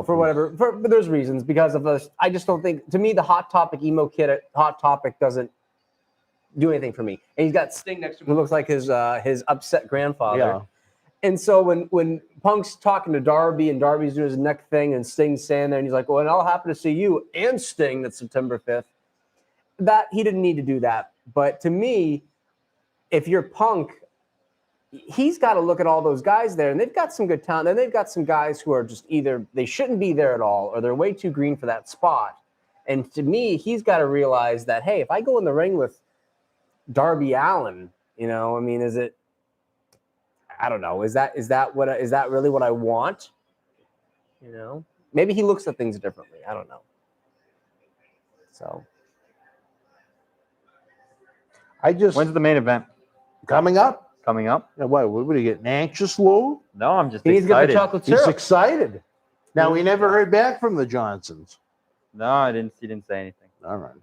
for whatever, but there's reasons because of us. I just don't think, to me, the Hot Topic emo kid at Hot Topic doesn't do anything for me. And he's got Sting next to him who looks like his upset grandfather. Yeah. And so when Punk's talking to Darby and Darby's doing his neck thing and Sting's standing there and he's like, well, and I'll happen to see you and Sting that's September 5th. That he didn't need to do that. But to me, if you're Punk, he's got to look at all those guys there, and they've got some good talent. And they've got some guys who are just either they shouldn't be there at all or they're way too green for that spot. And to me, he's got to realize that, hey, if I go in the ring with Darby Allin, you know, I mean, is it? I don't know. Is that really what I want? You know, maybe he looks at things differently. I don't know. So, When's the main event coming up. coming up? Now, what are you getting anxious, Lou? No, I'm just he needs to get the excited. chocolate He's syrup. excited. Now, we never heard back from the Johnsons. No, I didn't. He didn't say anything. All right.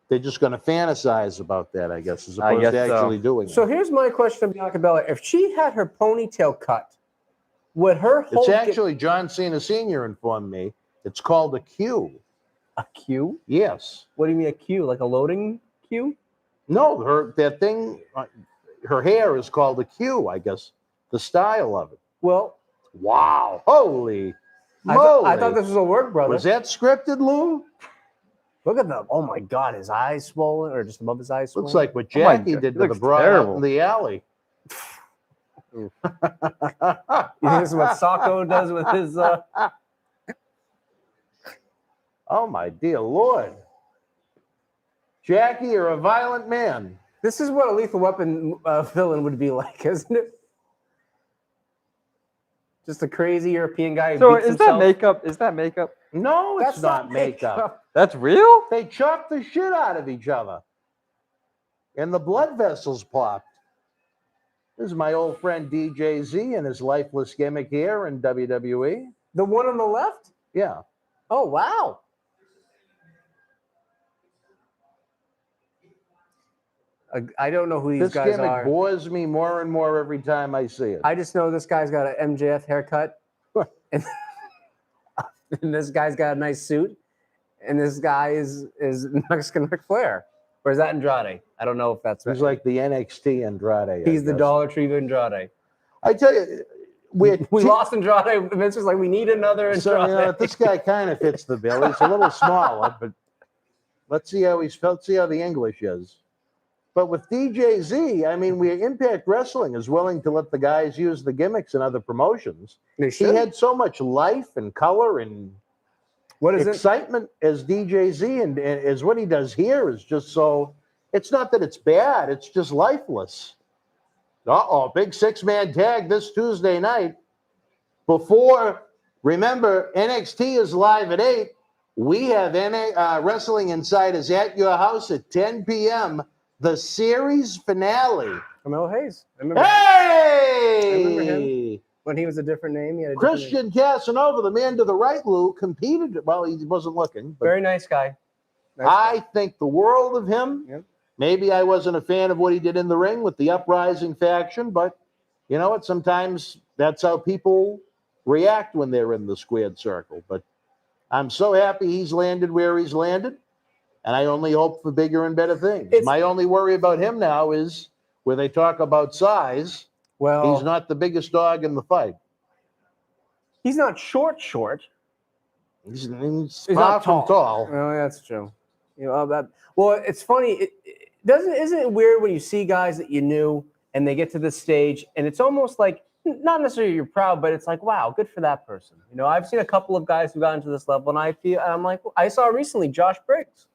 They're just going to fantasize about that, I guess, as I opposed guess to so. actually doing So it. here's my question to Bianca Belair. If she had her ponytail cut, would her whole It's actually, John Cena Sr. informed me, it's called a Q. a Q? Yes. What do you mean a Q? Like a loading queue? No, her hair is called a Q, I guess, the style of it. Well, Wow. Holy I moly. thought this was a work, brother. Was that scripted, Lou? Look at them. Oh my God, his eyes swollen, or just above his eyes swollen. Looks like what Oh my Jackie God, did he to the looks broad out terrible. in the alley. You think this is what Sacco does with his? Oh, my dear Lord. Jackie, you're a violent man. This is what a Lethal Weapon villain would be like, isn't it? Just a crazy European guy who So beats is himself. that makeup? Is that makeup? No, it's That's not makeup. That's real? They chopped the shit out of each other. And the blood vessels popped. This is my old friend DJ Z and his lifeless gimmick here in WWE. The one on the left? Yeah. Oh, wow. I don't know who these This guys gimmick are. bores me more and more every time I see it. I just know this guy's got an MJF haircut, and, and this guy's got a nice suit, and this guy is Mexican Ric Flair. Or is that Andrade? I don't know if that's He's like the NXT Andrade. I He's the guess. Dollar Tree Andrade. I tell you, We lost Andrade. Vince was like, we need another Andrade. So, you know, this guy kind of fits the bill. He's a little smaller, but let's see how the English is. But with DJ Z, I mean, Impact Wrestling is willing to let the guys use the gimmicks in other promotions. They He should. had so much life and color and What is it? excitement as DJ Z, and as what he does here is just so. It's not that it's bad; it's just lifeless. Big 6-man tag this Tuesday night. Remember, NXT is live at 8. We have Wrestling Insiders at your house at 10 p.m. The series finale. Carmelo Hayes. I remember Hey! remember him. When he was a different name. He had a different name. Christian Casanova, the man to the right, Lou, competed. Well, he wasn't looking. But Very nice guy. Nice I guy. think the world of him. Yep. Maybe I wasn't a fan of what he did in the ring with the Uprising faction, but you know what? Sometimes that's how people react when they're in the squared circle. But I'm so happy he's landed where he's landed, and I only hope for bigger and better things. My only worry about him now is where they talk about size. Well, He's not the biggest dog in the fight. he's not short. He's He's far not from tall. Oh, that's true. You know that. Well, it's funny. Isn't it weird when you see guys that you knew and they get to this stage and it's almost like not necessarily you're proud, but it's like, wow, good for that person. You know, I've seen a couple of guys who got into this level, and I'm like, I saw recently Josh Briggs,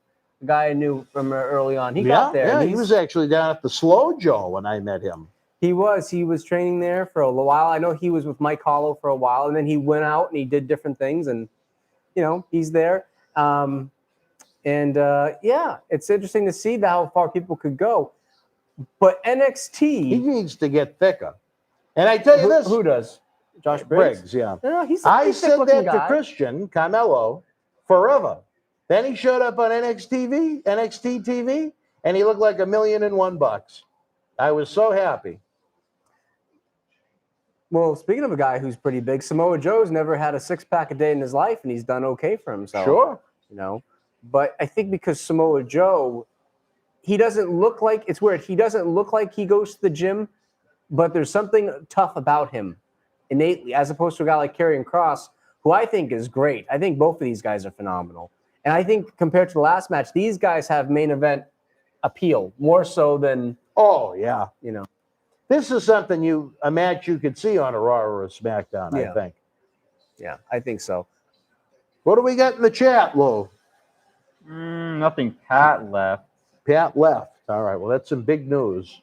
the guy I knew from early on. He got there. Yeah, and he was actually down at the Slow Joe when I met him. He was training there for a while. I know he was with Mike Hollow for a while, and then he went out and he did different things, and you know, he's there. Yeah, it's interesting to see how far people could go. But He NXT, needs to get thicker. And I tell you this, who does? Josh Briggs? Briggs, yeah. No, he's a I pretty said thick-looking that to guy. Christian Carmelo forever. Then he showed up on NXT TV, and he looked like $1 million and $1. I was so happy. Well, speaking of a guy who's pretty big, Samoa Joe's never had a six-pack a day in his life, and he's done okay for himself. Sure. You know, but I think because Samoa Joe he doesn't look like, it's weird. He doesn't look like he goes to the gym, but there's something tough about him innately, as opposed to a guy like Karrion Kross, who I think is great. I think both of these guys are phenomenal. And I think compared to the last match, these guys have main event appeal more so than, Oh, yeah. you know. This is something a match you could see on a Raw or a SmackDown, Yeah. I think. Yeah, I think so. What do we got in the chat, Lou? Nothing. Pat left. Pat left. All right, well, that's some big news.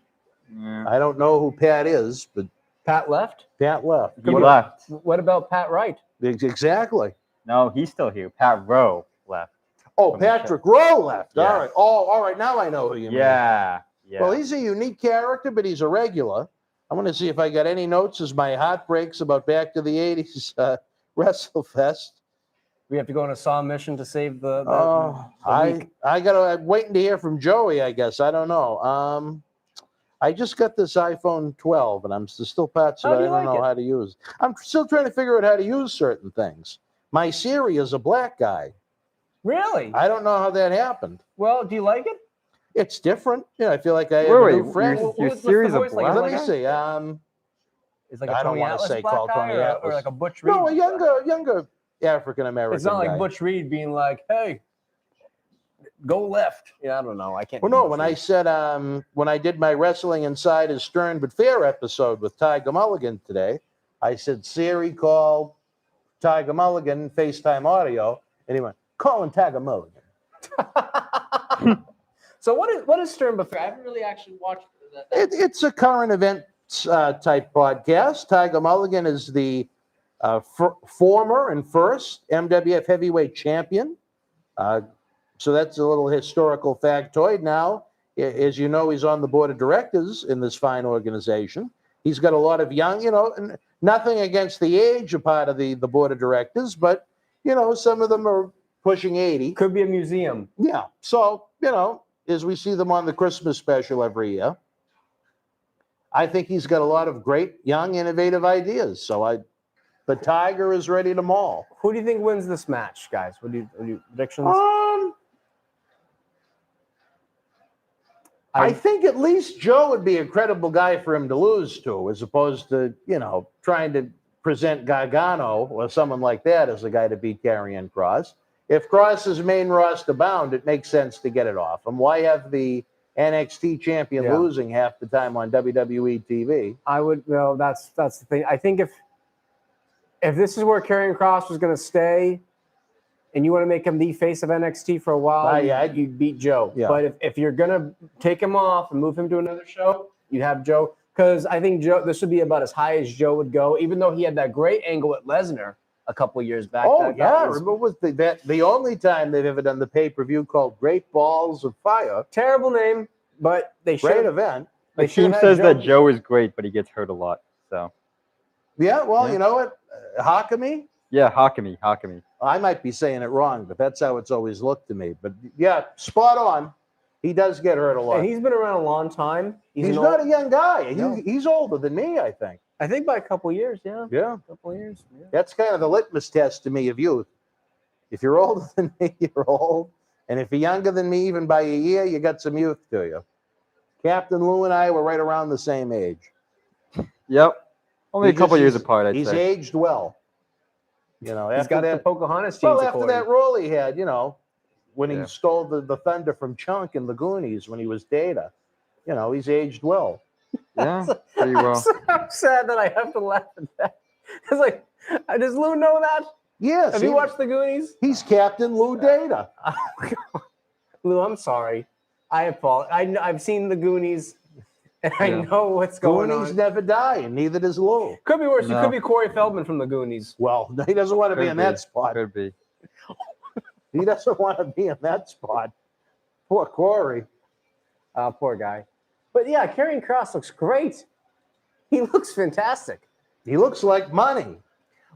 Yeah. I don't know who Pat is, but Pat left? Pat left. He left. What about Pat Wright? Exactly. No, he's still here. Pat Rowe left. Oh, From the Patrick Rowe left. Yeah. All right. Oh, all right. Now I know who you mean. Yeah. Yeah. Well, he's a unique character, but he's a regular. I want to see if I got any notes as my heart breaks about Back to the 80s WrestleFest. We have to go on a Saw mission to save the week. I'm waiting to hear from Joey, I guess. I don't know. I just got this iPhone 12, and I'm still parts of How it. do I you don't like know it? how to use. I'm still trying to figure out how to use certain things. My Siri is a black guy. Really? I don't know how that happened. Well, do you like it? It's different. I feel like I have Wait, a new friend. your what's the series of voice like? black Let me Like a- see. It's like I a don't Tony wanna Atlas say black called guy Tony or Atlas. like a Butch Reed? No, a younger African American. It's not like guy. Butch Reed being like, "Hey, go left." Yeah, I don't know. I can't. Well, do no, Butch when I Reed. said when I did my Wrestling Inside is Stern but Fair episode with Tiger Mulligan today, I said Siri call Tiger Mulligan FaceTime audio, and he went calling Tiger Mulligan. So what is Stern but Fair? I haven't really actually watched that. It's a current events type podcast. Tiger Mulligan is the former and first MWF heavyweight champion. So that's a little historical factoid. Now, as you know, he's on the board of directors in this fine organization. He's got a lot of young, nothing against the age of part of the board of directors, but, some of them are pushing 80. Could be a museum. Yeah. So, as we see them on the Christmas special every year, I think he's got a lot of great, young, innovative ideas. So the Tiger is ready to maul. Who do you think wins this match, guys? What do you predictions? I think at least Joe would be a credible guy for him to lose to, as opposed to, trying to present Gargano or someone like that as a guy to beat Karrion Kross. If Kross is main roster bound, it makes sense to get it off him. Why have the NXT champion losing half the time on WWE TV? That's the thing. I think if this is where Karrion Kross was going to stay, and you want to make him the face of NXT for a while, you'd beat Joe. Yeah. But if you're going to take him off and move him to another show, you'd have Joe. Because I think this would be about as high as Joe would go, even though he had that great angle at Lesnar a couple years back. Remember the only time they've ever done the pay-per-view called Great Balls of Fire. Terrible name, but they should. Great event. The team says that Joe is great, but he gets hurt a lot. So. Yeah, well, you know what? Hakami? Yeah, Hakami. I might be saying it wrong, but that's how it's always looked to me. But yeah, spot on. He does get hurt a lot. And he's been around a long time. He's not a young guy. No. He's older than me, I think. I think by a couple years, yeah. Yeah. A couple years. Yeah. That's kind of the litmus test to me of youth. If you're older than me, you're old. And if you're younger than me, even by a year, you got some youth to you. Captain Lou and I were right around the same age. Yep. Only a couple years apart, I'd he's say. aged well. He's got the Pocahontas genes. Well, after that role he had, when he Yeah. stole the thunder from Chunk in the Goonies when he was Data, he's aged well. Yeah, pretty well. I'm sad that I have to laugh at that. It's like, does Lou know that? Yes. Have you watched the Goonies? He's Captain Lou Data. Lou, I'm sorry. I apologize. I've seen the Goonies, and I Yeah. know what's going Goonies on. never die, and neither does Lou. Could be worse. You No. could be Corey Feldman from the Goonies. Well, he doesn't want to be Could in be. that spot. Could be. He doesn't want to be in that spot. Poor Corey. Poor guy. But yeah, Karrion Kross looks great. He looks fantastic. He looks like money.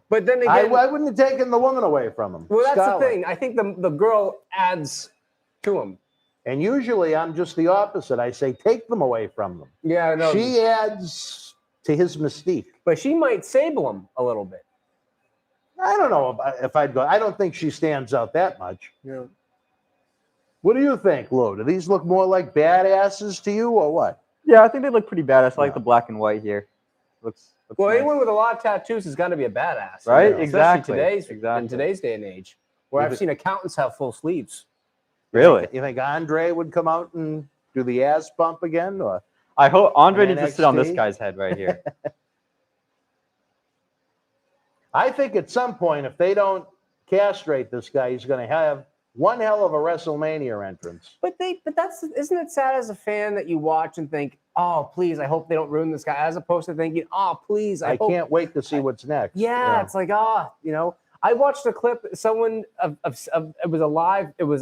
But then I again, wouldn't have taken the woman away from him. well, that's Scarlett. the thing. I think the girl adds to him. And usually I'm just the opposite. I say take them away from them. Yeah, I know. She adds to his mystique. But she might sable him a little bit. I don't know if I'd go. I don't think she stands out that much. Yeah. What do you think, Lou? Do these look more like badasses to you or what? Yeah, I think they look pretty badass. I like Yeah. the black and white here. Looks Well, nice. anyone with a lot of tattoos is going to be a badass, Right? Especially Exactly. in Exactly. today's day and age, where You I've think- seen accountants have full sleeves. Really? You think Andre would come out and do the ass bump again? Or I hope Andre An needs to sit on this NXT? guy's head right here. I think at some point, if they don't castrate this guy, he's going to have one hell of a WrestleMania entrance. But isn't it sad as a fan that you watch and think, oh, please, I hope they don't ruin this guy, as opposed to thinking, oh, please, I hope. can't wait to see what's next. Yeah, it's like, I watched a clip. Someone it was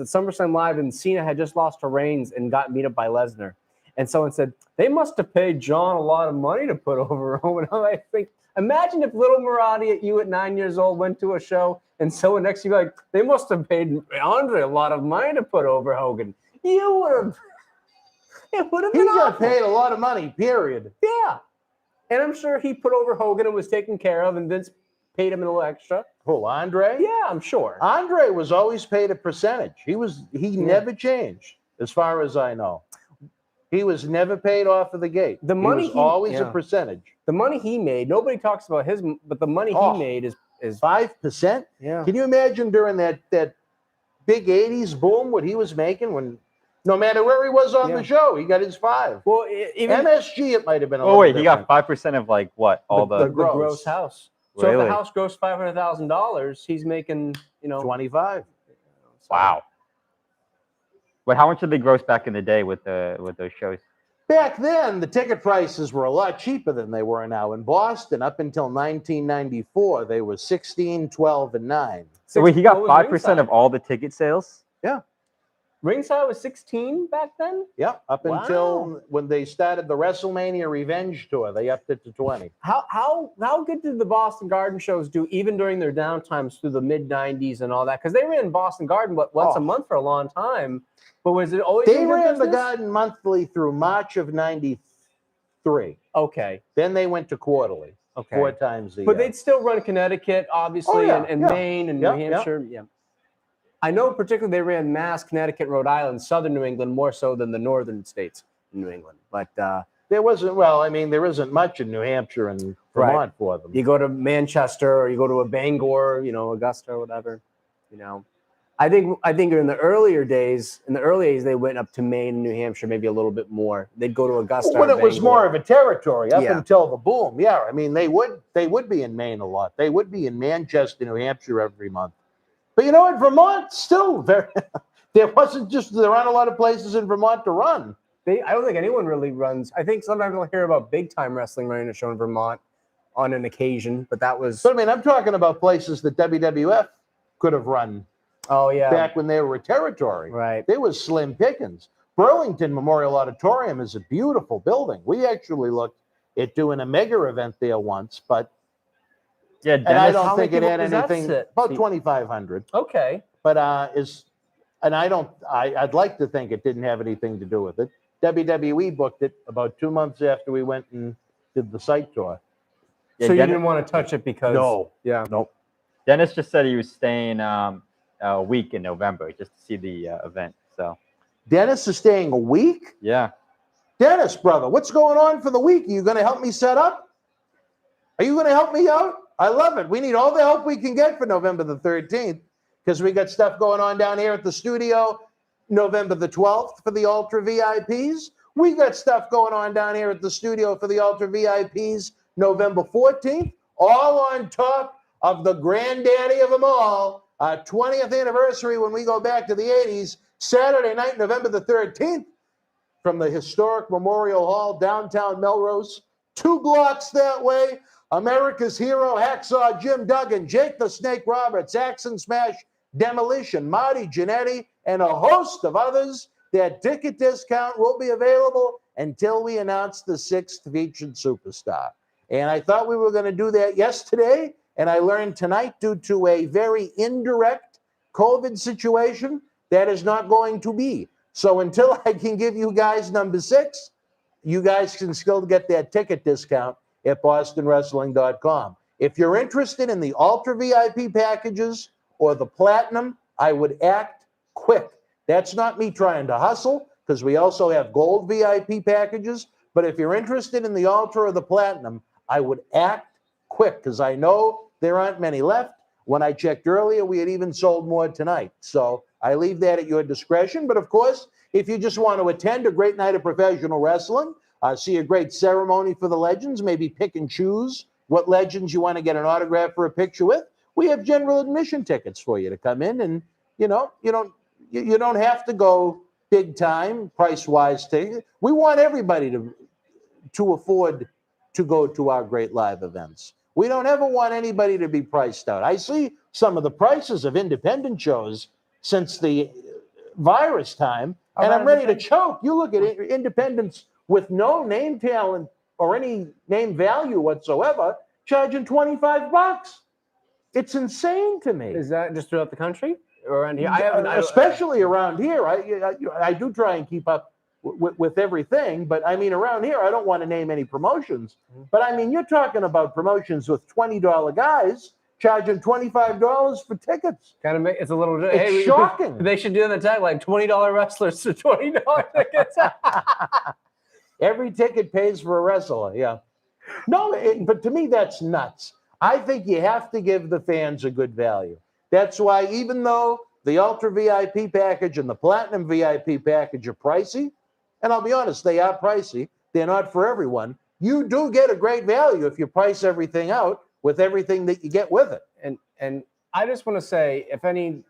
at SummerSlam Live, and Cena had just lost to Reigns and got beat up by Lesnar. And someone said they must have paid John a lot of money to put over Roman. I think, imagine if little Marty at 9 years old went to a show and someone next to you like, they must have paid Andre a lot of money to put over Hogan. You would have. It would have He been got awful. paid a lot of money, period. Yeah. And I'm sure he put over Hogan and was taken care of, and Vince paid him a little extra. Who, Andre? Yeah, I'm sure. Andre was always paid a percentage. He never changed, as far as I know. He was never paid off of the gate. The money he was he- always a yeah. percentage. The money he made, nobody talks about his, but the money Oh. he made is 5%? yeah. Can you imagine during that big 80s boom what he was making when no matter where he was on Yeah. the show, he got his 5. Well, even MSG, it might have been a Oh little wait, he got different. 5% of like what? All the the gross house. So if Really? the house grossed $500,000, he's making 25. so- wow. But how much did they gross back in the day with those shows? Back then, the ticket prices were a lot cheaper than they were now. In Boston, up until 1994, they were 16, 12, and 9. So wait, he got What was 5% ringside? of all the ticket sales? Ringside was 16 back then. Yep, up Wow. until when they started the WrestleMania Revenge Tour, they upped it to 20. How good did the Boston Garden shows do, even during their downtimes through the mid 90s and all that? Because they ran Boston Garden once a month for a long time. But was it always They in good ran the business? Garden monthly through March of 93. Okay. Then they went to quarterly, Okay. 4 times a year. But they'd still run Connecticut, obviously, yeah, and yeah. Maine and Yeah, New yeah. Hampshire. Yeah. I know particularly they ran Mass, Connecticut, Rhode Island, Southern New England more so than the northern states in New England. But There wasn't, well, I mean, there isn't much in New Hampshire and Vermont Right. for them. you go to Manchester or you go to a Bangor, Augusta or whatever, I think in the early days, they went up to Maine and New Hampshire maybe a little bit more. They'd go to Augusta. When or it was Bangor. more of a territory up Yeah. until the boom. Yeah, I mean, they would be in Maine a lot. They would be in Manchester, New Hampshire every month. But you know what, Vermont still there aren't a lot of places in Vermont to run. I don't think anyone really runs. I think sometimes we'll hear about big time wrestling running a show in Vermont on an occasion, but that was But I mean, I'm talking about places that WWF could have run back when they were a territory. right. There was slim pickings. Burlington Memorial Auditorium is a beautiful building. We actually looked at doing a mega event there once, but Yeah, and I Dennis. don't how many think it had people does that anything sit? about See- 2,500. Okay. But I'd like to think it didn't have anything to do with it. WWE booked it about 2 months after we went and did the site tour. Yeah, So you Dennis, didn't want to touch it because yeah. Dennis just said he was staying a week in November just to see the event. So Dennis is staying a week? yeah. Dennis, brother, what's going on for the week? Are you going to help me set up? Are you going to help me out? I love it. We need all the help we can get for November the 13th because we got stuff going on down here at the studio November the 12th for the Ultra VIPs. We got stuff going on down here at the studio for the Ultra VIPs November 14th, all on top of the granddaddy of them all, our 20th anniversary when we go back to the 80s, Saturday night, November the 13th, from the historic Memorial Hall, downtown Melrose, 2 blocks that way. America's hero, Hacksaw Jim Duggan, Jake the Snake Roberts, Axe and Smash, Demolition, Marty, Jannetty, and a host of others. That ticket discount will be available until we announce the 6th featured superstar. And I thought we were going to do that yesterday, and I learned tonight, due to a very indirect COVID situation, that is not going to be. So until I can give you guys number 6, you guys can still get that ticket discount at bostonwrestling.com. If you're interested in the Ultra VIP packages or the Platinum, I would act quick. That's not me trying to hustle, because we also have gold VIP packages. But if you're interested in the Ultra or the Platinum, I would act quick, because I know there aren't many left. When I checked earlier, we had even sold more tonight. So I leave that at your discretion. But of course, if you just want to attend a great night of professional wrestling, see a great ceremony for the legends, maybe pick and choose what legends you want to get an autograph or a picture with, we have general admission tickets for you to come in. And, you don't have to go big time, price-wise ticket. We want everybody to afford to go to our great live events. We don't ever want anybody to be priced out. I see some of the prices of independent shows since the virus time, and I'm ready to choke. You look at independents with no name talent or any name value whatsoever, charging $25. It's insane to me. Is that just throughout the country or around here? Especially around here. I do try and keep up with everything, but I mean, around here, I don't want to name any promotions, but I mean, you're talking about promotions with $20 guys charging $25 for tickets. It's a little. It's shocking. They should do the tagline: $20 wrestlers to $20 tickets. Every ticket pays for a wrestler. Yeah. No, but to me, that's nuts. I think you have to give the fans a good value. That's why, even though the Ultra VIP package and the Platinum VIP package are pricey, and I'll be honest, they are pricey. They're not for everyone. You do get a great value if you price everything out with everything that you get with it. And I just want to say, if any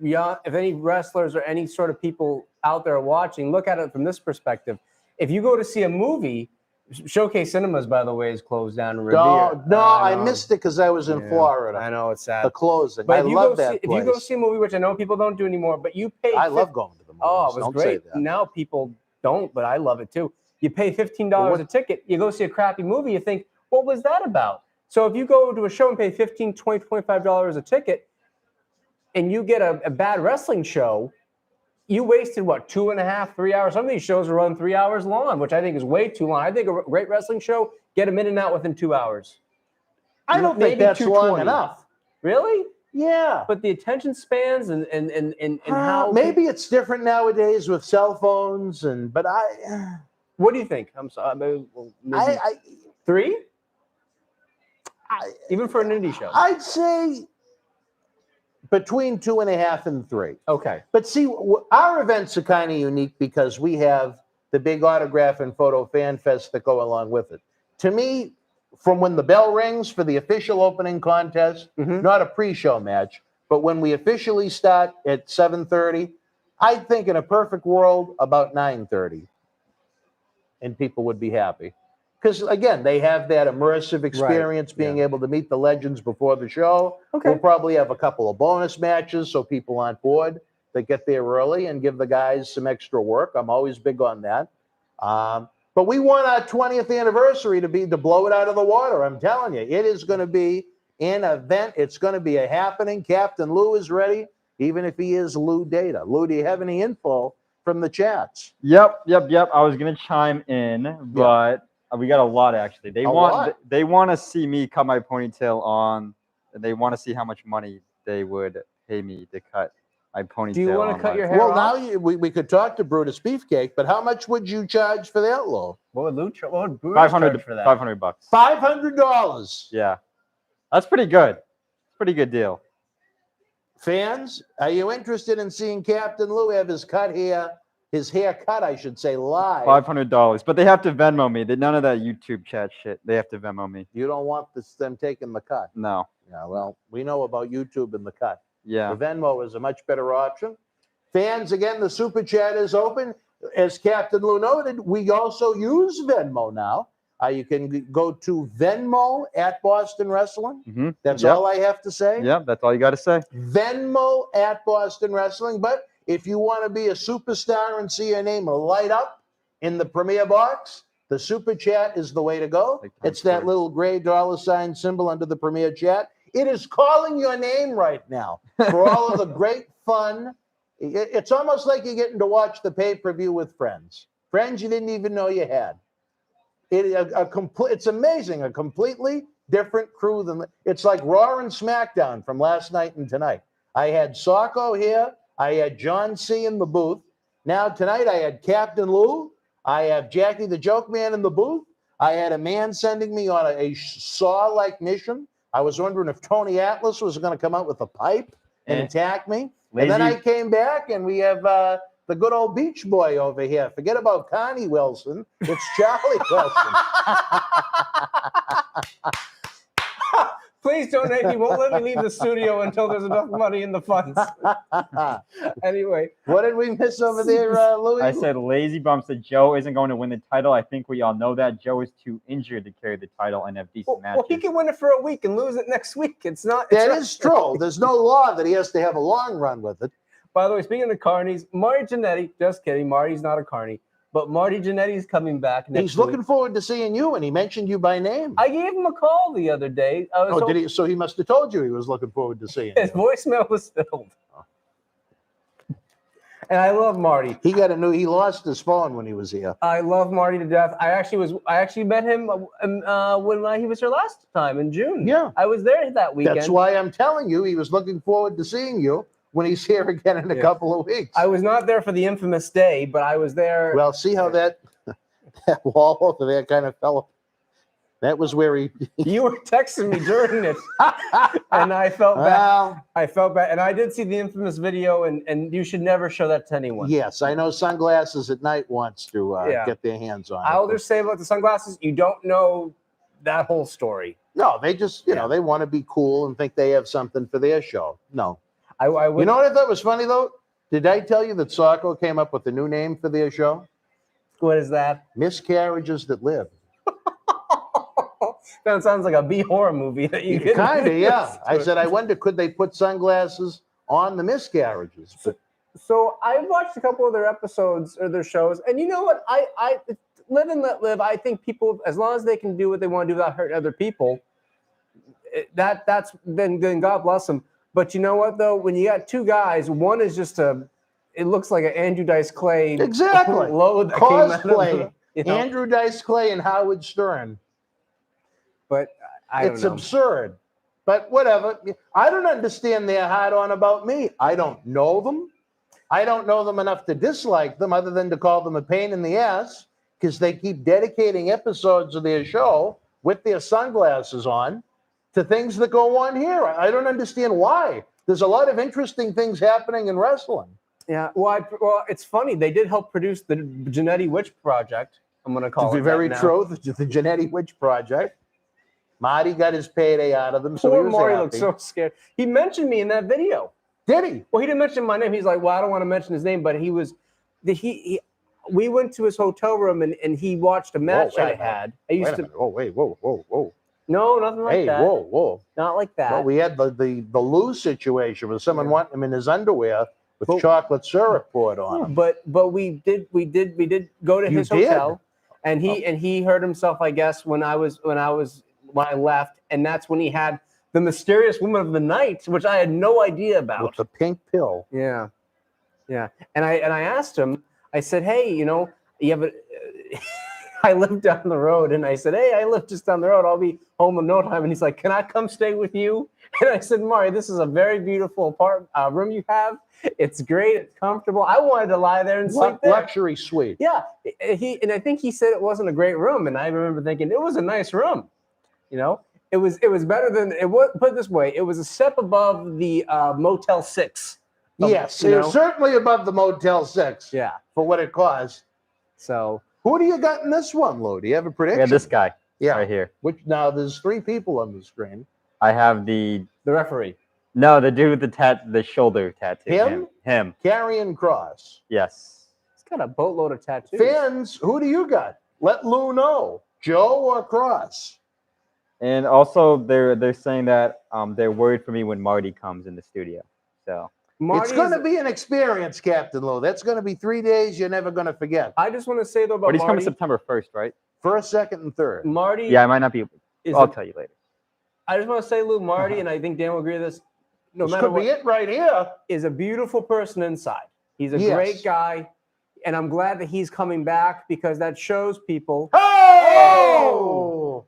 wrestlers or any sort of people out there watching, look at it from this perspective. If you go to see a movie, Showcase Cinemas, by the way, is closed down in Revere. No, I missed it because I was in Florida. I know, it's sad. The closing. But I love that place. If you go see a movie, which I know people don't do anymore, but you pay. I love going to the movies. Oh, it was great. Now people don't, but I love it too. You pay $15 a ticket. You go see a crappy movie. You think, what was that about? So if you go to a show and pay $15, $20, $25 a ticket, and you get a bad wrestling show, you wasted, 2.5, 3 hours? Some of these shows are run 3 hours long, which I think is way too long. I think a great wrestling show, get them in and out within 2 hours. I don't think that's long enough. Really? Yeah. But the attention spans and how... Maybe it's different nowadays with cell phones, but what do you think? I'm sorry. Maybe 3? Even for an indie show? I'd say between 2.5 and 3. Okay. But see, our events are kind of unique because we have the big autograph and photo fan fest that go along with it. To me, from when the bell rings for the official opening contest, not a pre-show match, but when we officially start at 7:30, I think in a perfect world about 9:30, and people would be happy. Because, again, they have that immersive experience, being able to meet the legends before the show. Okay. We'll probably have a couple of bonus matches so people aren't bored. They get there early and give the guys some extra work. I'm always big on that. But we want our 20th anniversary to blow it out of the water. I'm telling you, it is going to be an event. It's going to be a happening. Captain Lou is ready, even if he is Lou Data. Lou, do you have any info from the chats? Yep. I was going to chime in, but... We got a lot, actually. They want to see me cut my ponytail on, and they want to see how much money they would pay me to cut my ponytail. Do you want to cut your hair off? Now we could talk to Brutus Beefcake, but how much would you charge for that, Lou? What would Brutus $500 for that? $500. $500. Yeah, that's pretty good. Pretty good deal. Fans, are you interested in seeing Captain Lou have his hair cut, I should say, live? $500, but they have to Venmo me. None of that YouTube chat shit. They have to Venmo me. You don't want them taking the cut? No. Yeah, well, we know about YouTube and the cut. Yeah. The Venmo is a much better option. Fans, again, the super chat is open. As Captain Lou noted, we also use Venmo now. You can go to Venmo at Boston Wrestling. That's all I have to say. Yeah, that's all you got to say. Venmo at Boston Wrestling. But if you want to be a superstar and see your name light up in the premiere box, the super chat is the way to go. It's that little gray $ symbol under the premiere chat. It is calling your name right now for all of the great fun. It's almost like you're getting to watch the pay-per-view with friends you didn't even know you had. It's amazing. A completely different crew it's like Raw and SmackDown from last night and tonight. I had Socko here. I had John C. in the booth. Now tonight I had Captain Lou. I have Jackie the Joke Man in the booth. I had a man sending me on a Saw-like mission. I was wondering if Tony Atlas was going to come out with a pipe and attack me. And then I came back, and we have the good old Beach Boy over here. Forget about Connie Wilson. It's Charlie Wilson. Please donate. He won't let me leave the studio until there's enough money in the funds. Anyway. What did we miss over there, Louis? I said Lazy Bum said Joe isn't going to win the title. I think we all know that. Joe is too injured to carry the title and have decent matches. Well, he can win it for a week and lose it next week. That is true. There's no law that he has to have a long run with it. By the way, speaking of carnies, Marty Jannetty, just kidding, Marty's not a carny, but Marty Jannetty is coming back next He's week. looking forward to seeing you, and he mentioned you by name. I gave him a call the other day. Did he? So he must have told you he was looking forward to seeing His you. voicemail was filled. And I love Marty. He lost his phone when he was here. I love Marty to death. I actually met him when he was here last time in June. Yeah. I was there that weekend. That's why I'm telling you he was looking forward to seeing you when he's here again in a couple of weeks. I was not there for the infamous day, but I was there. Well, see how that wall over there kind of fell. That was where You were texting me during it, and I felt bad. Well, I felt bad, and I did see the infamous video, and you should never show that to anyone. yes, I know Sunglasses at Night wants to get their hands on it. I'll just say about the sunglasses, you don't know that whole story. No, they just, you know, they want to be cool and think they have something for their show. No. I would, You know what I thought was funny, though? Did I tell you that Socko came up with a new name for their show? what is that? Miscarriages That Live. That sounds like a B horror movie that you could Kind of, yeah. I said, I wonder, could they put sunglasses on the miscarriages? But So I watched a couple of their episodes or their shows, and you know what? I live and let live. I think people, as long as they can do what they want to do without hurting other people, then God bless them. But you know what though? When you got two guys, one is just it looks like an Andrew Dice Clay exactly. load that came out of Cosplay. you know? Andrew Dice Clay and Howard Stern. But I don't It's know. absurd. But whatever. I don't understand their hard on about me. I don't know them. I don't know them enough to dislike them other than to call them a pain in the ass because they keep dedicating episodes of their show with their sunglasses on to things that go on here. I don't understand why. There's a lot of interesting things happening in wrestling. Yeah. Well, it's funny. They did help produce the Jannetty Witch Project. I'm going to call To it be very that now. true, the Jannetty Witch Project. Marty got his payday out of them, so he Poor was Marty happy. looked so scared. He mentioned me in that video. Did he? Well, he didn't mention my name. He's like, well, I don't want to mention his name, but we went to his hotel room and he watched a match wait a I minute. had. I Wait used a to. minute. Oh, wait, whoa. No, nothing like Hey, that. whoa. Not like that. Well, we had the Lou situation where someone wanted him in his underwear with chocolate syrup poured on him. But we did go to You his did? hotel, and he hurt himself, I guess, when I left, and that's when he had the mysterious woman of the night, which I had no idea about. With the pink pill. Yeah. And I asked him. I said, hey, you know, you have a. I live down the road, and I said, hey, I live just down the road. I'll be home in no time. And he's like, can I come stay with you? And I said, Marty, this is a very beautiful room you have. It's great. It's comfortable. I wanted to lie there and sleep there. Luxury suite. Yeah. And I think he said it wasn't a great room, and I remember thinking it was a nice room. You know, it was better than it was. Put it this way, it was a step above the Motel 6. Yes, you it's know? certainly above the Motel 6 Yeah. for what it costs. So Who do you got in this one, Lou? Do you have a prediction? Yeah, this guy Yeah. right here. Which now there's 3 people on the screen. I have the referee. the dude with the shoulder tattoo. Him. Karrion Kross. Yes. He's got a boatload of tattoos. Fans, who do you got? Let Lou know. Joe or Kross? And also they're saying that they're worried for me when Marty comes in the studio. So It's going to be an experience, Captain Lou. That's going to be 3 days you're never going to forget. I just want to say though about but he's coming Marty. September 1st, right? First, second, and third. Marty. Yeah, I might not be. I'll tell you later. I just want to say, Lou, Marty, and I think Dan will agree with this. No This matter could what, be it right here. is a beautiful person inside. He's a Yes. great guy, and I'm glad that he's coming back because that shows people. Oh!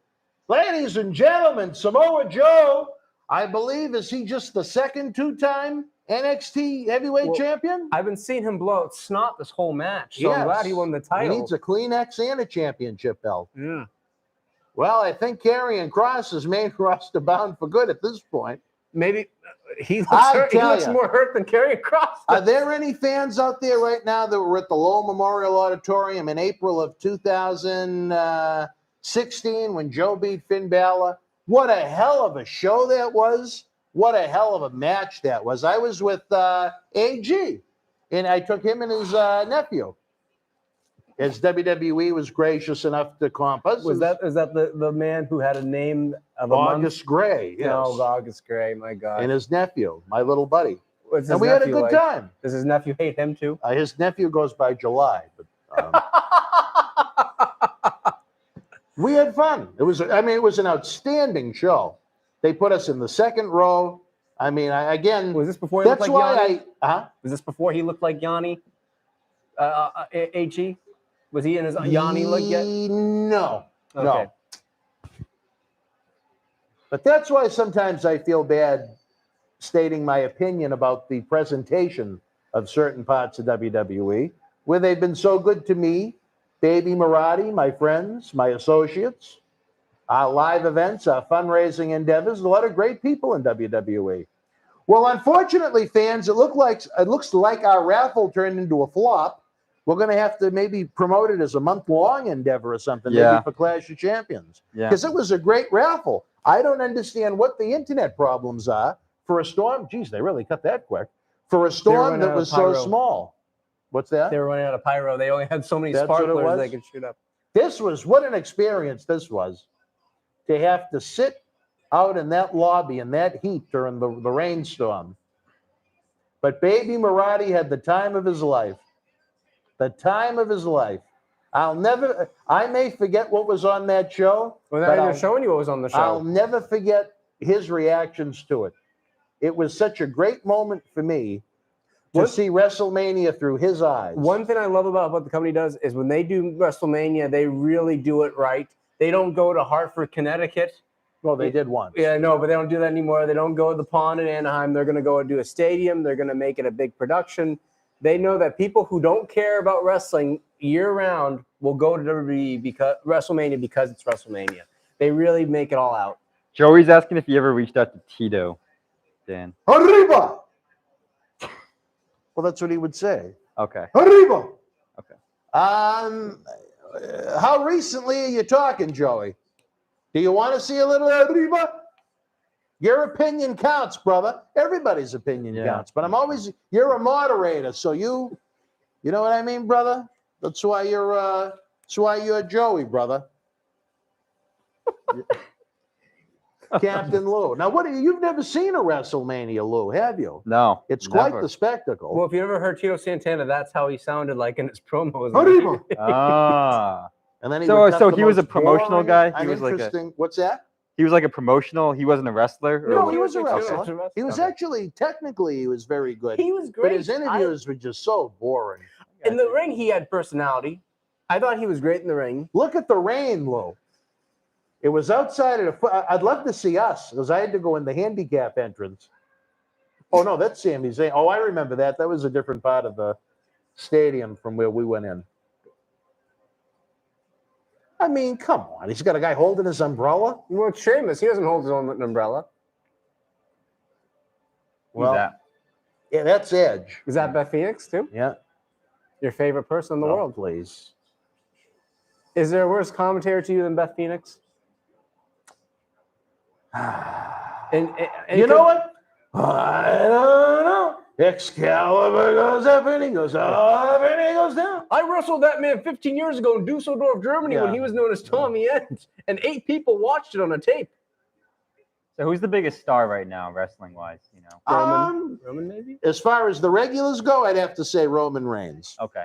Ladies and gentlemen, Samoa Joe, I believe, is he just the second two-time NXT heavyweight champion? I've been seeing him blow out snot this whole match, so I'm glad he won the title. He needs a Kleenex and a championship belt. Yeah. Well, I think Karrion Kross is main roster bound for good at this point. Maybe he looks hurt. He looks more hurt than Karrion Kross. Are there any fans out there right now that were at the Lowell Memorial Auditorium in April of 2016 when Joe beat Finn Balor? What a hell of a show that was. What a hell of a match that was. I was with AG, and I took him and his nephew. As WWE was gracious enough to comp us. Is that the man who had a name of August Gray? Yes. No, August Gray, my God. And his nephew, my little buddy. What's his and we had a nephew good like? time. Does his nephew hate him too? His nephew goes by July. But, we had fun. It was an outstanding show. They put us in the second row. I mean, was this before he looked like Yanni? Was this before he looked like Yanni? AG? Was he in his Yanni look yet? No. Okay. No. But that's why sometimes I feel bad stating my opinion about the presentation of certain parts of WWE, where they've been so good to me, Baby Marty, my friends, my associates, our live events, our fundraising endeavors, a lot of great people in WWE. Well, unfortunately, fans, it looks like our raffle turned into a flop. We're going to have to maybe promote it as a month-long endeavor or something, maybe for Clash of Champions. Because it was a great raffle. I don't understand what the internet problems are for a storm. Geez, they really cut that quick. For a storm that was so small. What's that? They were running out of pyro. They only had so many sparklers they could shoot up. What an experience this was. To have to sit out in that lobby in that heat during the rainstorm. But Baby Marty had the time of his life. The time of his life. I may forget what was on that show. Well, they're showing you what was on the show. I'll never forget his reactions to it. It was such a great moment for me to see WrestleMania through his eyes. One thing I love about what the company does is when they do WrestleMania, they really do it right. They don't go to Hartford, Connecticut. Well, they did once. Yeah, no, but they don't do that anymore. They don't go to the pond in Anaheim. They're going to go and do a stadium. They're going to make it a big production. They know that people who don't care about wrestling year-round will go to WrestleMania because it's WrestleMania. They really make it all out. Joey's asking if you ever reached out to Tito, Dan. Arriba! Well, that's what he would say. Okay. Arriba! Okay. How recently are you talking, Joey? Do you want to see a little arriba? Your opinion counts, brother. Everybody's opinion counts. But you're a moderator, so you know what I mean, brother? That's why you're Joey, brother. Captain Lou. Now, you've never seen a WrestleMania, Lou, have you? No. It's quite the spectacle. Well, if you ever heard Tito Santana, that's how he sounded like in his promos. Arriba! And then so he was a promotional guy? He was interesting. What's that? He was like a promotional. He wasn't a wrestler. No, he was a wrestler. He was technically he was very good. He was great. But his interviews were just so boring. In the ring, he had personality. I thought he was great in the ring. Look at the rain, Lou. It was outside of the. I'd love to see us because I had to go in the handicap entrance. Oh no, that's Sami Zayn. Oh, I remember that. That was a different part of the stadium from where we went in. I mean, come on. He's got a guy holding his umbrella. Well, it's Sheamus. He doesn't hold his own umbrella. Well, yeah, that's Edge. Is that Beth Phoenix too? Yeah. Your favorite person in the world? Please. Is there a worse commentator to you than Beth Phoenix? and you know what? I don't know. Excalibur goes up and he goes up and he goes down. I wrestled that man 15 years ago in Dusseldorf, Germany, when he was known as Tommy End, and 8 people watched it on a tape. So who's the biggest star right now, wrestling-wise? You know, Roman maybe. As far as the regulars go, I'd have to say Roman Reigns. Okay.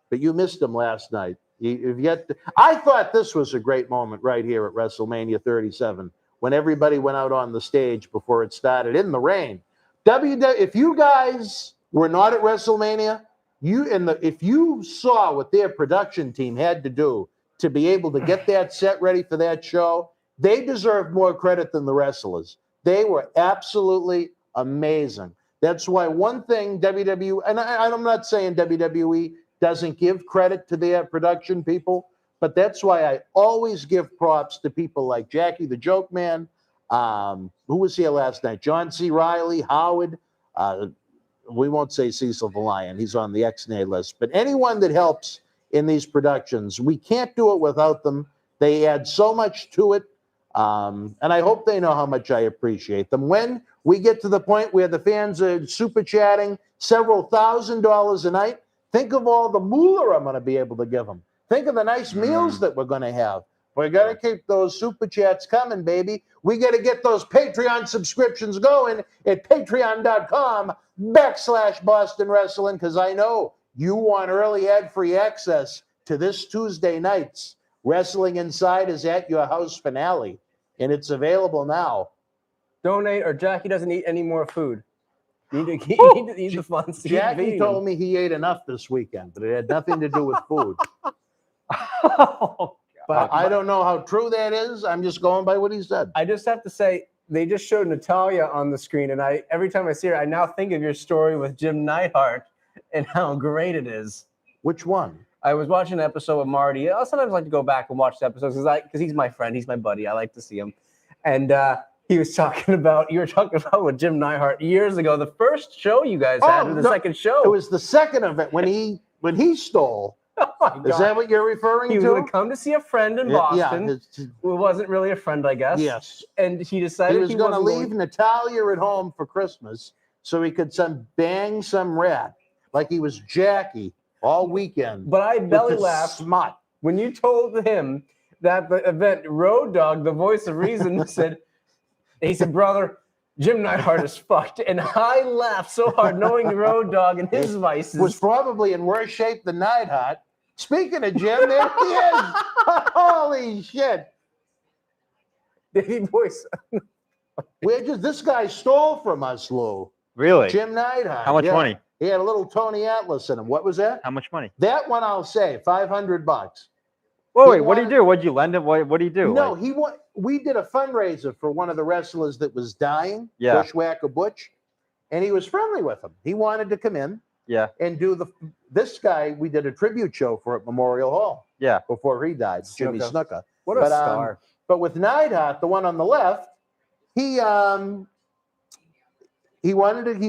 But you missed him last night. I thought this was a great moment right here at WrestleMania 37 when everybody went out on the stage before it started in the rain. If you guys were not at WrestleMania, if you saw what their production team had to do to be able to get that set ready for that show, they deserve more credit than the wrestlers. They were absolutely amazing. That's why one thing WWE, and I'm not saying WWE doesn't give credit to their production people, but that's why I always give props to people like Jackie the Joke Man, who was here last night, John C. Reilly, Howard, we won't say Cecil the Lion, he's on the X-Nay list, but anyone that helps in these productions, we can't do it without them. They add so much to it, and I hope they know how much I appreciate them. When we get to the point where the fans are super chatting several $1,000s a night, think of all the moolah I'm going to be able to give them. Think of the nice meals that we're going to have. We got to keep those super chats coming, baby. We got to get those Patreon subscriptions going at patreon.com/Boston Wrestling, because I know you want early ad-free access to this Tuesday night's Wrestling Inside is at your house finale, and it's available now. Donate, or Jackie doesn't eat any more food. You need to eat the funds. to keep Jackie feeding told him. me he ate enough this weekend, but it had nothing to do with food. But I don't know how true that is. I'm just going by what he said. I just have to say, they just showed Natalia on the screen, and every time I see her, I now think of your story with Jim Neidhart and how great it is. Which one? I was watching an episode with Marty. I sometimes like to go back and watch the episodes because he's my friend, he's my buddy. I like to see him. And you were talking about with Jim Neidhart years ago, the first show you guys had, or the second show. It was the second event when he stole. Oh my God. Is that what you're referring He to? would come to see a friend in Boston. Yeah, Who wasn't really a friend, I guess. yes. And he decided He was going to wasn't leave Natalia at home for Christmas so he could bang some rat like he was Jackie all weekend. But I belly with the laughed smut. when you told him that the event, Road Dogg, the voice of reason, he said, brother, Jim Neidhart is fucked. And I laughed so hard knowing Road Dogg and his vices. Was probably in worse shape than Neidhart. Speaking of Jim, there he is. Holy shit. Davey Boyce. This guy stole from us, Lou. Really? Jim Neidhart. How much money? He had a little Tony Atlas in him. What was that? How much money? That one I'll say, $500. Wait, what did he do? What'd you lend him? What did he do? No, Like, we did a fundraiser for one of the wrestlers that was dying, Yeah. Bushwhacker Butch, and he was friendly with him. He wanted to come in yeah, and do this guy, we did a tribute show for at Memorial Hall yeah. before he died, Jimmy Snuka. What a But, star. But with Neidhart, the one on the left, he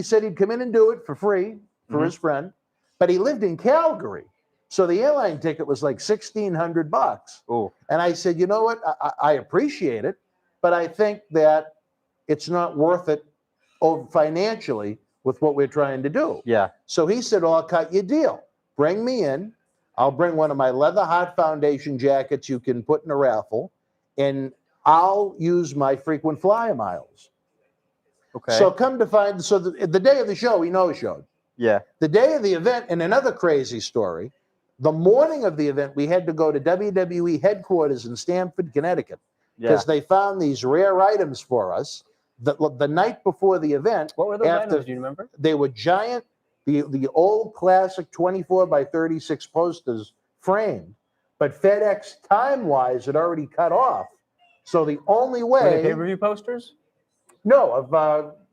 said he'd come in and do it for free for his friend, but he lived in Calgary. So the airline ticket was like $1,600. Oh, And I said, you know what? I appreciate it, but I think that it's not worth it financially with what we're trying to do. yeah. So he said, I'll cut your deal. Bring me in. I'll bring one of my Leather Heart Foundation jackets you can put in a raffle, and I'll use my frequent flyer miles. Okay. So come to find, so the day of the show, he no-showed. yeah. The day of the event, and another crazy story, the morning of the event, we had to go to WWE headquarters in Stamford, Connecticut, because they found these rare items for us the night before the event. What were those items? Do you remember? They were giant, the old classic 24x36 posters framed, but FedEx time-wise had already cut off. So the only Were they way... pay-per-view posters? No, of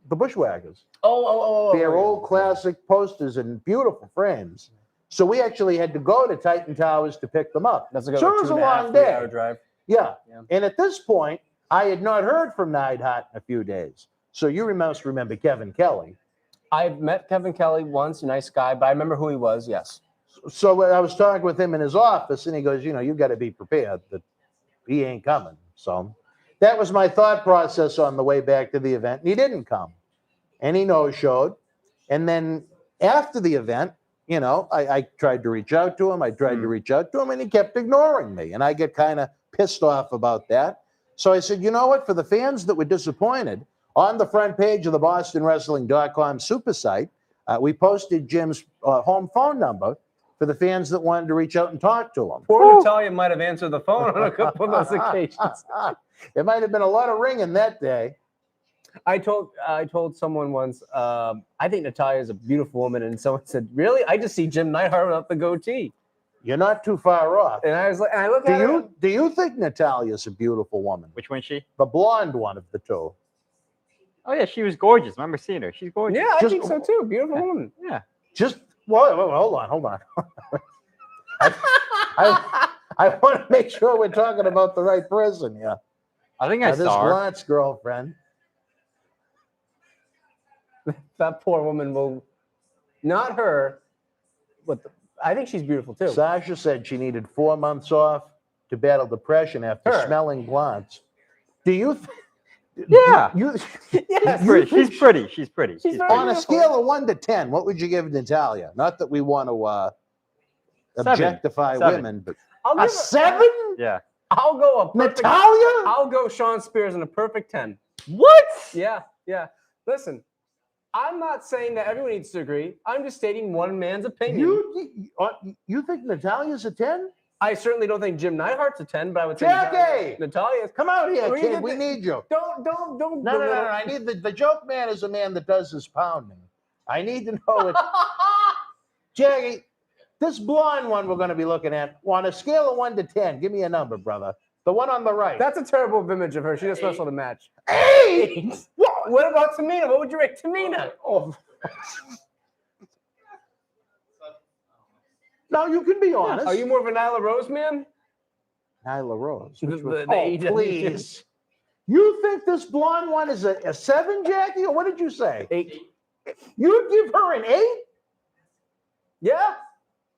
the Bushwhackers. Oh. They're old classic posters in beautiful frames. So we actually had to go to Titan Towers to pick them up. That's a So it was a long 2.5, day. 3-hour drive. Yeah. Yeah. And at this point, I had not heard from Neidhart in a few days. So you must remember Kevin Kelly. I've met Kevin Kelly once, a nice guy, but I remember who he was, yes. So I was talking with him in his office, and he goes, you got to be prepared that he ain't coming. So that was my thought process on the way back to the event. And he didn't come. And he no-showed. And then after the event, I tried to reach out to him. And he kept ignoring me. And I get kind of pissed off about that. So I said, you know what? For the fans that were disappointed, on the front page of the BostonWrestling.com super site, we posted Jim's home phone number for the fans that wanted to reach out and talk to him. Poor Natalia might have answered the phone on a couple of those occasions. There might have been a lot of ringing that day. I told someone once, I think Natalia is a beautiful woman, and someone said, "Really? I just see Jim Neidhart without the goatee." You're not too far off. And I was like, and I look at her. Do you think Natalia's a beautiful woman? Which one is she? The blonde one of the two. Oh yeah, she was gorgeous. I remember seeing her. She's gorgeous. Yeah, I Just- think so too. Beautiful woman. Yeah. Just hold on. I want to make sure we're talking about the right person here. I think I Now, this saw her. Blunt's girlfriend. That poor woman will, not her, but I think she's beautiful too. Sasha said she needed 4 months off to battle depression after Her. smelling blunts. Do you? Yeah. You, Yes. She's pretty. She's pretty. She's pretty. She's She's very pretty. on a beautiful. scale of 1 to 10, what would you give Natalia? Not that we want to Seven. objectify 7. women, but I'll a give 7? Yeah. I'll go a perfect. Natalia? I'll go Sean Spears in a perfect 10. What? Yeah, yeah. Listen, I'm not saying that everyone needs to agree. I'm just stating one man's opinion. You think Natalia's a 10? I certainly don't think Jim Neidhart's a 10, but I would say Jackie! Natalia. Come out here, Well, you kid. get We the- need you. Don't. No. I need the joke man is a man that does his pounding. I need to know it. Jackie, this blonde one we're going to be looking at, on a scale of 1 to 10, give me a number, brother. The one on the right. That's a terrible image of her. She just wrestled a match. 8! What about Tamina? What would you rate Tamina? Oh. No, you can be honest. Are you more of a Nyla Rose man? Nyla Rose? The- Which was, the AEW. please. You think this blonde one is a 7, Jackie? Or what did you say? 8. You'd give her an 8? Yeah.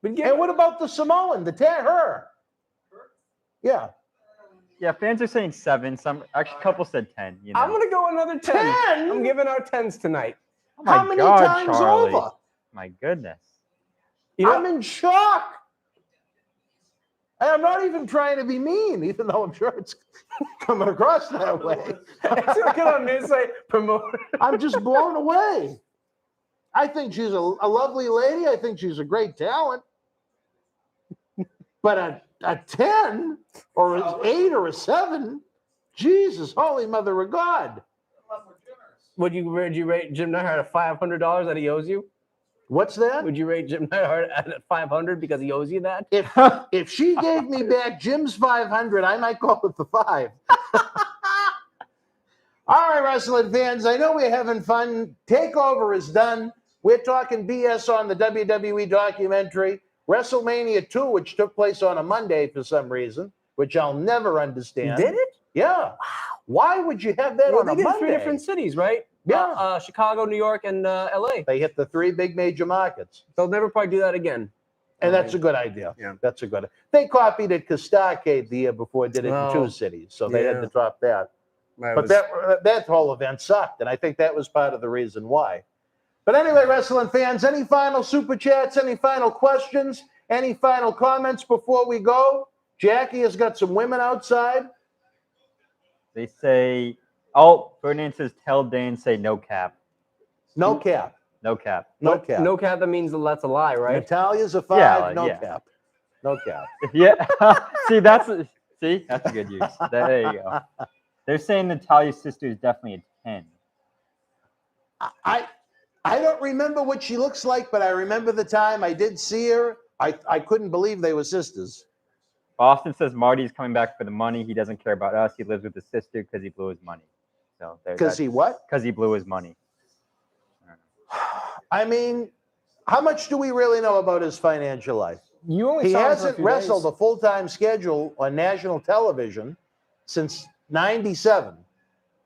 But give And what about the Samoan, the 10, her? Yeah. Yeah. Fans are saying 7. Some actually, a couple said 10. You know. I'm gonna go another 10. 10? I'm giving our 10s tonight. Oh my How many God, times Charlie. over? My goodness. You know, I'm in shock. And I'm not even trying to be mean, even though I'm sure it's coming across that way. it's gonna get on the site promote. I'm just blown away. I think she's a lovely lady. I think she's a great talent. But a 10 or an 8 or a 7, Jesus, holy mother of God. Would you rate Jim Neidhart at $500 that he owes you? What's that? Would you rate Jim Neidhart at 500 because he owes you that? If she gave me back Jim's 500, I might go with the 5. All right, wrestling fans, I know we're having fun. TakeOver is done. We're talking BS on the WWE documentary. WrestleMania 2, which took place on a Monday for some reason, which I'll never understand. Did it? Yeah. Why would you have that Well, on they a did Monday? 3 different cities, right? Yeah. Chicago, New York, and LA. They hit the 3 big major markets. They'll never probably do that again. And that's a good idea. Yeah. That's a good. They copied it because Starcade the year before did it in 2 cities, so they had yeah. to drop that. But that whole event sucked, and I think that was part of the reason why. But anyway, wrestling fans, any final super chats, any final questions, any final comments before we go? Jackie has got some women outside. They say, oh, Ferdinand says, tell Dane say no cap. No cap. No cap. No cap. No cap, that means that's a lie, right? Natalia's a 5. Yeah, no yeah. cap. No cap. Yeah. See, that's a good use. There you go. They're saying Natalia's sister is definitely a 10. I don't remember what she looks like, but I remember the time I did see her. I couldn't believe they were sisters. Boston says Marty's coming back for the money. He doesn't care about us. He lives with his sister because he blew his money. So Because he what? Because he blew his money. I mean, how much do we really know about his financial life? You only He saw him for a hasn't few wrestled days. a full-time schedule on national television since 97.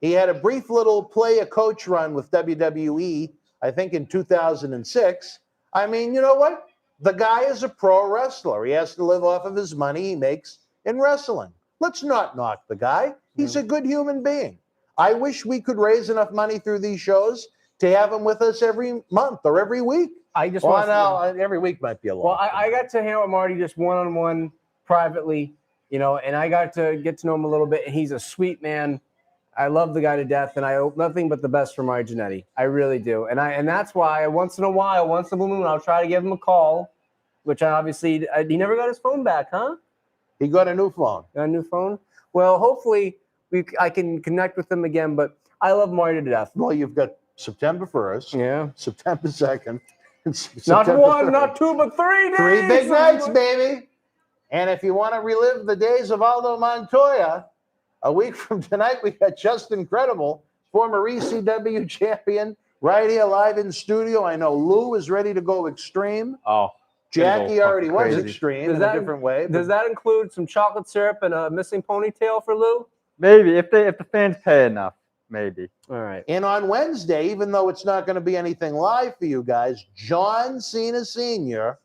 He had a brief little player-coach run with WWE, I think in 2006. I mean, you know what? The guy is a pro wrestler. He has to live off of his money he makes in wrestling. Let's not knock the guy. He's a good human being. I wish we could raise enough money through these shows to have him with us every month or every week. I just Well, want no, every week might be a lot. Well, I got to hang out with Marty just one-on-one privately, you know, and I got to get to know him a little bit. And he's a sweet man. I love the guy to death, and I hope nothing but the best for Marty Jannetty. I really do. And that's why once in a while, once in a blue moon, I'll try to give him a call, which I obviously he never got his phone back, huh? He got a new phone. Got a new phone? Well, hopefully I can connect with him again, but I love Marty to death. Well, you've got September 1st, Yeah. September 2nd, and Not September one, 3rd. not 2, but 3 days. 3 big nights, baby. And if you want to relive the days of Aldo Montoya, a week from tonight, we got Just Incredible former ECW champion, right here live in studio. I know Lou is ready to go extreme. Oh, Jackie go already was crazy. extreme Does in that- a different way. Does that include some chocolate syrup and a missing ponytail for Lou? maybe if the fans pay enough, maybe. All right. And on Wednesday, even though it's not going to be anything live for you guys, John Cena Sr.,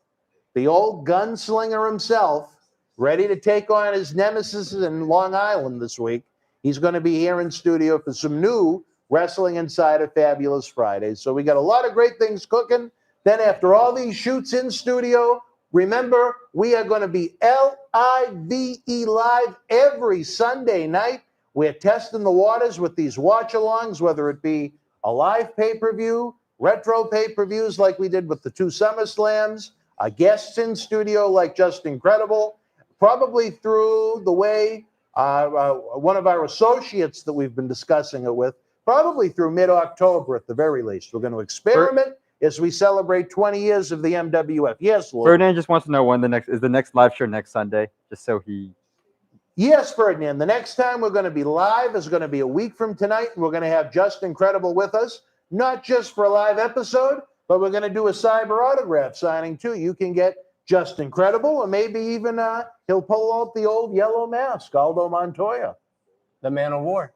the old gunslinger himself, ready to take on his nemesis in Long Island this week. He's going to be here in studio for some new Wrestling Inside of Fabulous Fridays. So we got a lot of great things cooking. Then after all these shoots in studio, remember, we are going to be L-I-V-E live every Sunday night. We're testing the waters with these watch-alongs, whether it be a live pay-per-view, retro pay-per-views like we did with the 2 SummerSlams, guests in studio like Just Incredible, probably through the way one of our associates that we've been discussing it with, probably through mid-October at the very least. We're going to experiment as we celebrate 20 years of the MWF. Yes, Lord. Ferdinand just wants to know when the next live show next Sunday, just so he. Yes, Ferdinand. The next time we're going to be live is going to be a week from tonight. We're going to have Just Incredible with us, not just for a live episode, but we're going to do a cyber autograph signing too. You can get Just Incredible, or maybe even he'll pull out the old yellow mask, Aldo Montoya. The Man of War.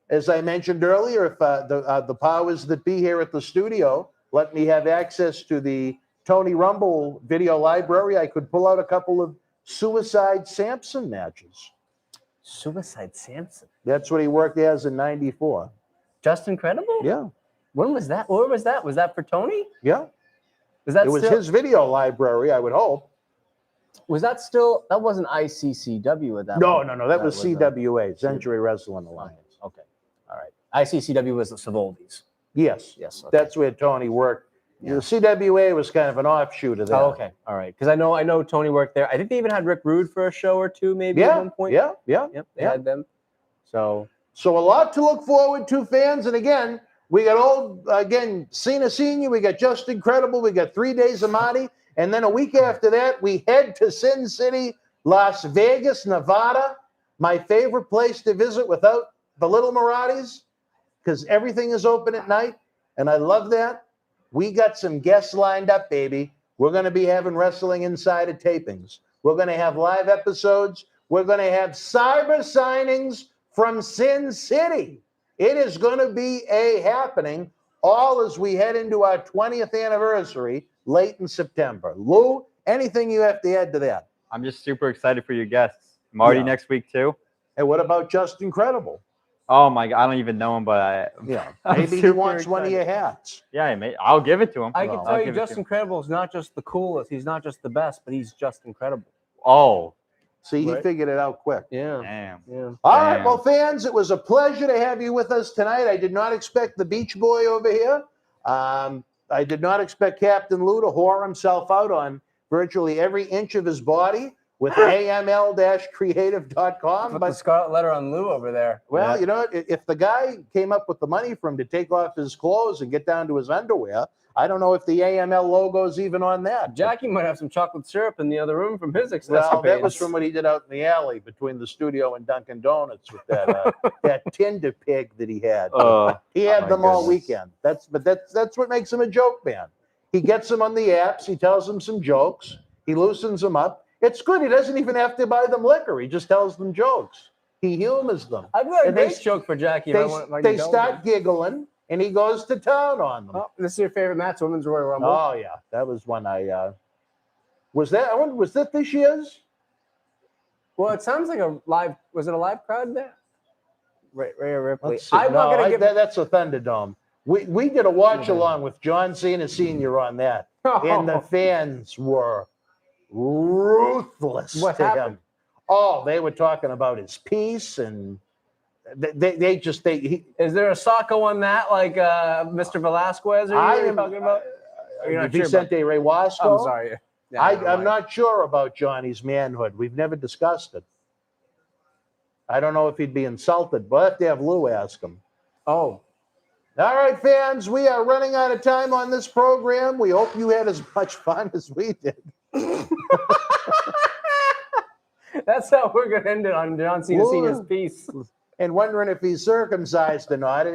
As I mentioned earlier, if the powers that be here at the studio let me have access to the Tony Rumble video library, I could pull out a couple of Suicide Samson matches. Suicide Samson. That's what he worked as in '94. Just Incredible? Yeah, When was that? Where was that? Was that for Tony? yeah. Was that It was still, his video library, I would hope. Was that still? That wasn't ICCW at that No, point. no, no. That was CWA, Century Wrestling Alliance. Okay. All right. ICCW was the Savoldi's. Yes, Yes. Okay. that's where Tony worked. Yeah. The CWA was kind of an offshoot of that. Oh, okay. All right. Because I know Tony worked there. I think they even had Rick Rude for a show or two, maybe at Yeah, one point. yeah. Yep. They yeah. had them. So So a lot to look forward to, fans. And again, we got Cena Senior. We got Just Incredible. We got 3 days of Marty. And then a week after that, we head to Sin City, Las Vegas, Nevada. My favorite place to visit without the little Maraudis, because everything is open at night. And I love that. We got some guests lined up, baby. We're going to be having Wrestling Insider tapings. We're going to have live episodes. We're going to have cyber signings from Sin City. It is going to be a happening, all as we head into our 20th anniversary late in September. Lou, anything you have to add to that? I'm just super excited for your guests. Marty Yeah. next week too. And what about Just Incredible? Oh my God, I don't even know him, but Yeah, I'm maybe he super wants one of excited. your hats. I'll give it to him. I can Well, tell I'll you, give it Just to him. Incredible is not just the coolest. He's not just the best, but he's just incredible. Oh, See, he Right. figured it out quick. Yeah. damn. Yeah. All right, Damn. well, fans, it was a pleasure to have you with us tonight. I did not expect the Beach Boy over here. I did not expect Captain Lou to whore himself out on virtually every inch of his body with aml-creative.com. Put the But, scarlet letter on Lou over there. well, Yeah. you know what? If the guy came up with the money for him to take off his clothes and get down to his underwear, I don't know if the AML logo is even on that. Jackie might have some chocolate syrup in the other room from his accessories. Well, that was from what he did out in the alley between the studio and Dunkin' Donuts with that that Tinder pig that he had. He had my them all goodness. weekend. That's what makes him a joke man. He gets them on the apps. He tells them some jokes. He loosens them up. It's good. He doesn't even have to buy them liquor. He just tells them jokes. He humors them. I've got a And they- great joke for Jackie. if I want- if I They can go start with giggling, and he goes to town on them. it. Oh, this is your favorite match, Women's Royal Rumble. Oh yeah, that was one I was that. I wonder, was that this year's? Well, it sounds like a live. Was it a live crowd there? Rhea Ripley. Let's see. I'm not gonna give. that's a Thunderdome. We did a watch along with John Cena Sr. on that, and the fans were ruthless What to happened? him. Oh, they were talking about his piece, and they Is there a Socko on that, like Mr. Velasquez? Or I you're am talking about? Or you're not sure Vicente Reywasco. I'm sorry. Yeah, never I'm mind. not sure about Johnny's manhood. We've never discussed it. I don't know if he'd be insulted, but I'll have to have Lou ask him. Oh, All right, fans, we are running out of time on this program. We hope you had as much fun as we did. that's how we're gonna end it on John Cena Whoa. Senior's piece. And wondering if he's circumcised or not.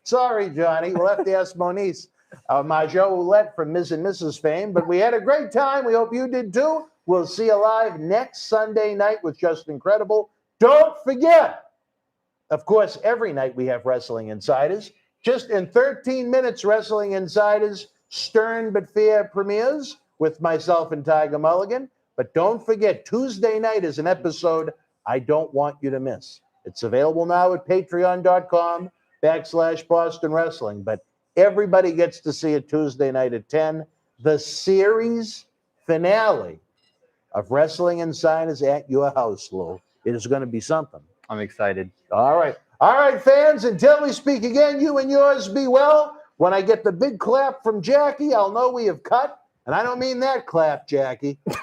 Sorry, Johnny. We'll have to ask Moniz, Marjo Ouellette from Ms. and Mrs. fame. But we had a great time. We hope you did too. We'll see you live next Sunday night with Just Incredible. Don't forget, of course, every night we have Wrestling Insiders. Just in 13 minutes, Wrestling Insiders, Stern but Fair premieres with myself and Tiger Mulligan. But don't forget, Tuesday night is an episode I don't want you to miss. It's available now at patreon.com/Boston Wrestling. But everybody gets to see it Tuesday night at 10. The series finale of Wrestling Insiders at your house, Lou. It is going to be something. I'm excited. All right. All right, fans, until we speak again, you and yours be well. When I get the big clap from Jackie, I'll know we have cut. And I don't mean that clap, Jackie. You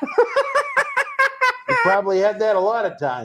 probably had that a lot of times.